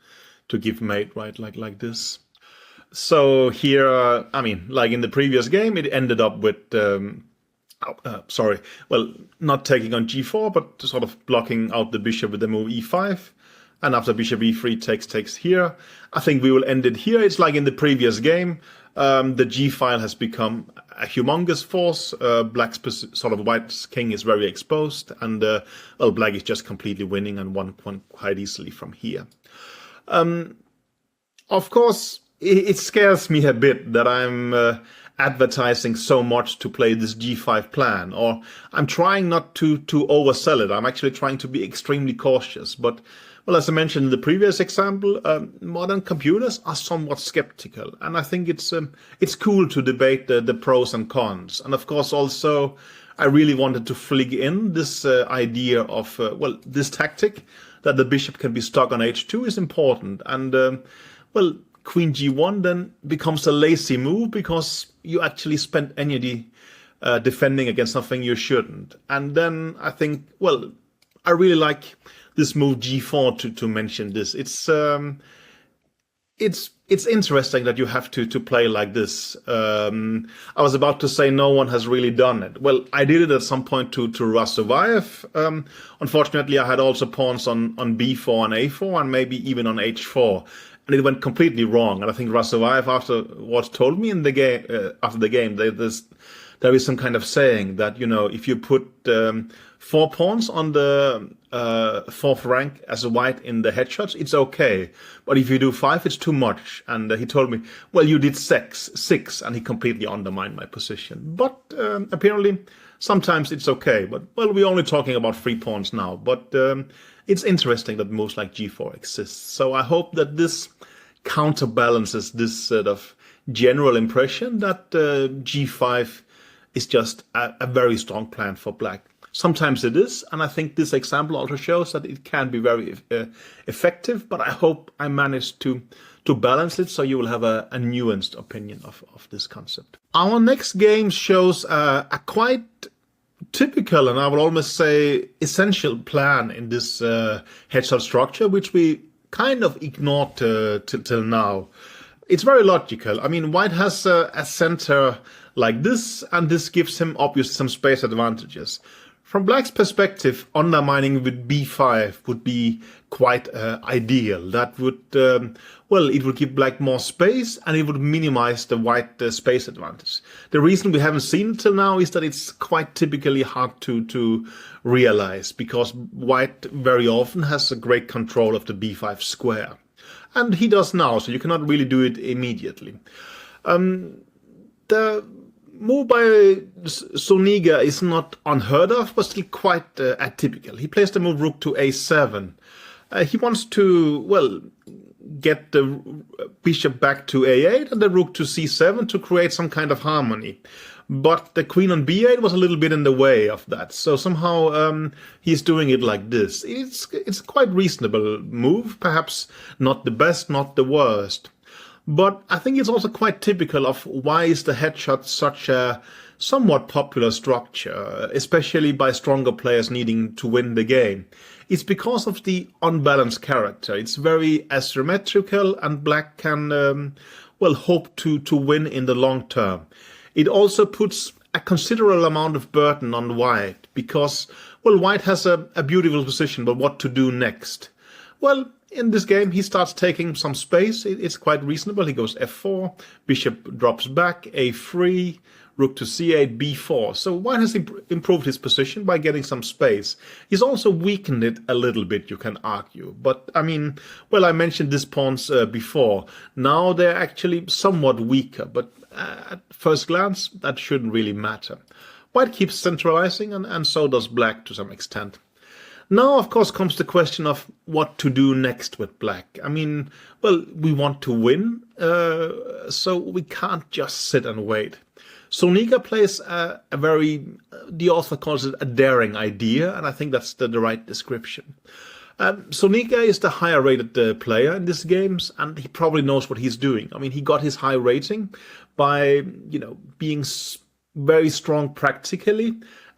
give mate, right, like this. So here, I mean, like in the previous game, it ended up with well, not taking on g4, but sort of blocking out the bishop with the move e5. And after bishop e3 takes here, I think we will end it here. It's like in the previous game. The g file has become a humongous force. Black's sort of white's king is very exposed, and well, black is just completely winning and won quite easily from here. Of course, it scares me a bit that I'm advertising so much to play this g5 plan, or I'm trying not to oversell it. I'm actually trying to be extremely cautious. But, well, as I mentioned in the previous example, modern computers are somewhat skeptical, and I think it's cool to debate the pros and cons. And of course, also, I really wanted to flig in this idea of, well, this tactic that the bishop can be stuck on h2 is important. And, well, queen g1 then becomes a lazy move because you actually spent energy defending against something you shouldn't. And then I think, well, I really like this move g4 to mention this. It's interesting that you have to play like this. I was about to say no one has really done it. Well, I did it at some point to Rasovayev. Unfortunately, I had also pawns on b4 and a4, and maybe even on h4. And it went completely wrong. And I think Rasovayev afterwards told me in the game, after the game, there is some kind of saying that, you know, if you put 4 pawns on the 4th rank as a white in the headshots, it's okay. But if you do 5, it's too much. And he told me, well, you did 6, and he completely undermined my position. But apparently Sometimes it's okay, but well, we're only talking about 3 pawns now. But it's interesting that moves like g4 exists. So I hope that this counterbalances this sort of general impression that g5 is just a very strong plan for black. Sometimes it is, and I think this example also shows that it can be very effective, but I hope I managed to balance it so you will have a nuanced opinion of this concept. Our next game shows a quite typical, and I would almost say essential plan in this Hedgehog structure, which we kind of ignored till now. It's very logical. I mean, white has a center like this, and this gives him obviously some space advantages. From black's perspective, undermining with b5 would be quite ideal. That would, well, it would give black more space and it would minimize the white space advantage. The reason we haven't seen it till now is that it's quite typically hard to realize, because white very often has a great control of the b5 square. And he does now, so you cannot really do it immediately. The move by Zuniga is not unheard of, but still quite atypical. He plays the move rook to a7. He wants to, well, get the bishop back to a8 and the rook to c7 to create some kind of harmony. But the queen on b8 was a little bit in the way of that. So somehow he's doing it like this. It's a quite reasonable move, perhaps not the best, not the worst. But I think it's also quite typical of why is the Hedgehog such a somewhat popular structure, especially by stronger players needing to win the game. It's because of the unbalanced character. It's very asymmetrical, and black can, well, hope to win in the long term. It also puts a considerable amount of burden on white, because, well, white has a beautiful position, but what to do next? Well, in this game, he starts taking some space. It's quite reasonable. He goes f4, bishop drops back, a3, rook to c8, b4. So white has improved his position by getting some space. He's also weakened it a little bit, you can argue. But, I mean, well, I mentioned these pawns before. Now they're actually somewhat weaker, but at first glance, that shouldn't really matter. White keeps centralizing, and so does black to some extent. Now, of course, comes the question of what to do next with black. I mean, well, we want to win, so we can't just sit and wait. Zuniga plays a very, the author calls it a daring idea, and I think that's the right description. Zuniga is the higher rated player in these games, and he probably knows what he's doing. I mean, he got his high rating by, you know, being very strong practically,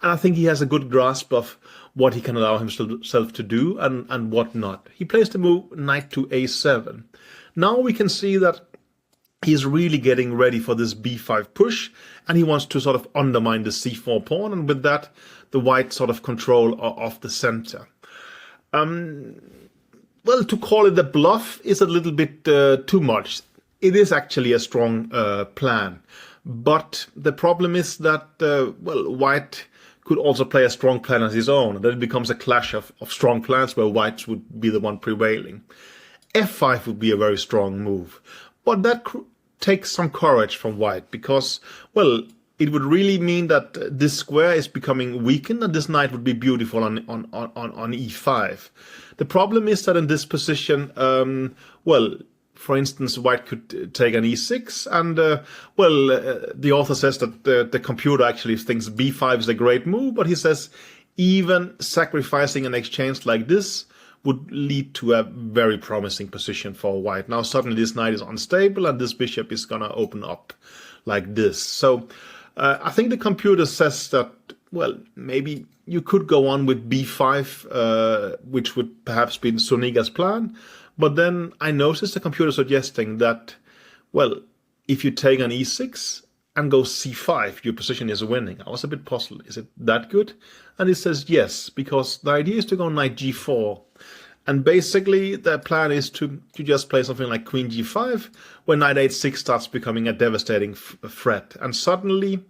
and I think he has a good grasp of what he can allow himself to do and what not. He plays the move knight to a7. Now we can see that he's really getting ready for this b5 push, and he wants to sort of undermine the c4 pawn, and with that, the white sort of control of the center. Well, to call it a bluff is a little bit too much. It is actually a strong plan, but the problem is that, well, white could also play a strong plan as his own, and then it becomes a clash of strong plans where white would be the one prevailing. f5 would be a very strong move, but that takes some courage from white, because, well, it would really mean that this square is becoming weakened, and this knight would be beautiful on e5. The problem is that in this position, well, for instance, white could take an e6, and, well, the author says that the computer actually thinks b5 is a great move, but he says even sacrificing an exchange like this would lead to a very promising position for white. Now suddenly this knight is unstable, and this bishop is going to open up like this. So I think the computer says that, well, maybe you could go on with b5, which would perhaps be Zuniga's plan. But then I noticed the computer suggesting that, well, if you take an e6 and go c5, your position is winning. I was a bit puzzled. Is it that good? And it says yes, because the idea is to go knight g4. And basically the plan is to just play something like queen g5, where knight h6 starts becoming a devastating threat. And suddenly,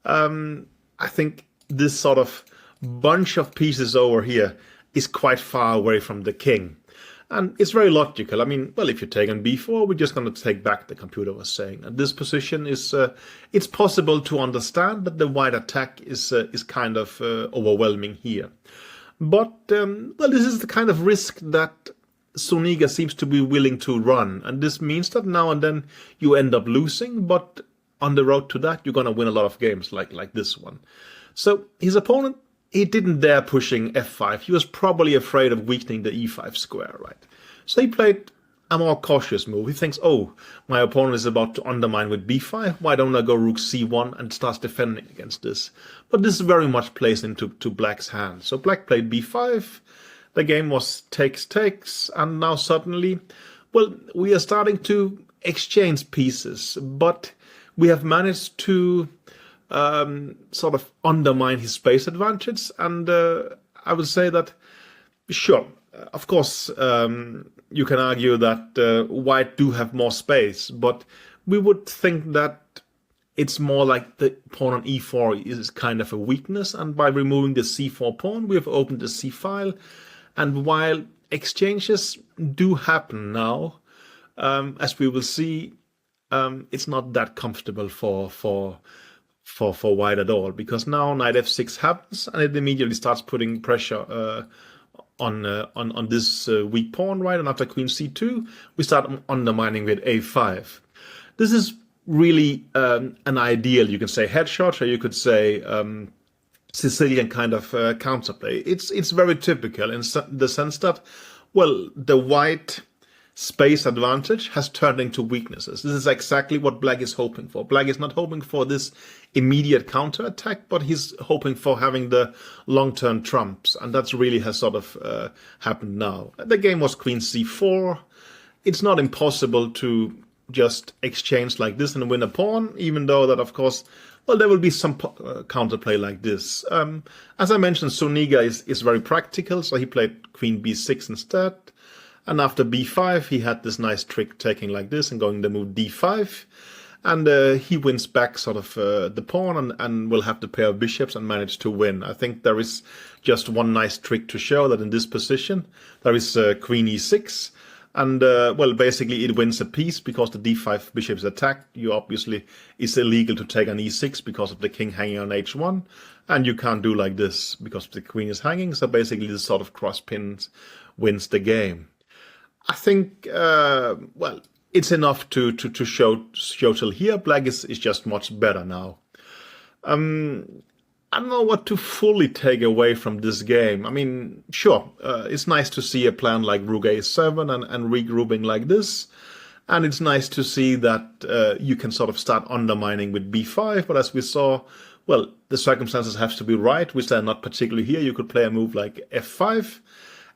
I think this sort of bunch of pieces over here is quite far away from the king. And it's very logical. I mean, well, if you take on b4, we're just going to take back, the computer was saying. And this position is, it's possible to understand that the white attack is kind of overwhelming here. But, well, this is the kind of risk that Soniga seems to be willing to run. And this means that now and then you end up losing, but on the road to that, you're going to win a lot of games like this one. So his opponent, he didn't dare pushing f5. He was probably afraid of weakening the e5 square, right? So he played a more cautious move. He thinks, oh, my opponent is about to undermine with b5. Why don't I go rook c1 and starts defending against this? But this very much plays into black's hand. So black played b5. The game was takes, and now suddenly, well, we are starting to exchange pieces, but we have managed to sort of undermine his space advantage. And I would say that, sure, of course, you can argue that white do have more space, but we would think that it's more like the pawn on e4 is kind of a weakness, and by removing the c4 pawn, we have opened the c file. And while exchanges do happen now, as we will see, it's not that comfortable for white at all, because now knight f6 happens, and it immediately starts putting pressure on this weak pawn, right? And after queen c2, we start undermining with a5. This is really an ideal, you can say, hedgehog, or you could say Sicilian kind of counterplay. It's very typical in the sense that, well, the white space advantage has turned into weaknesses. This is exactly what black is hoping for. Black is not hoping for this immediate counterattack, but he's hoping for having the long-term trumps, and that's really has sort of happened now. The game was queen c4. It's not impossible to just exchange like this and win a pawn, even though that, of course, well, there will be some counterplay like this. As I mentioned, Soniga is very practical, so he played queen b6 instead. And after b5, he had this nice trick taking like this and going the move d5. And he wins back sort of the pawn and will have the pair of bishops and manage to win. I think there is just one nice trick to show that in this position, there is queen e6. And, well, basically it wins a piece because the d5 bishop is attacked. You obviously, it's illegal to take on e6 because of the king hanging on h1. And you can't do like this because the queen is hanging. So basically this sort of cross pins wins the game. I think, well, it's enough to show till here. Black is just much better now. I don't know what to fully take away from this game. I mean, sure, it's nice to see a plan like rook a7 and regrouping like this. And it's nice to see that you can sort of start undermining with b5. But as we saw, well, the circumstances have to be right, which are not particularly here. You could play a move like f5.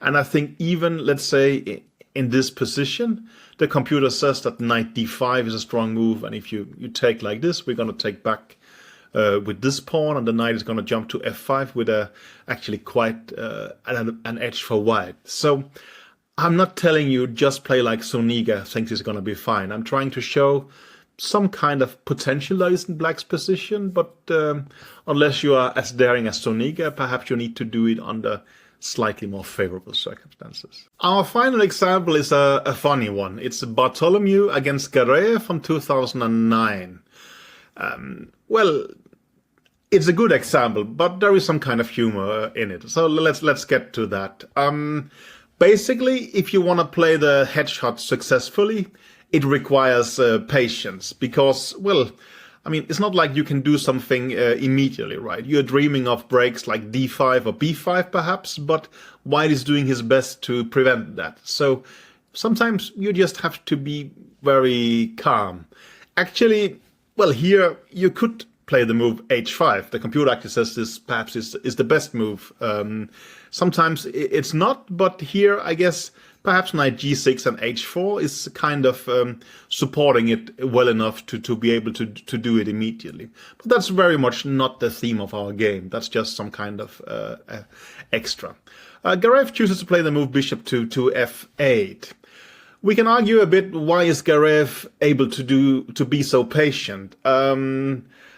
And I think even, let's say, in this position, the computer says that knight d5 is a strong move. And if you take like this, we're going to take back with this pawn, and the knight is going to jump to f5 with actually quite an edge for white. So I'm not telling you just play like Soniga thinks it's going to be fine. I'm trying to show some kind of potential that is in black's position, but unless you are as daring as Soniga, perhaps you need to do it under slightly more favorable circumstances. Our final example is a funny one. It's Bartholomew against Gareev from 2009. Well, it's a good example, but there is some kind of humor in it. So let's get to that. Basically, if you want to play the hedgehog successfully, it requires patience because, well, I mean, it's not like you can do something immediately, right? You're dreaming of breaks like d5 or b5 perhaps, but white is doing his best to prevent that. So sometimes you just have to be very calm. Actually, well, here you could play the move h5. The computer actually says this perhaps is the best move. Sometimes it's not, but here I guess perhaps knight g6 and h4 is kind of supporting it well enough to be able to do it immediately. But that's very much not the theme of our game. That's just some kind of extra. Gareev chooses to play the move bishop to f8. We can argue a bit, why is Gareev able to be so patient?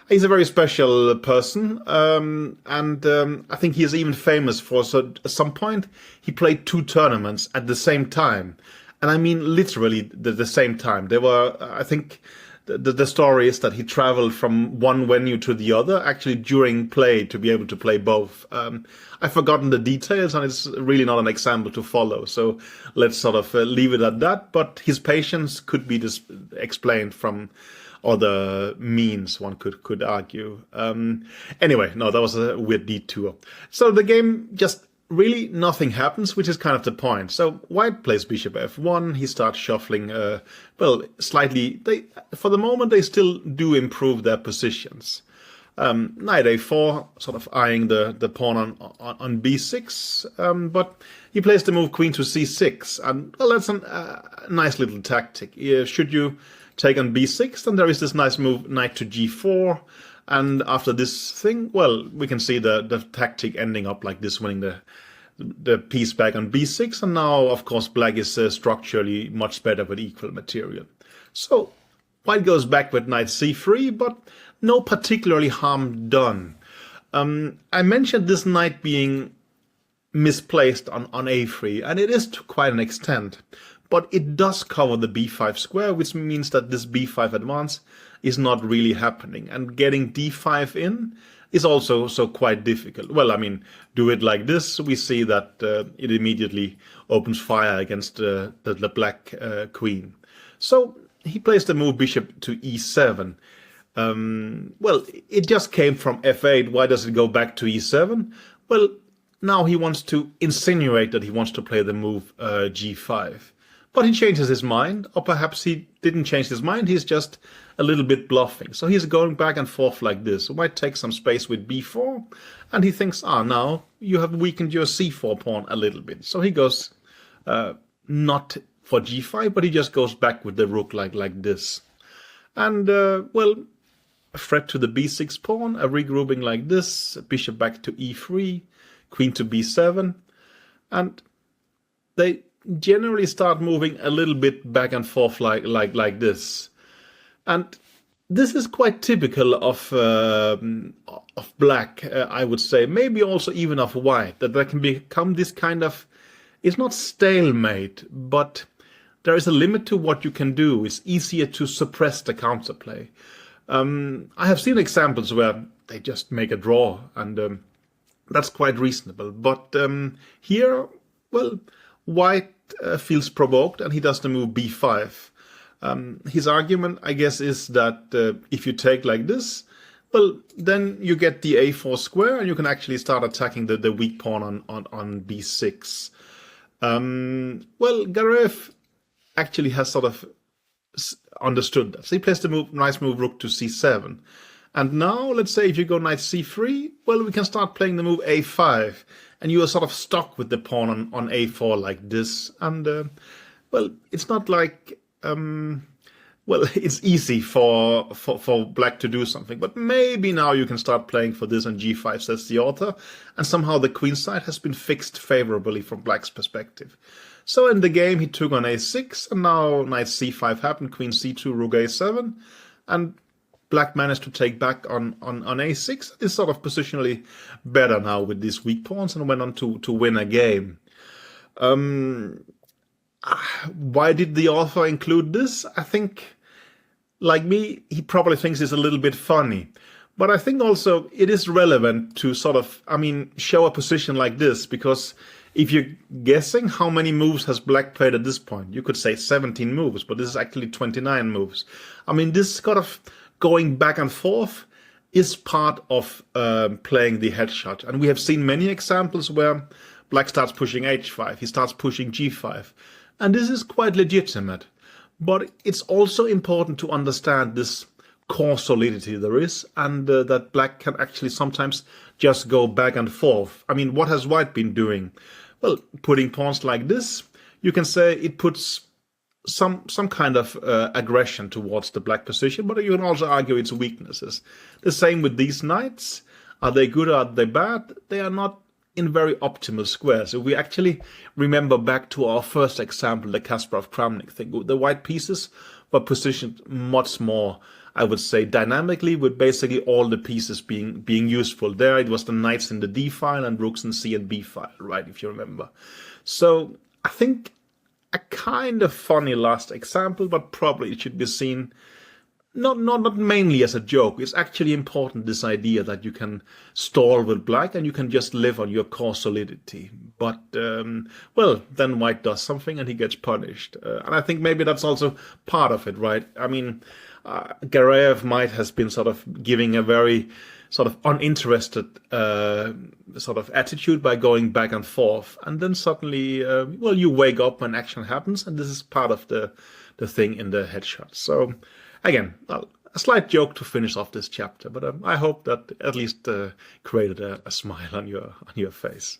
He's a very special person, and I think he is even famous for. So at some point, he played two tournaments at the same time, and I mean literally the same time. They were, I think, the story is that he traveled from one venue to the other, actually during play, to be able to play both. I've forgotten the details, and it's really not an example to follow. So let's sort of leave it at that. But his patience could be explained from other means, one could argue. Anyway, no, that was a weird detour. So the game just really nothing happens, which is kind of the point. So white plays bishop f1. He starts shuffling. Well, slightly. For the moment, they still do improve their positions. Knight a4, sort of eyeing the pawn on b6. But he plays the move queen to c6, and well, that's a nice little tactic. Should you take on b6, then there is this nice move, knight to g4, and after this thing, well, we can see the tactic ending up like this, winning the piece back on b6, and now, of course, black is structurally much better with equal material. So white goes back with knight c3, but no particularly harm done. I mentioned this knight being misplaced on a3, and it is to quite an extent. But it does cover the b5 square, which means that this b5 advance is not really happening. And getting d5 in is also quite difficult. Well, I mean, do it like this, we see that it immediately opens fire against the black queen. So he plays the move bishop to e7. Well, it just came from f8. Why does it go back to e7? Well, now he wants to insinuate that he wants to play the move g5. But he changes his mind, or perhaps he didn't change his mind, he's just a little bit bluffing. So he's going back and forth like this. He might take some space with b4, and he thinks, now you have weakened your c4 pawn a little bit. So he goes not for g5, but he just goes back with the rook like this. And, well, a threat to the b6 pawn, a regrouping like this, bishop back to e3, queen to b7, and they generally start moving a little bit back and forth like this. And this is quite typical of black, I would say, maybe also even of white, that there can become this kind of, it's not stalemate, but there is a limit to what you can do. It's easier to suppress the counterplay. I have seen examples where they just make a draw, and that's quite reasonable. But here, well, white feels provoked, and he does the move b5. His argument, I guess, is that if you take like this, well, then you get the a4 square, and you can actually start attacking the weak pawn on b6. Well, Garev actually has sort of understood that. So he plays the nice move rook to c7. And now, let's say if you go knight c3, well, we can start playing the move a5. And you are sort of stuck with the pawn on a4 like this. And, well, it's not like, well, it's easy for black to do something. But maybe now you can start playing for this on g5, says the author. And somehow the queen side has been fixed favorably from black's perspective. So in the game, he took on a6, and now knight c5 happened, queen c2, rook a7. And black managed to take back on a6. It's sort of positionally better now with these weak pawns, and went on to win a game. Why did the author include this? I think, like me, he probably thinks it's a little bit funny. But I think also it is relevant to sort of, show a position like this, because if you're guessing how many moves has black played at this point, you could say 17 moves, but this is actually 29 moves. This kind of going back and forth is part of playing the hedgehog. And we have seen many examples where black starts pushing h5, he starts pushing g5. And this is quite legitimate. But it's also important to understand this core solidity there is, and that black can actually sometimes just go back and forth. What has white been doing? Well, putting pawns like this, you can say it puts some kind of aggression towards the black position, but you can also argue its weaknesses. The same with these knights. Are they good or are they bad? They are not in very optimal squares. If we actually remember back to our first example, the Kasparov-Kramnik thing, the white pieces were positioned much more, I would say, dynamically, with basically all the pieces being useful. There it was the knights in the D file and rooks in C and B file, right, if you remember. So I think a kind of funny last example, but probably it should be seen not mainly as a joke. It's actually important, this idea that you can stall with black and you can just live on your core solidity. But, well, then white does something and he gets punished. And I think maybe that's also part of it, right? I mean, Gareev might has been sort of giving a very sort of uninterested sort of attitude by going back and forth. And then suddenly, well, you wake up when action happens, and this is part of the thing in the headshot. So, again, well, a slight joke to finish off this chapter, but I hope that at least created a smile on your face.